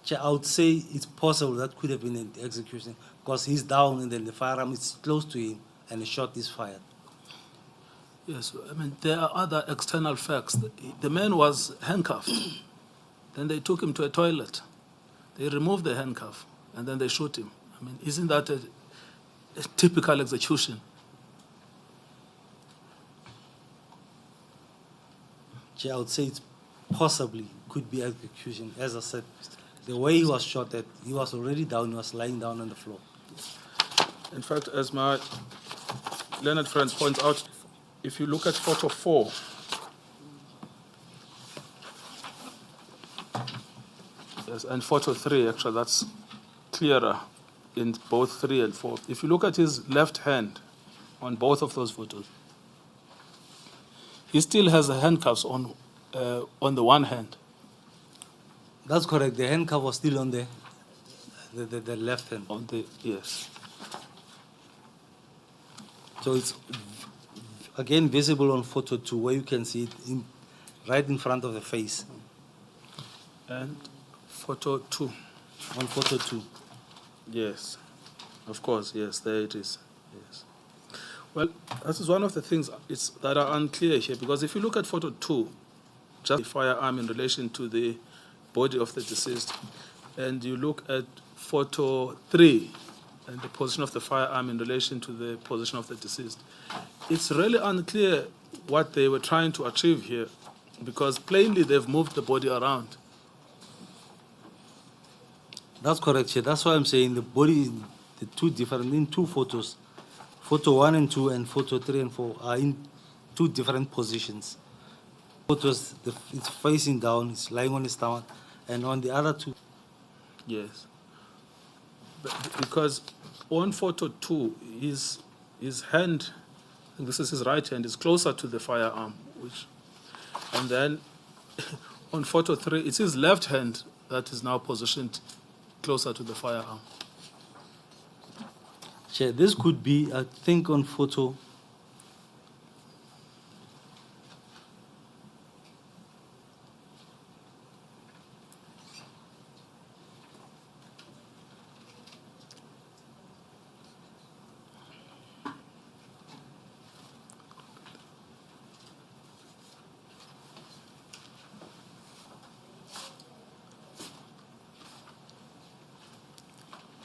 Chair, I would say it's possible that could have been an execution because he's down and then the firearm is close to him and the shot is fired. Yes, I mean, there are other external facts. The man was handcuffed. Then they took him to a toilet. They removed the handcuff, and then they shot him. I mean, isn't that a typical execution? Chair, I would say it's possibly could be execution. As I said, the way he was shot at, he was already down, he was lying down on the floor. In fact, as my learned friend points out, if you look at photo 4, yes, and photo 3, actually, that's clearer in both 3 and 4. If you look at his left hand on both of those photos, he still has the handcuffs on the one hand. That's correct. The handcuff was still on the left hand. On the yes. So it's again visible on photo 2 where you can see it right in front of the face And photo 2. on photo 2. Yes, of course, yes, there it is. Yes. Well, that is one of the things that are unclear here, because if you look at photo 2, just the firearm in relation to the body of the deceased, and you look at photo 3 and the position of the firearm in relation to the position of the deceased, it's really unclear what they were trying to achieve here, because plainly they've moved the body around. That's correct, Chair. That's why I'm saying the body, the 2 different, in 2 photos, photo 1 and 2 and photo 3 and 4 are in 2 different positions. Photos, it's facing down, it's lying on his stomach, and on the other 2. Yes. But because on photo 2, his hand, and this is his right hand, is closer to the firearm, and then on photo 3, it's his left hand that is now positioned closer to the firearm. Chair, this could be, I think, on photo.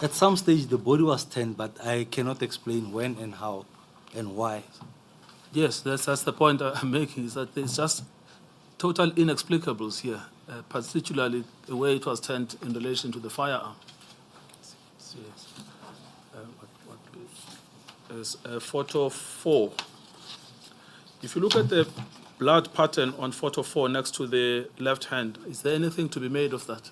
At some stage, the body was turned, but I cannot explain when and how and why. Yes, that's the point I'm making, is that there's just total inexplicables here, particularly the way it was turned in relation to the firearm. Yes. Photo 4. If you look at the blood pattern on photo 4 next to the left hand, is there anything to be made of that?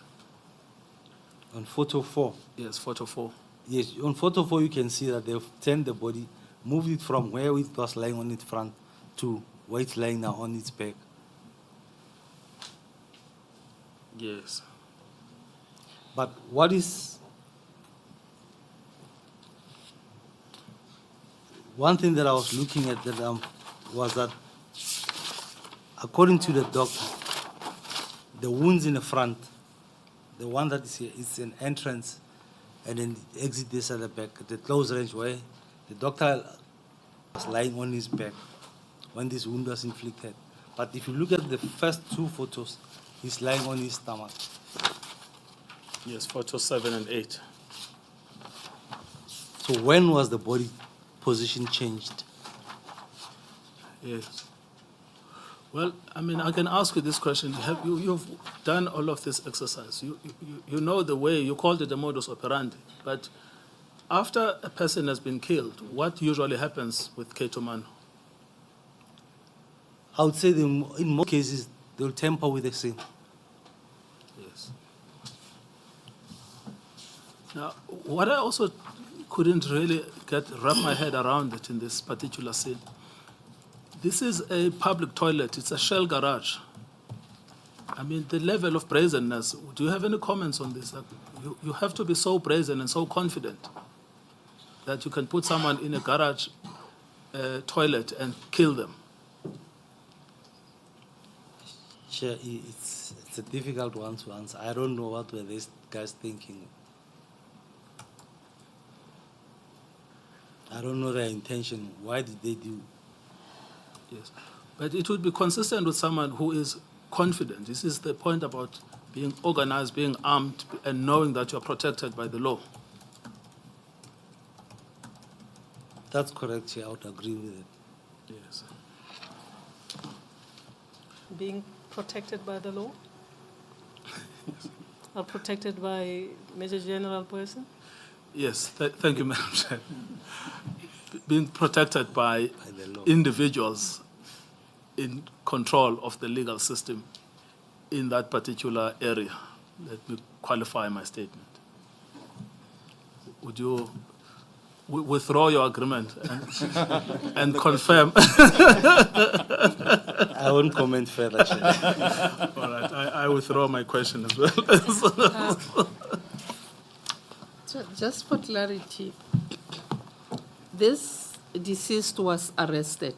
On photo 4. Yes, photo 4. Yes, on photo 4, you can see that they've turned the body, moved it from where it was lying on its front to where it's lying now on its back. Yes. But what is one thing that I was looking at that was that according to the doctor, the wounds in the front, the one that is here, is an entrance and then exit this at the back, the close range where the doctor was lying on his back when this wound was inflicted. But if you look at the first 2 photos, he's lying on his stomach. Yes, photo 7 and 8. So when was the body position changed? Yes. Well, I mean, I can ask you this question. You've done all of this exercise. You know the way, you called it a modus operandi. But after a person has been killed, what usually happens with Ketomano? I would say in most cases, they'll tamper with the scene. Yes. Now, what I also couldn't really wrap my head around it in this particular scene. This is a public toilet. It's a shell garage. I mean, the level of brazenness. Do you have any comments on this? You have to be so brazen and so confident that you can put someone in a garage toilet and kill them. Chair, it's a difficult one to answer. I don't know what were these guys thinking. I don't know their intention. Why did they do? Yes, but it would be consistent with someone who is confident. This is the point about being organized, being armed, and knowing that you're protected by the law. That's correct, Chair. I would agree with it. Yes. Being protected by the law? Or protected by Major General person? Yes, thank you, Madam Chair. Being protected by the law. Individuals in control of the legal system in that particular area. Let me qualify my statement. Would you withdraw your agreement and confirm? I won't comment further, Chair. All right, I withdraw my question as well. Just for clarity, this deceased was arrested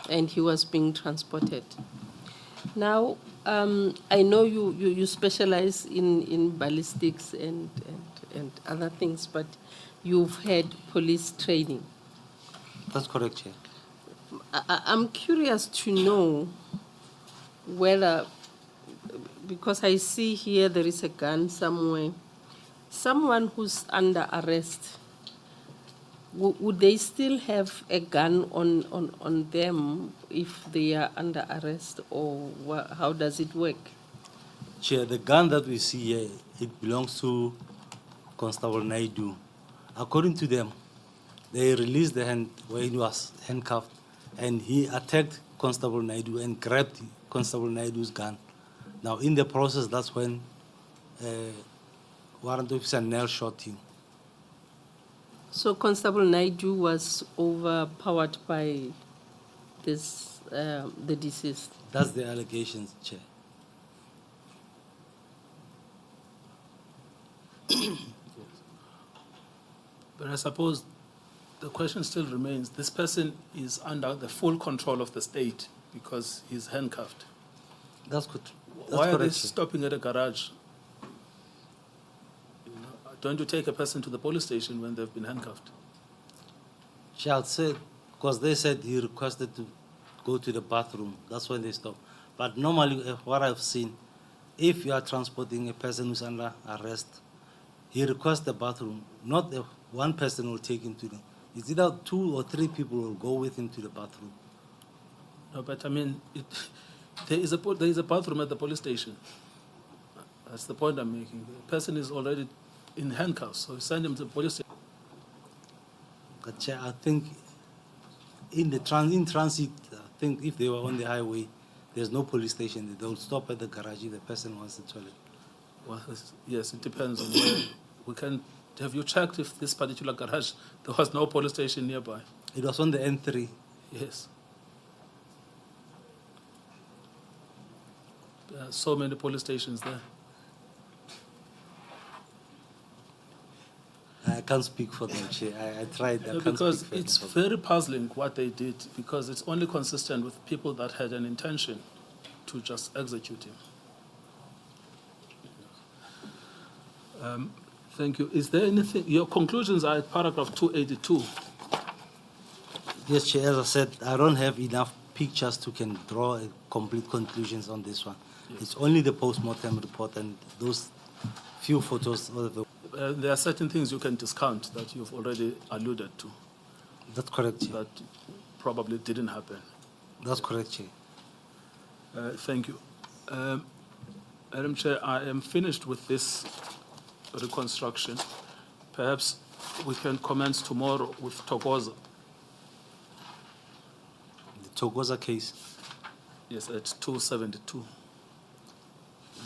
and he was being transported. Now, I know you specialize in ballistics and other things, but you've had police training. That's correct, Chair. I'm curious to know whether, because I see here there is a gun somewhere, someone who's under arrest, would they still have a gun on them if they are under arrest, or how does it work? Chair, the gun that we see here, it belongs to Constable Naidu. According to them, they released the hand when he was handcuffed, and he attacked Constable Naidu and grabbed Constable Naidu's gun. Now, in the process, that's when Warrant Officer Nell shot him. So Constable Naidu was overpowered by this the deceased. That's the allegations, Chair. But I suppose the question still remains, this person is under the full control of the state because he's handcuffed. That's good. Why are they correct, Chair. stopping at a garage? Don't you take a person to the police station when they've been handcuffed? Child said, because they said he requested to go to the bathroom. That's when they stopped. But normally, what I've seen, if you are transporting a person who's under arrest, he requests the bathroom. Not one person will take him to the. It's either 2 or 3 people will go with him to the bathroom. No, but I mean, there is a bathroom at the police station. That's the point I'm making. The person is already in handcuffs, so send him to the police station. But Chair, I think in transit, I think if they were on the highway, there's no police station. They'll stop at the garage if the person wants the toilet. Well, yes, it depends on where. Have you checked if this particular garage, there was no police station nearby? It was on the N3. Yes. There are so many police stations there. I can't speak for them, Chair. I tried. I can't Because speak for it's them. very puzzling what they did, because it's only consistent with people that had an intention to just execute him. Thank you. Is there anything, your conclusions are at paragraph 282. Yes, Chair, as I said, I don't have enough pictures to can draw complete conclusions on this one. Yes. It's only the post-mortem report and those few photos. There are certain things you can discount that you've already alluded to That's correct, Chair. that probably didn't happen. That's correct, Chair. Thank you. Madam Chair, I am finished with this reconstruction. Perhaps we can commence tomorrow with Togoza. The Togoza case. Yes, at 272.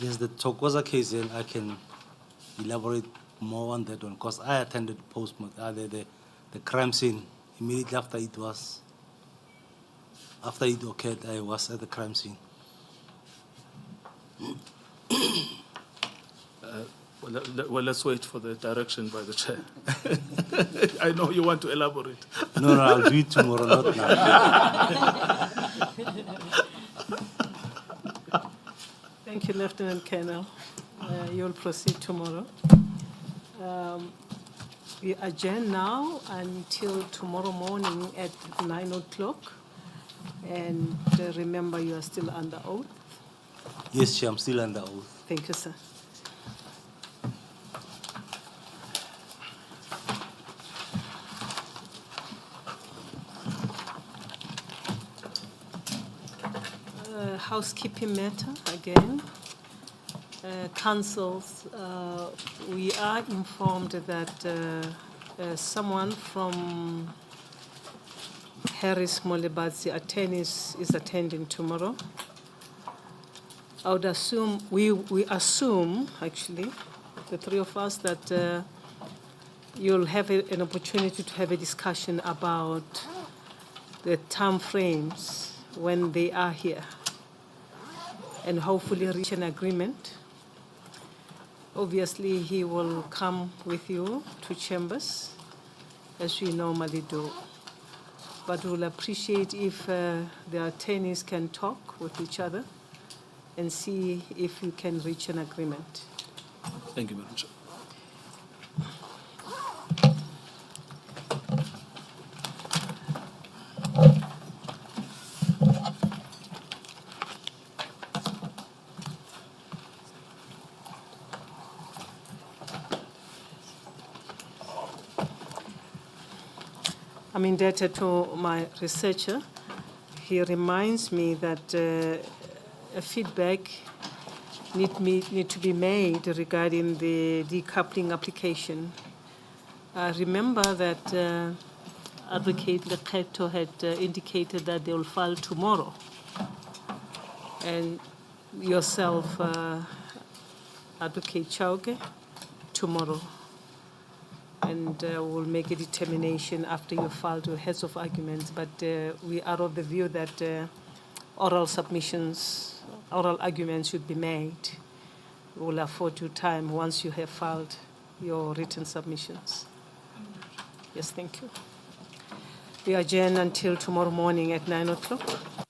Yes, the Togoza case, and I can elaborate more on that one because I attended the crime scene immediately after it occurred. I was at the crime scene. Well, let's wait for the direction by the chair. I know you want to elaborate. No, I'll do it tomorrow, not now. Thank you, Lieutenant Colonel. You'll proceed tomorrow. We adjourn now until tomorrow morning at 9 o'clock. And remember, you are still under oath. Yes, Chair, I'm still under oath. Thank you, sir. Housekeeping matter again. Councils, we are informed that someone from Harris Molebatsi attorneys is attending tomorrow. I would assume, we assume, actually, the three of us, that you'll have an opportunity to have a discussion about the time frames when they are here, and hopefully reach an agreement. Obviously, he will come with you to chambers, as we normally do. But we'll appreciate if the attorneys can talk with each other and see if you can reach an agreement. Thank you, Madam Chair. I'm indebted to my researcher. He reminds me that a feedback need to be made regarding the decoupling application. Remember that Advocate Lekgetho had indicated that they will file tomorrow. And yourself, Advocate Chauke, tomorrow. And we'll make a determination after you filed your heads of arguments. But we are of the view that oral arguments should be made. We'll afford you time once you have filed your written submissions. Yes, thank you. We adjourn until tomorrow morning at 9 o'clock.